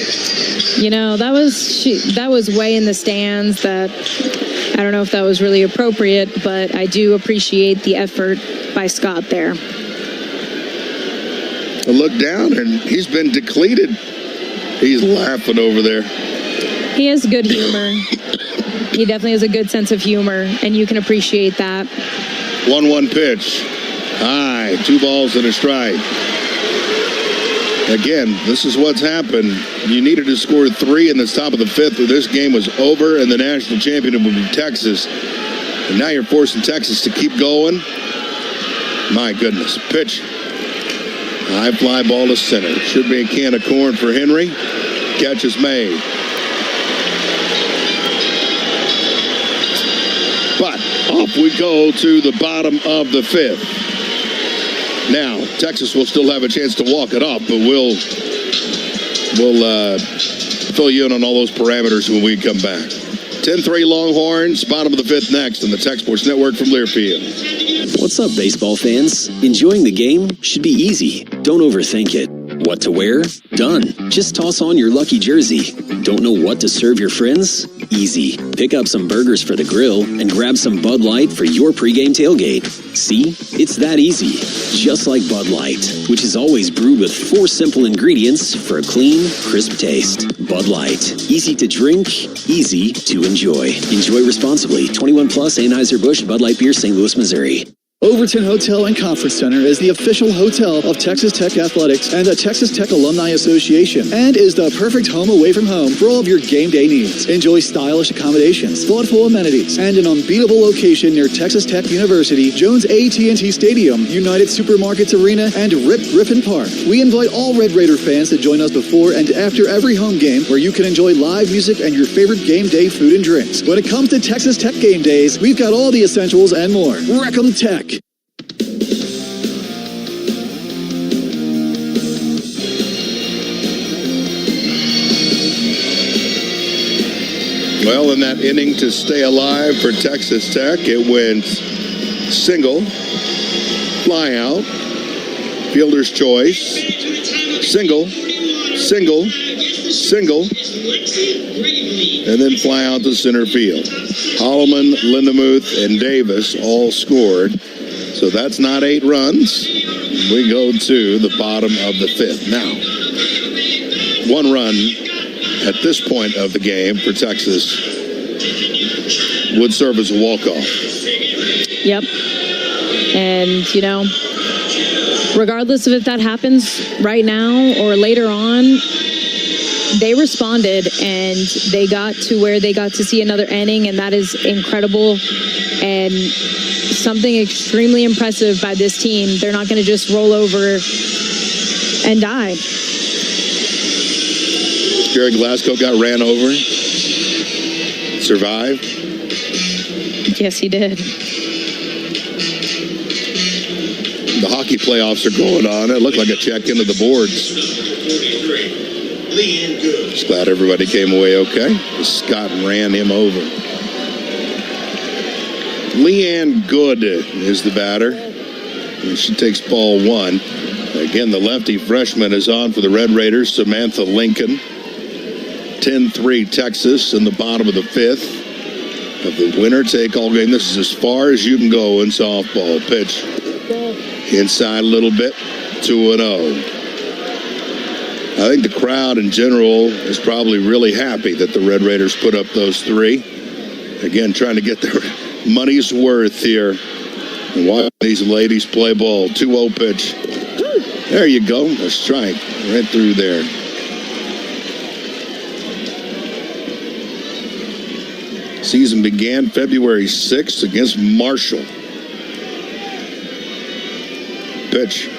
That was way in the stands. That I don't know if that was really appropriate, but I do appreciate the effort by Scott there. I look down, and he's been depleted. He's laughing over there. He has good humor. He definitely has a good sense of humor, and you can appreciate that. 1-1 pitch. High, 2 balls and a strike. Again, this is what's happened. You needed to score 3 in the top of the fifth, or this game was over, and the national champion would be Texas. And now you're forcing Texas to keep going. My goodness. Pitch. High fly ball to center. Should be a can of corn for Henry. Catch is made. But off we go to the bottom of the fifth. Now, Texas will still have a chance to walk it off, but we'll fill you in on all those parameters when we come back. 10-3 Longhorns, bottom of the fifth next on the Tech Sports Network from Learfield. What's up, baseball fans? Enjoying the game should be easy. Don't overthink it. What to wear? Done. Just toss on your lucky jersey. Don't know what to serve your friends? Easy. Pick up some burgers for the grill and grab some Bud Light for your pregame tailgate. See? It's that easy. Just like Bud Light, which is always brewed with 4 simple ingredients for a clean, crisp taste. Bud Light. Easy to drink, easy to enjoy. Enjoy responsibly. 21 plus Anheuser-Busch Bud Light Beer, St. Louis, Missouri. Overton Hotel and Conference Center is the official hotel of Texas Tech Athletics and the Texas Tech Alumni Association, and is the perfect home away from home for all of your game day needs. Enjoy stylish accommodations, thoughtful amenities, and an unbeatable location near Texas Tech University, Jones AT&T Stadium, United Supermarkets Arena, and Rip Griffin Park. We invite all Red Raider fans to join us before and after every home game, where you can enjoy live music and your favorite game day food and drinks. When it comes to Texas Tech game days, we've got all the essentials and more. Wreck-'em Tech. Well, in that inning to stay alive for Texas Tech, it went single, fly out, fielder's choice, single, single, single, and then fly out to center field. Holloman, Lindemuth, and Davis all scored. So that's not 8 runs. We go to the bottom of the 5th. Now, 1 run at this point of the game for Texas would serve as a walk-off. Yep. And, you know, regardless of if that happens right now or later on, they responded and they got to where they got to see another inning, and that is incredible and something extremely impressive by this team. They're not going to just roll over and die. Jared Glasgow got ran over, survived. Yes, he did. The hockey playoffs are going on. It looked like a check into the boards. Just glad everybody came away okay. Scott ran him over. Leanne Good is the batter. And she takes ball 1. Again, the lefty freshman is on for the Red Raiders, Samantha Lincoln. 10-3 Texas in the bottom of the 5th of the winner-take-all game. This is as far as you can go in softball. Pitch inside a little bit, 2-0. I think the crowd in general is probably really happy that the Red Raiders put up those 3. Again, trying to get their money's worth here. And watch these ladies play ball. 2-0 pitch. There you go. A strike right through there. Season began February 6th against Marshall. Pitch.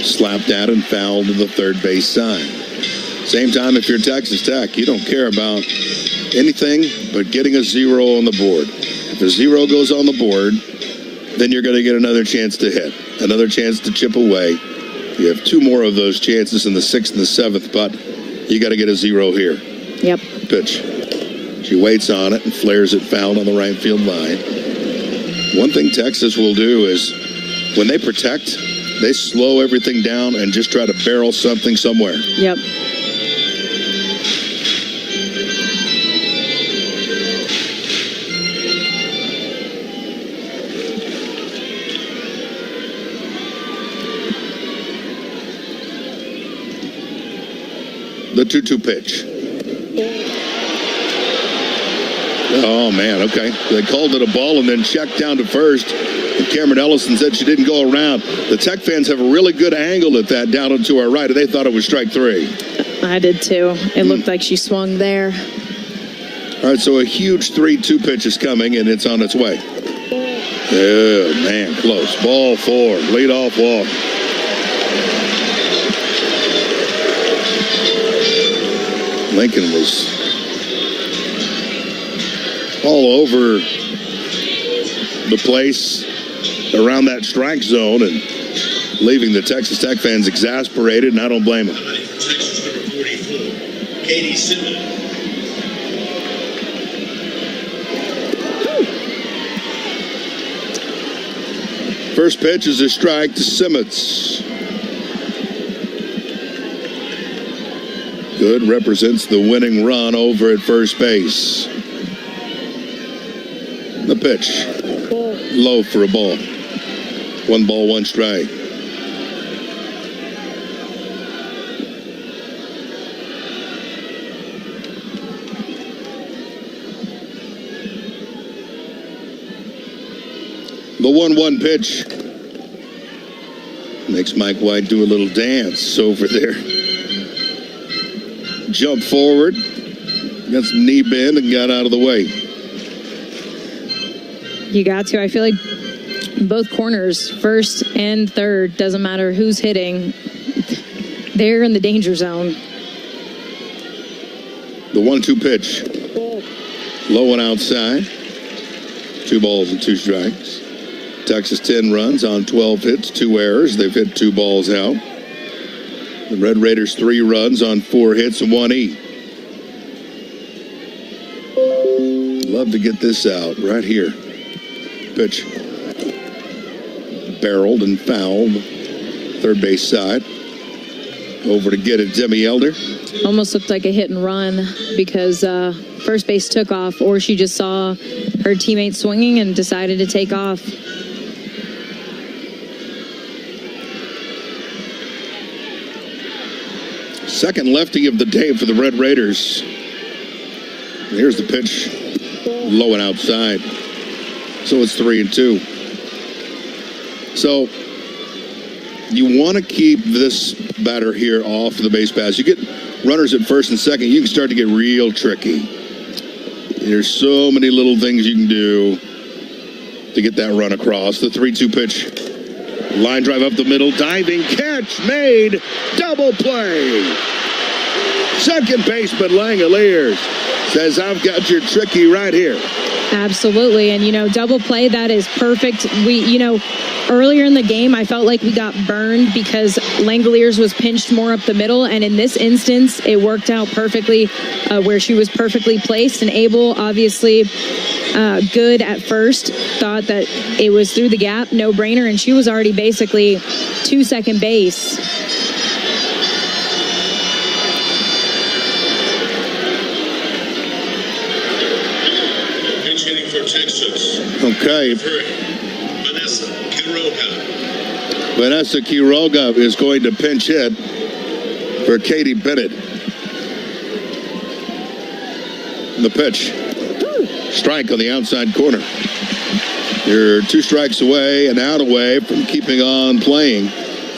Slapped at and fouled to the third base sign. Same time, if you're Texas Tech, you don't care about anything but getting a 0 on the board. If a 0 goes on the board, then you're going to get another chance to hit, another chance to chip away. You have 2 more of those chances in the 6th and the 7th, but you got to get a 0 here. Yep. Pitch. She waits on it and flares it foul on the right field line. One thing Texas will do is when they protect, they slow everything down and just try to barrel something somewhere. Yep. The 2-2 pitch. Oh, man, okay. They called it a ball and then checked down to first. And Cameron Ellison said she didn't go around. The Tech fans have a really good angle at that down to our right. They thought it was strike 3. I did too. It looked like she swung there. All right, so a huge 3-2 pitch is coming, and it's on its way. Oh, man, close. Ball 4, leadoff walk. Lincoln was all over the place around that strike zone and leaving the Texas Tech fans exasperated, and I don't blame them. First pitch is a strike to Simmons. Good represents the winning run over at first base. The pitch. Low for a ball. 1 ball, 1 strike. The 1-1 pitch. Makes Mike White do a little dance over there. Jump forward. Got some knee bend and got out of the way. You got to. I feel like both corners, first and third, doesn't matter who's hitting, they're in the danger zone. The 1-2 pitch. Low and outside. 2 balls and 2 strikes. Texas 10 runs on 12 hits, 2 errors. They've hit 2 balls out. The Red Raiders 3 runs on 4 hits and 1 E. Love to get this out right here. Pitch. Barreled and fouled. Third base side. Over to get it, Demi Elder. Almost looked like a hit and run because first base took off, or she just saw her teammate swinging and decided to take off. Second lefty of the day for the Red Raiders. Here's the pitch, low and outside. So it's 3-2. So you want to keep this batter here off the base paths. You get runners at first and second, you can start to get real tricky. There's so many little things you can do to get that run across. The 3-2 pitch. Line drive up the middle, diving catch made, double play. Second baseman Langoliers says, I've got your tricky right here. Absolutely. And, double play, that is perfect. Earlier in the game, I felt like we got burned because Langoliers was pinched more up the middle. And in this instance, it worked out perfectly where she was perfectly placed. And Abel, obviously, good at first, thought that it was through the gap, no brainer. And she was already basically to second base. Okay. Vanessa Quiroga is going to pinch hit for Katie Bennett. The pitch. Strike on the outside corner. You're 2 strikes away and out away from keeping on playing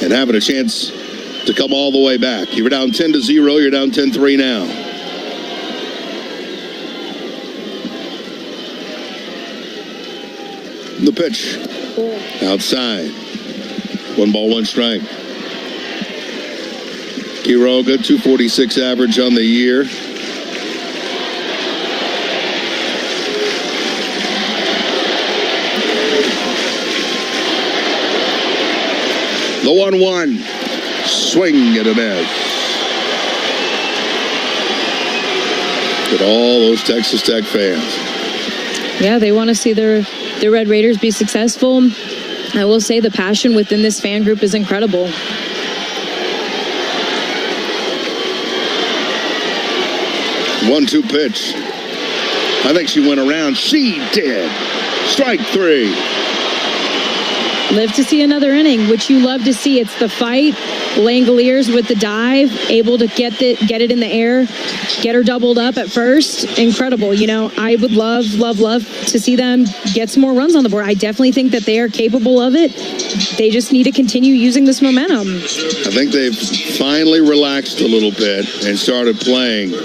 and having a chance to come all the way back. You were down 10-0. You're down 10-3 now. The pitch. Outside. 1 ball, 1 strike. Quiroga, 246 average on the year. The 1-1. Swing and a miss. But all those Texas Tech fans. Yeah, they want to see the Red Raiders be successful. I will say the passion within this fan group is incredible. 1-2 pitch. I think she went around. She did. Strike 3. Live to see another inning, which you love to see. It's the fight. Langoliers with the dive, able to get it in the air, get her doubled up at first. Incredible. I would love to see them get some more runs on the board. I definitely think that they are capable of it. They just need to continue using this momentum. I think they've finally relaxed a little bit and started playing.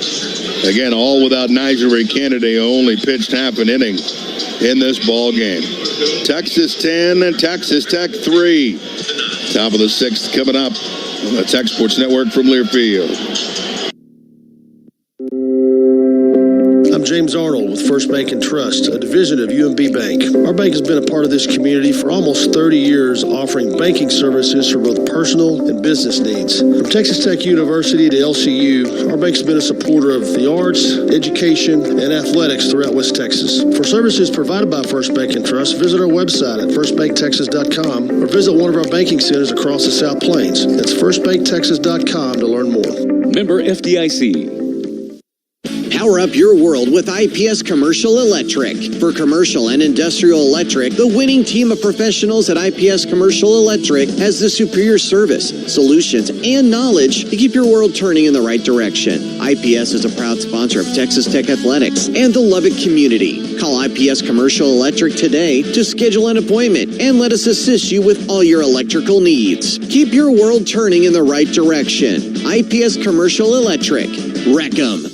Again, all without Nigel Kennedy, only pitched half an inning in this ball game. Texas 10 and Texas Tech 3. Top of the 6th coming up on the Tech Sports Network from Learfield. I'm James Arnold with First Bank and Trust, a division of UMB Bank. Our bank has been a part of this community for almost 30 years, offering banking services for both personal and business needs. From Texas Tech University to LCU, our bank has been a supporter of the arts, education, and athletics throughout West Texas. For services provided by First Bank and Trust, visit our website at firstbanktexas.com or visit one of our banking centers across the South Plains. That's firstbanktexas.com to learn more. Member FDIC. Power up your world with IPS Commercial Electric. For commercial and industrial electric, the winning team of professionals at IPS Commercial Electric has the superior service, solutions, and knowledge to keep your world turning in the right direction. IPS is a proud sponsor of Texas Tech Athletics and the Lubbock community. Call IPS Commercial Electric today to schedule an appointment and let us assist you with all your electrical needs. Keep your world turning in the right direction. IPS Commercial Electric. Wreck 'em.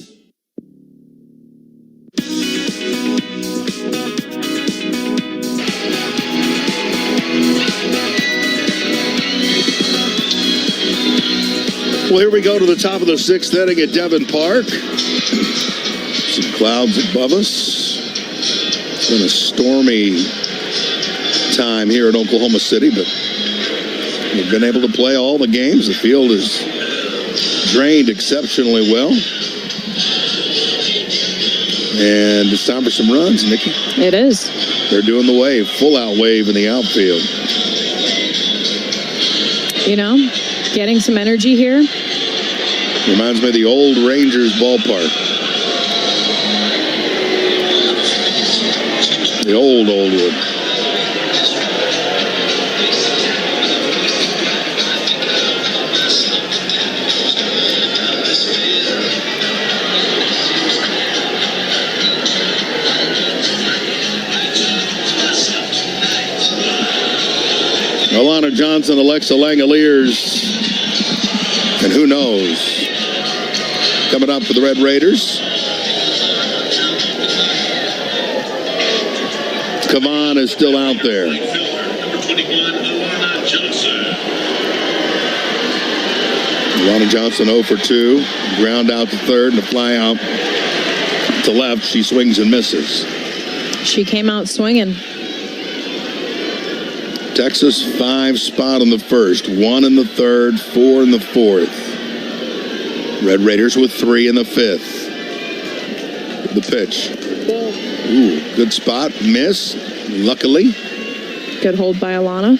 Well, here we go to the top of the 6th inning at Devon Park. Some clouds above us. It's been a stormy time here in Oklahoma City, but we've been able to play all the games. The field is drained exceptionally well. And it's time for some runs, Nikki. It is. They're doing the wave, full-out wave in the outfield. Getting some energy here. Reminds me of the old Rangers ballpark. The old one. Alana Johnson, Alexa Langoliers, and who knows? Coming up for the Red Raiders, Kavan is still out there. Number 21, Alana Johnson. Alana Johnson 0 for 2. Ground out to third and a fly out to left. She swings and misses. She came out swinging. Texas 5 spot in the first, 1 in the third, 4 in the fourth. Red Raiders with 3 in the fifth. The pitch. Ooh, good spot. Miss, luckily. Good hold by Alana.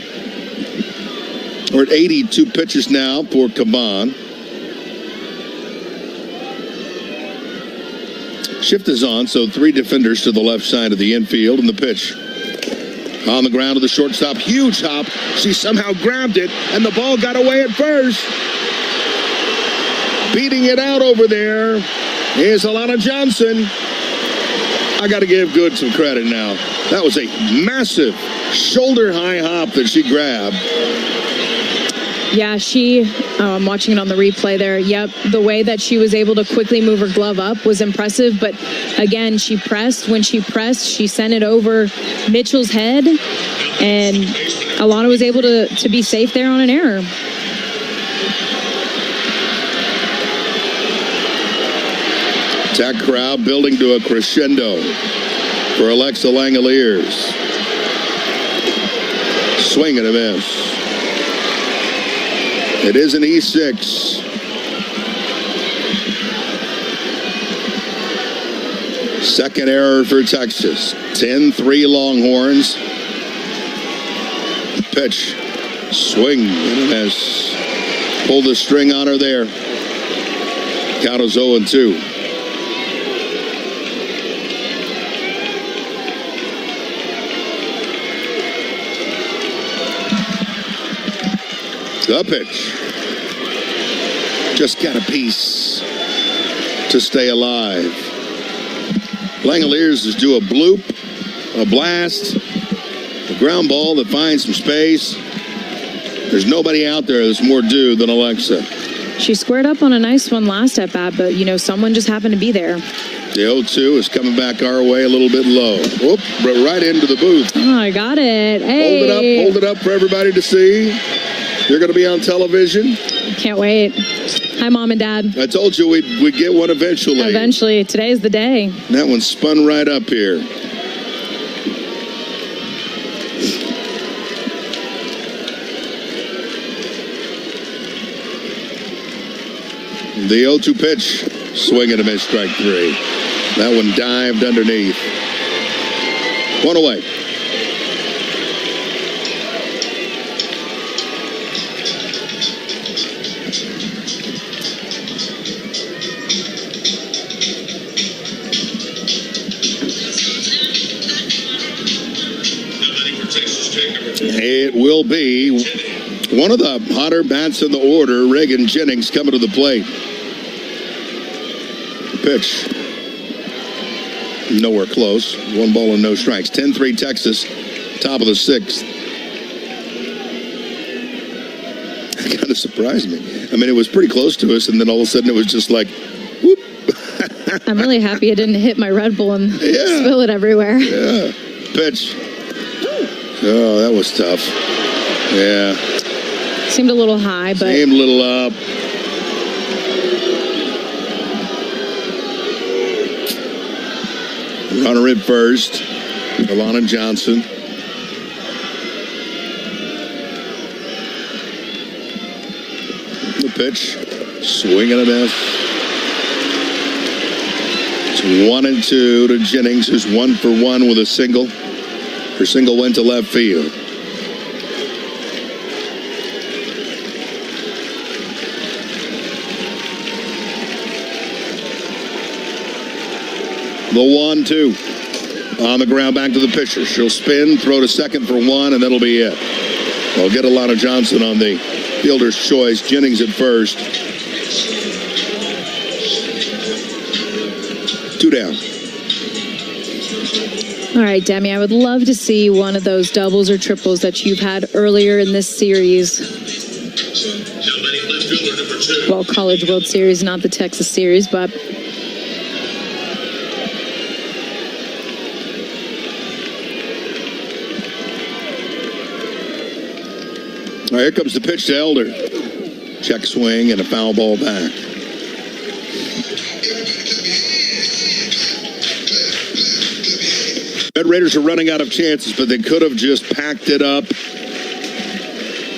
We're at 82 pitches now for Kavan. Shift is on, so 3 defenders to the left side of the infield, and the pitch. On the ground to the shortstop. Huge hop. She somehow grabbed it, and the ball got away at first. Beating it out over there is Alana Johnson. I got to give Good some credit now. That was a massive shoulder-high hop that she grabbed. Yeah, I'm watching it on the replay there. Yep, the way that she was able to quickly move her glove up was impressive. But again, she pressed. When she pressed, she sent it over Mitchell's head. And Alana was able to be safe there on an error. Tech crowd building to a crescendo for Alexa Langoliers. Swing and a miss. It is an E6. Second error for Texas. 10-3 Longhorns. Pitch. Swing and a miss. Pulled the string on her there. Count is 0-2. The pitch. Just got a piece to stay alive. Langoliers is due a bloop, a blast, a ground ball that finds some space. There's nobody out there that's more due than Alexa. She squared up on a nice one last at bat, but, someone just happened to be there. The 0-2 is coming back our way a little bit low. Whoop, right into the booth. Oh, I got it. Hey. Hold it up for everybody to see. You're going to be on television. Can't wait. Hi, Mom and Dad. I told you we'd get one eventually. Eventually. Today's the day. That one spun right up here. The 0-2 pitch. Swing and a miss, strike 3. That one dived underneath. 1 away. It will be one of the hotter bats in the order, Reagan Jennings, coming to the plate. Pitch. Nowhere close. 1 ball and no strikes. 10-3 Texas, top of the 6th. It kind of surprised me. I mean, it was pretty close to us, and then all of a sudden it was just like, whoop. I'm really happy it didn't hit my Red Bull and spill it everywhere. Yeah. Pitch. Oh, that was tough. Yeah. Seemed a little high, but... Seemed a little up. Runner at first. Alana Johnson. The pitch. Swing and a miss. It's 1-2 to Jennings, who's 1 for 1 with a single. Her single went to left field. The 1-2. On the ground, back to the pitcher. She'll spin, throw to second for 1, and that'll be it. We'll get Alana Johnson on the fielder's choice. Jennings at first. 2 down. All right, Demi, I would love to see one of those doubles or triples that you've had earlier in this series. Well, College World Series, not the Texas Series, but... All right, here comes the pitch to Elder. Check swing and a foul ball back. Red Raiders are running out of chances, but they could have just packed it up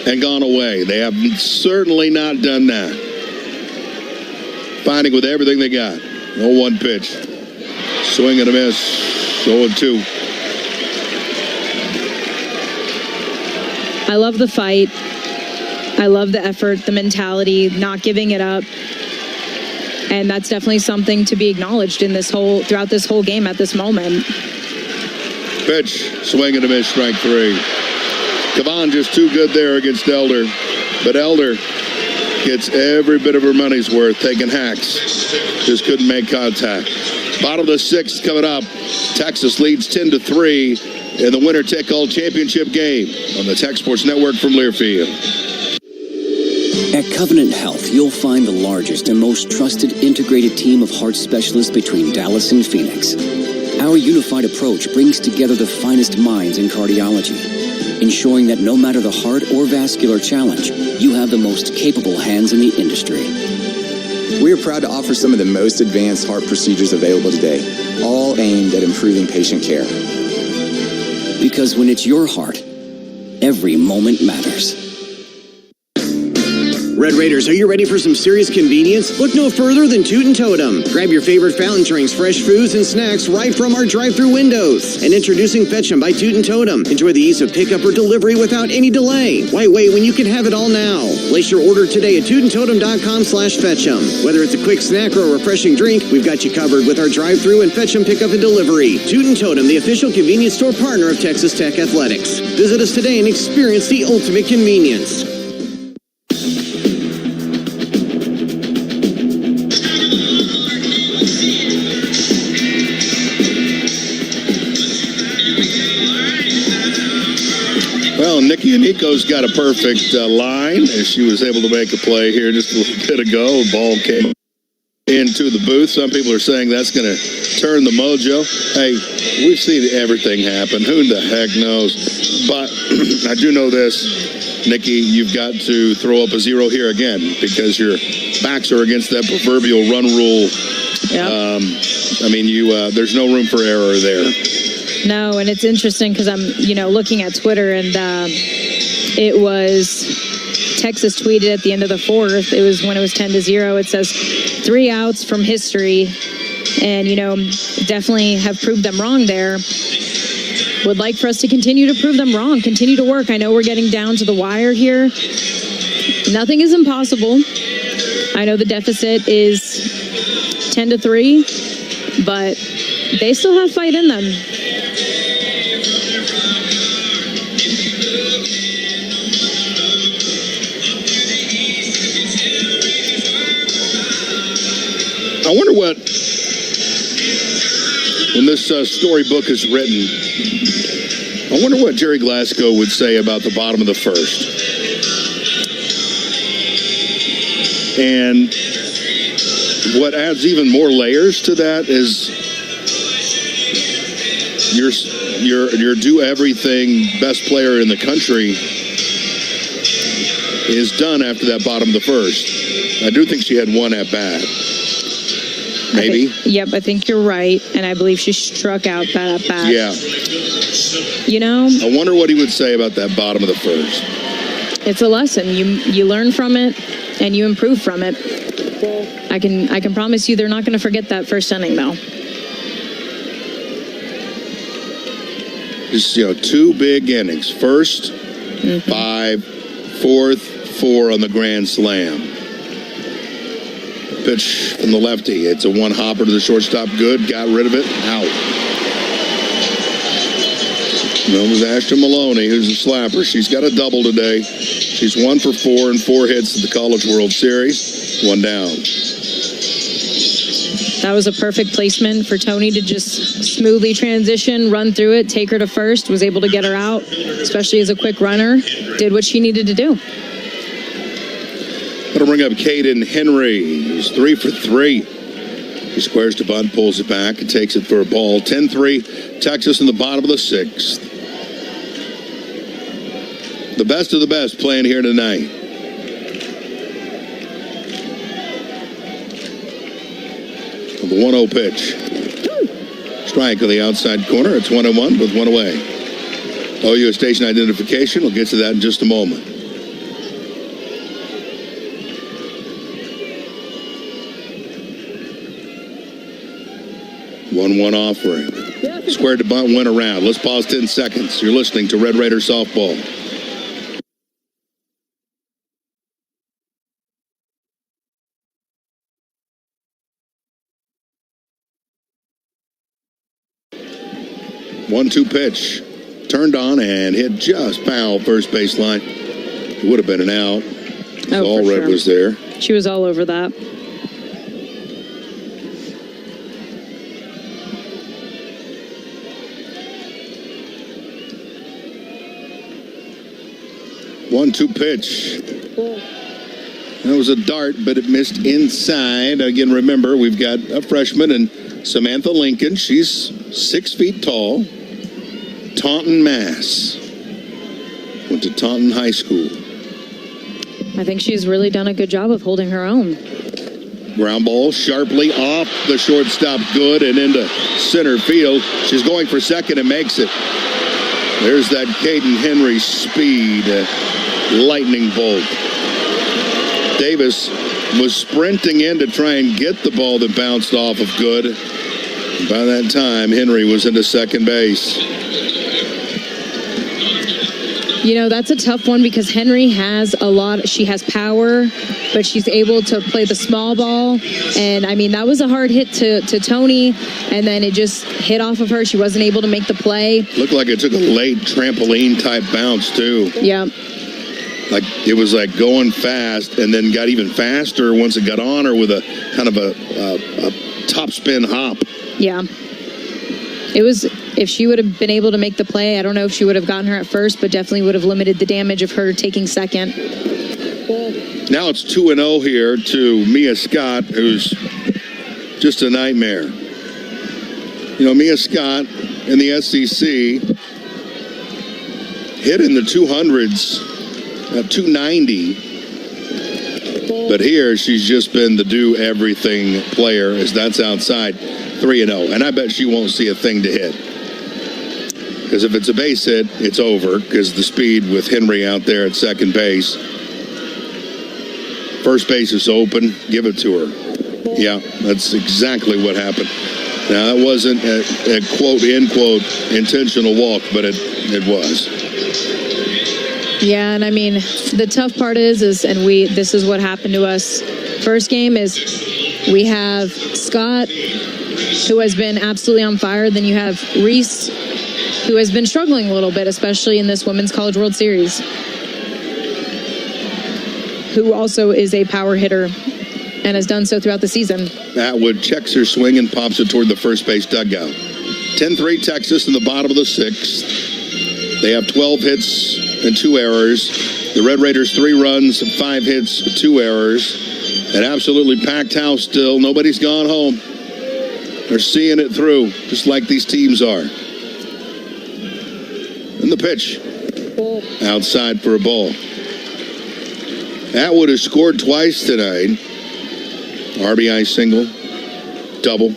and gone away. They have certainly not done that. Finding with everything they got. 0-1 pitch. Swing and a miss. 0-2. I love the fight. I love the effort, the mentality, not giving it up. And that's definitely something to be acknowledged in throughout this whole game at this moment. Pitch, swing and a miss, strike 3. Kavan just too good there against Elder. But Elder gets every bit of her money's worth, taking hacks. Just couldn't make contact. Bottom of the 6th coming up. Texas leads 10-3 in the winner-take-all championship game on the Tech Sports Network from Learfield. At Covenant Health, you'll find the largest and most trusted integrated team of heart specialists between Dallas and Phoenix. Our unified approach brings together the finest minds in cardiology, ensuring that no matter the heart or vascular challenge, you have the most capable hands in the industry. We are proud to offer some of the most advanced heart procedures available today, all aimed at improving patient care. Because when it's your heart, every moment matters. Red Raiders, are you ready for some serious convenience? Look no further than Toot & Totem. Grab your favorite fountain drinks, fresh foods, and snacks right from our drive-thru windows. And introducing Fetch 'em by Toot & Totem. Enjoy the ease of pickup or delivery without any delay. Why wait when you can have it all now? Place your order today at tootandtotem.com/fetchem. Whether it's a quick snack or a refreshing drink, we've got you covered with our drive-thru and Fetch 'em pickup and delivery. Toot & Totem, the official convenience store partner of Texas Tech Athletics. Visit us today and experience the ultimate convenience. Well, Nikki Aniko's got a perfect line as she was able to make a play here just a little bit ago. Ball came into the booth. Some people are saying that's going to turn the mojo. Hey, we've seen everything happen. Who the heck knows? But I do know this, Nikki, you've got to throw up a 0 here again because your backs are against that proverbial run rule. Yep. There's no room for error there. No, and it's interesting because I'm, looking at Twitter and it was Texas tweeted at the end of the 4th. It was when it was 10-0. It says 3 outs from history, and definitely have proved them wrong there. Would like for us to continue to prove them wrong, continue to work. I know we're getting down to the wire here. Nothing is impossible. I know the deficit is 10-3, but they still have fight in them. I wonder what, when this storybook is written, I wonder what Jerry Glasgow would say about the bottom of the 1st. And what adds even more layers to that is your do everything best player in the country is done after that bottom of the 1st. I do think she had 1 at bat. Maybe. I think you're right, and I believe she struck out that at bat. Yeah. I wonder what he would say about that bottom of the 1st. It's a lesson. You learn from it, and you improve from it. I can promise you they're not going to forget that first inning, though. Just 2 big innings. First, 5, fourth, 4 on the grand slam. Pitch from the lefty. It's a 1-hopper to the shortstop. Good. Got rid of it. Out. That was Ashton Maloney, who's a slapper. She's got a double today. She's 1 for 4 and 4 hits at the College World Series. 1 down. That was a perfect placement for Tony to just smoothly transition, run through it, take her to first, was able to get her out, especially as a quick runner, did what she needed to do. Going to bring up Caden Henry, who's 3 for 3. He squares to bunt, pulls it back, and takes it for a ball. 10-3, Texas in the bottom of the 6th. The best of the best playing here tonight. The 1-0 pitch. Strike on the outside corner. It's 1-1 with one away. OU station identification. We'll get to that in just a moment. One offering. Squared to bunt, went around. Let's pause 10 seconds. You're listening to Red Raider Softball. One-two pitch. Turned on and hit just foul first baseline. It would have been an out. Allred was there. She was all over that. One-two pitch. That was a dart, but it missed inside. Again, remember, we've got a freshman and Samantha Lincoln. She's 6 feet tall. Taunton, Mass. Went to Taunton High School. I think she's really done a good job of holding her own. Ground ball sharply off the shortstop, good, and into center field. She's going for second and makes it. There's that Caden Henry speed, lightning bolt. Davis was sprinting in to try and get the ball that bounced off of good. By that time, Henry was into second base. You know, that's a tough one because Henry has she has power, but she's able to play the small ball. And, I mean, that was a hard hit to Tony, and then it just hit off of her. She wasn't able to make the play. Looked like it took a late trampoline-type bounce, too. Yeah. Like, it was like going fast and then got even faster once it got on her with a kind of a top spin hop. Yeah. It was, if she would have been able to make the play, I don't know if she would have gotten her at first, but definitely would have limited the damage of her taking second. Now it's 2-0 here to Mia Scott, who's just a nightmare. You know, Mia Scott in the SEC hit in the 200s at 290. But here she's just been the do-everything player as that's outside. 3-0, and I bet she won't see a thing to hit. Because if it's a base hit, it's over, because the speed with Henry out there at second base. First base is open, give it to her. Yeah, that's exactly what happened. Now, that wasn't a quote, end quote, intentional walk, but it was. Yeah, and I mean, the tough part is this is what happened to us. First game is we have Scott, who has been absolutely on fire. Then you have Reese, who has been struggling a little bit, especially in this Women's College World Series, who also is a power hitter and has done so throughout the season. Atwood checks her swing and pops it toward the first base dugout. 10-3 Texas in the bottom of the 6th. They have 12 hits and 2 errors. The Red Raiders 3 runs, 5 hits, 2 errors. An absolutely packed house still. Nobody's gone home. They're seeing it through, just like these teams are. And the pitch. Outside for a ball. Atwood has scored twice tonight. RBI single. Double.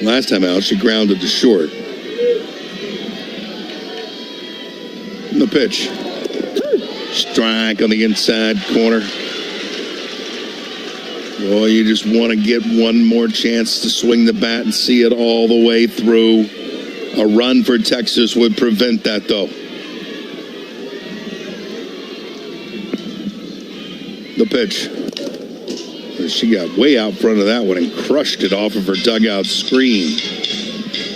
Last time out, she grounded to short. And the pitch. Strike on the inside corner. Boy, you just want to get one more chance to swing the bat and see it all the way through. A run for Texas would prevent that, though. The pitch. She got way out front of that one and crushed it off of her dugout screen.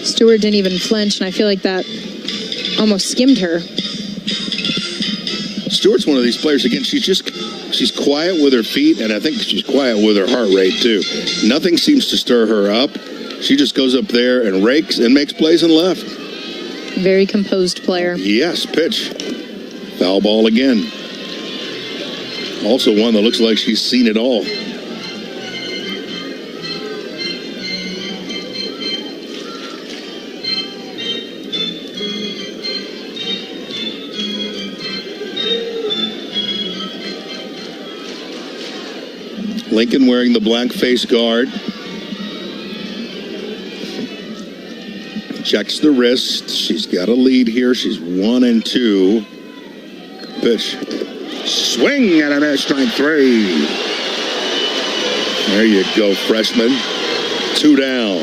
Stewart didn't even flinch, and I feel like that almost skimmed her. Stewart's one of these players, again, she's just She's quiet with her feet, and I think she's quiet with her heart rate, too. Nothing seems to stir her up. She just goes up there and rakes and makes plays and left. Very composed player. Yes, pitch. Foul ball again. Also one that looks like she's seen it all. Lincoln wearing the black face guard. Checks the wrist. She's got a lead here. She's 1-2. Pitch. Swing and a miss, strike 3. There you go, freshman. 2 down.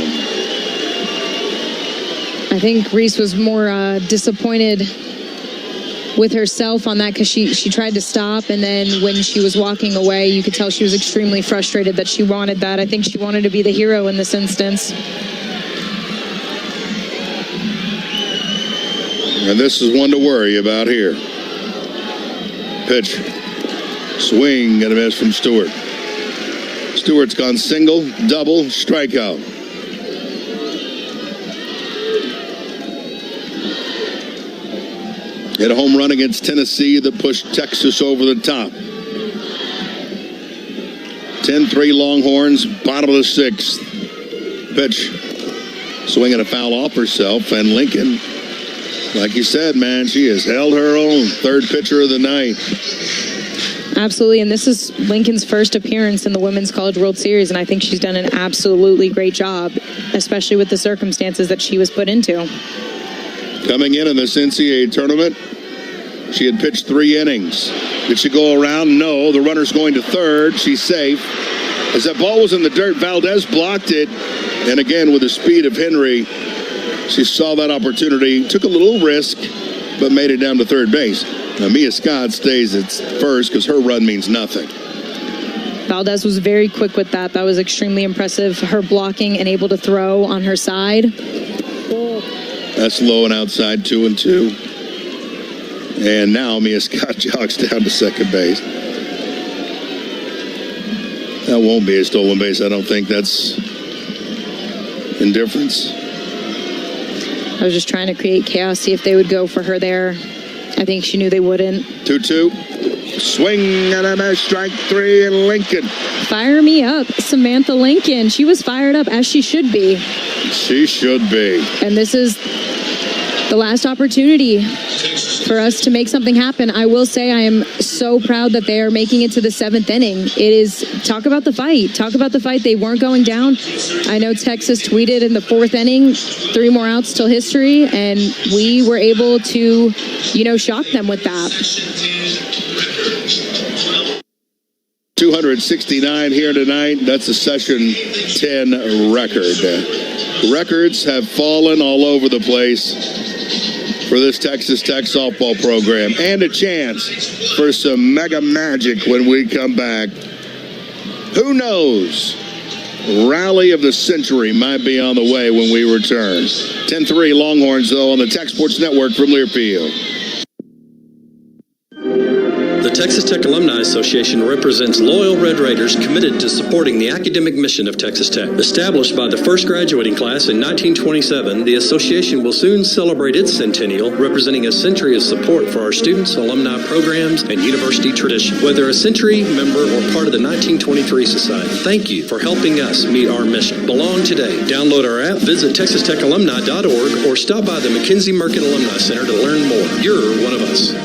I think Reese was more disappointed with herself on that because she tried to stop, and then when she was walking away, you could tell she was extremely frustrated that she wanted that. I think she wanted to be the hero in this instance. And this is one to worry about here. Pitch. Swing and a miss from Stewart. Stewart's gone single, double, strikeout. Hit a home run against Tennessee that pushed Texas over the top. 10-3 Longhorns, bottom of the 6th. Pitch. Swinging a foul off herself, and Lincoln, like you said, man, she has held her own. 3rd pitcher of the night. Absolutely, and this is Lincoln's first appearance in the Women's College World Series, and I think she's done an absolutely great job, especially with the circumstances that she was put into. Coming in this NCAA tournament, she had pitched 3 innings. Did she go around? No. The runner's going to 3rd. She's safe. As that ball was in the dirt, Valdez blocked it. And again, with the speed of Henry, she saw that opportunity, took a little risk, but made it down to 3rd base. Now, Mia Scott stays at 1st because her run means nothing. Valdez was very quick with that. That was extremely impressive. Her blocking and able to throw on her side. That's low and outside, 2-2. And now Mia Scott jogs down to 2nd base. That won't be a stolen base. I don't think. That's indifference. I was just trying to create chaos, see if they would go for her there. I think she knew they wouldn't. 2-2. Swing and a miss, strike 3, and Lincoln. Fire me up, Samantha Lincoln. She was fired up, as she should be. She should be. And this is the last opportunity for us to make something happen. I will say I am so proud that they are making it to the 7th inning. It is, talk about the fight. Talk about the fight. They weren't going down. I know Texas tweeted in the 4th inning, 3 more outs till history, and we were able to, shock them with that. 269 here tonight. That's a session 10 record. Records have fallen all over the place for this Texas Tech softball program, and a chance for some mega magic when we come back. Who knows? Rally of the century might be on the way when we return. 10-3 Longhorns, though, on the Tech Sports Network from Learfield. The Texas Tech Alumni Association represents loyal Red Raiders committed to supporting the academic mission of Texas Tech. Established by the first graduating class in 1927, the association will soon celebrate its centennial, representing a century of support for our students, alumni programs, and university tradition. Whether a century member or part of the 1923 Society, thank you for helping us meet our mission. Belong today. Download our app, visit texastechalumni.org, or stop by the McKenzie Merkin Alumni Center to learn more. You're one of us.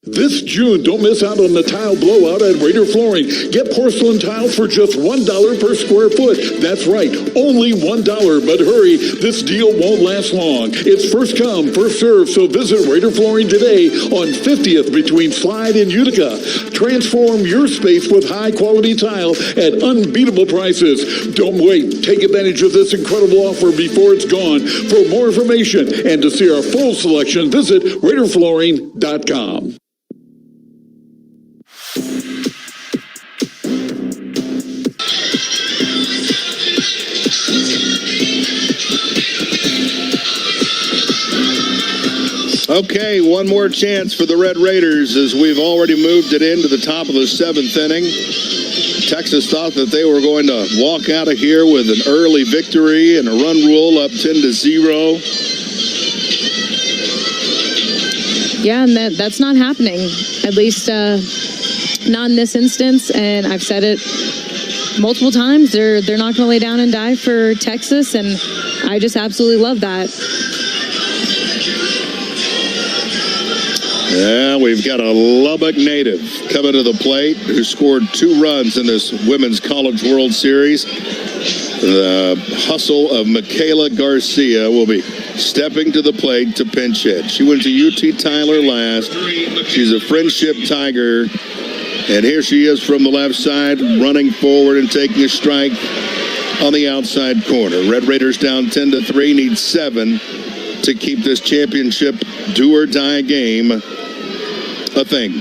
This June, don't miss out on the tile blowout at Raider Flooring. Get porcelain tiles for just $1 per square foot. That's right, only $1. But hurry, this deal won't last long. It's first come, first serve, so visit Raider Flooring today on 50th between Slide and Utica. Transform your space with high-quality tile at unbeatable prices. Don't wait. Take advantage of this incredible offer before it's gone. For more information and to see our full selection, visit RaiderFlooring.com. Okay, one more chance for the Red Raiders as we've already moved it into the top of the 7th inning. Texas thought that they were going to walk out of here with an early victory and a run rule up 10-0. Yeah, and that's not happening, at least not in this instance. And I've said it multiple times. They're not going to lay down and die for Texas, and I just absolutely love that. Yeah, we've got a Lubbock native coming to the plate who scored 2 runs in this Women's College World Series. The hustle of Michaela Garcia will be stepping to the plate to pinch hit. She went to UT Tyler last. She's a Friendship Tiger. And here she is from the left side, running forward and taking a strike on the outside corner. Red Raiders down 10-3, need 7 to keep this championship do-or-die game a thing.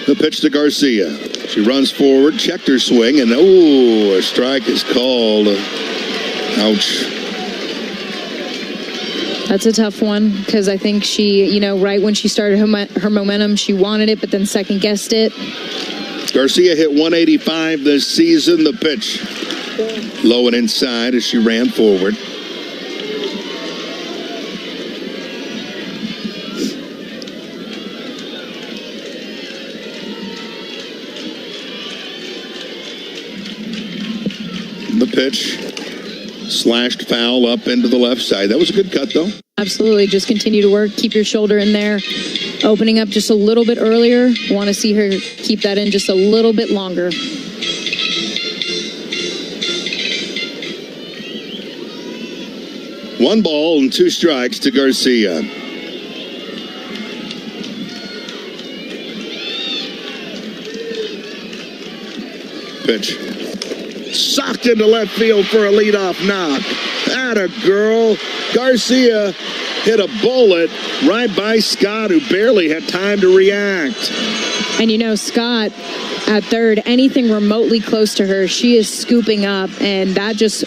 The pitch to Garcia. She runs forward, checked her swing, and a strike is called. Ouch. That's a tough one because I think she, right when she started her momentum, she wanted it, but then second-guessed it. Garcia hit 185 this season. The pitch low and inside as she ran forward. The pitch slashed foul up into the left side. That was a good cut, though. Absolutely. Just continue to work. Keep your shoulder in there. Opening up just a little bit earlier. Want to see her keep that in just a little bit longer. One ball and 2 strikes to Garcia. Pitch. Socked into left field for a leadoff knock. Atta girl. Garcia hit a bullet right by Scott, who barely had time to react. And Scott at third, anything remotely close to her, she is scooping up, and that just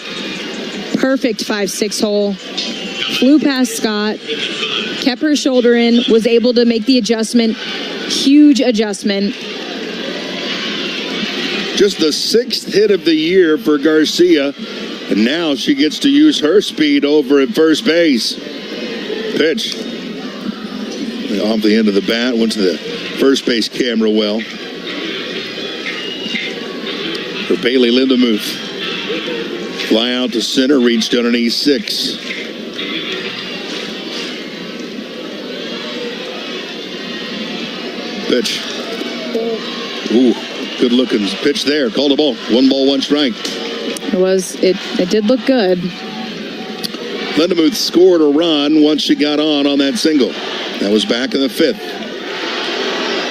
perfect 5-6 hole. Flew past Scott, kept her shoulder in, was able to make the adjustment. Huge adjustment. Just the 6th hit of the year for Garcia, and now she gets to use her speed over at first base. Pitch. Off the end of the bat, went to the first base camera well. For Bailey Lindemuth. Fly out to center, reached underneath 6. Pitch. Ooh. Good looking pitch there. Called a ball. 1 ball, 1 strike. It did look good. Lindemuth scored a run once she got on that single. That was back in the 5th.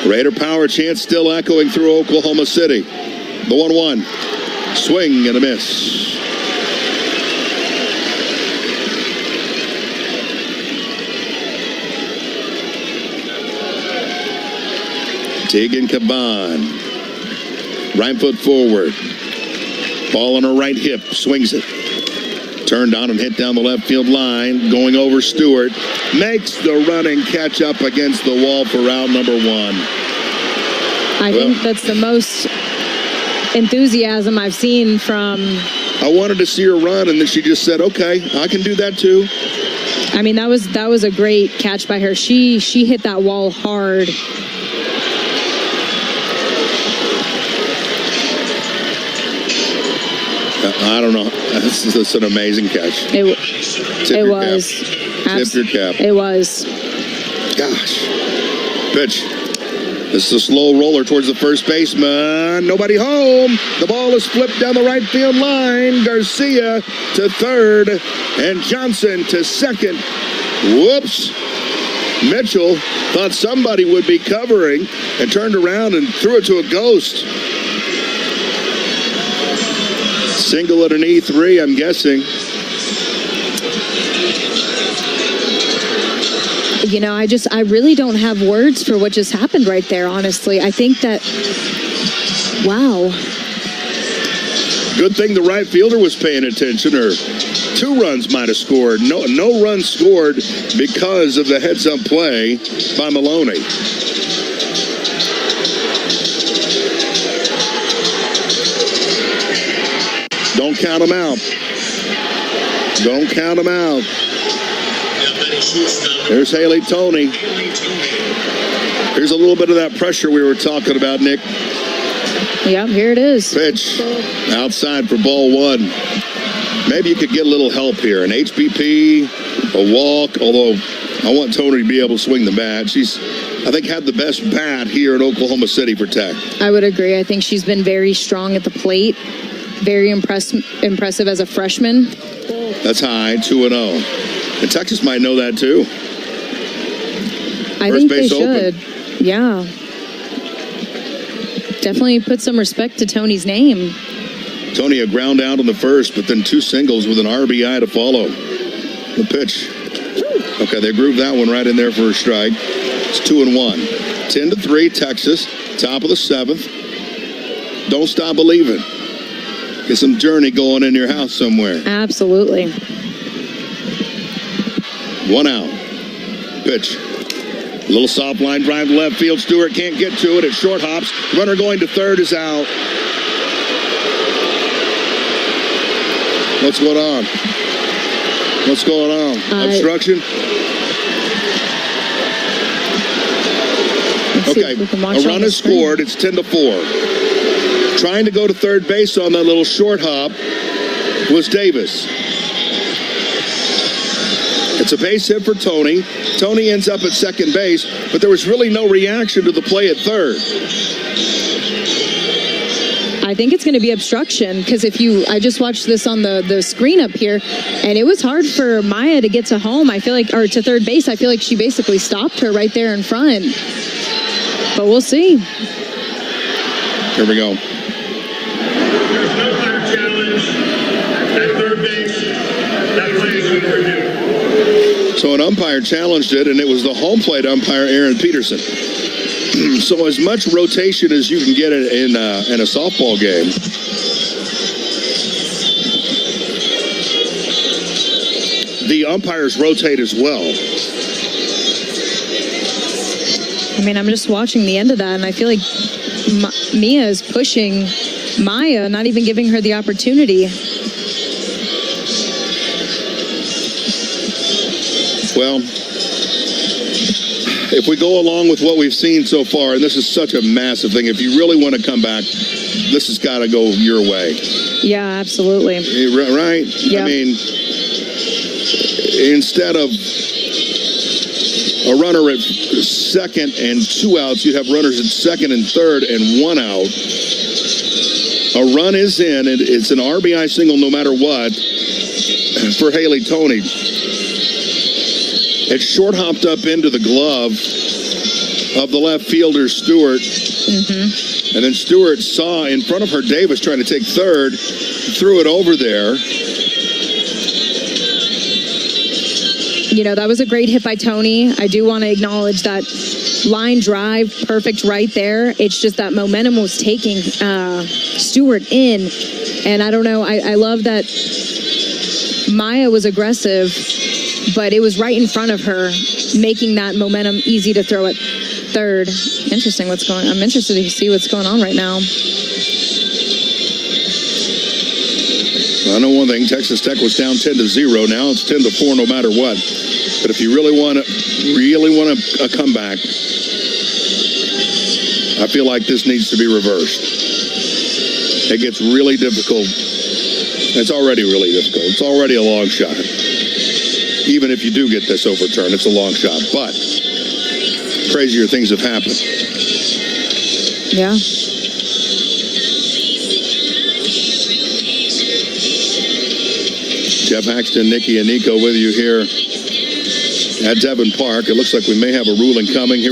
Raider power chant still echoing through Oklahoma City. The 1-1. Swing and a miss. Tegan Caban. Right foot forward. Ball on her right hip. Swings it. Turned on and hit down the left field line. Going over Stewart. Makes the running catch up against the wall for round number 1. I think that's the most enthusiasm I've seen from... I wanted to see her run, and then she just said, okay, I can do that too. I mean, that was a great catch by her. She hit that wall hard. I don't know. That's an amazing catch. It was. Tip your cap. It was. Gosh. Pitch. This is a slow roller towards the first baseman. Nobody home. The ball is flipped down the right field line. Garcia to third and Johnson to second. Whoops. Mitchell thought somebody would be covering and turned around and threw it to a ghost. Single at an E3, I'm guessing. I really don't have words for what just happened right there, honestly. I think that, wow. Good thing the right fielder was paying attention, or 2 runs might have scored. No runs scored because of the heads-up play by Maloney. Don't count them out. Don't count them out. There's Haley Tony. Here's a little bit of that pressure we were talking about, Nick. Yep, here it is. Pitch outside for ball 1. Maybe you could get a little help here. An HBP, a walk, although I want Tony to be able to swing the bat. She's, I think, had the best bat here in Oklahoma City for Tech. I would agree. I think she's been very strong at the plate. Very impressive as a freshman. That's high, 2-0. And Texas might know that, too. I think they should. Yeah. Definitely put some respect to Tony's name. Tony, a ground out on the first, but then 2 singles with an RBI to follow. The pitch. Okay, they grooved that one right in there for a strike. It's 2-1. 10-3, Texas. Top of the 7th. Don't stop believing. Get some journey going in your house somewhere. Absolutely. 1 out. Pitch. A little soft line drive to left field. Stewart can't get to it. It short hops. Runner going to third is out. What's going on? What's going on? Obstruction? Okay, a run is scored. It's 10-4. Trying to go to third base on that little short hop was Davis. It's a base hit for Tony. Tony ends up at second base, but there was really no reaction to the play at third. I think it's going to be obstruction because I just watched this on the screen up here, and it was hard for Maya to get to home. I feel like, or to third base. I feel like she basically stopped her right there in front. But we'll see. Here we go. There's no umpire challenge at third base. That play is in review. So an umpire challenged it, and it was the home plate umpire, Aaron Peterson. So as much rotation as you can get in a softball game. The umpires rotate as well. I mean, I'm just watching the end of that, and I feel like Mia is pushing Maya, not even giving her the opportunity. Well, if we go along with what we've seen so far, and this is such a massive thing, if you really want to come back, this has got to go your way. Yeah, absolutely. Right? Yeah. I mean, instead of a runner at second and 2 outs, you have runners at second and third and 1 out. A run is in, and it's an RBI single no matter what for Haley Tony. It short hopped up into the glove of the left fielder, Stewart. Mm-hmm. And then Stewart saw in front of her Davis trying to take third, threw it over there. You know, that was a great hit by Tony. I do want to acknowledge that line drive, perfect right there. It's just that momentum was taking Stewart in. And I don't know, I love that Maya was aggressive, but it was right in front of her, making that momentum easy to throw at third. Interesting what's going on. I'm interested to see what's going on right now. I know one thing, Texas Tech was down 10-0. Now it's 10-4 no matter what. But if you really want a comeback, I feel like this needs to be reversed. It gets really difficult. It's already really difficult. It's already a long shot. Even if you do get this overturned, it's a long shot. But crazier things have happened. Yeah. Jeff Haxton, Nikki, and Nico with you here at Devon Park. It looks like we may have a ruling coming here.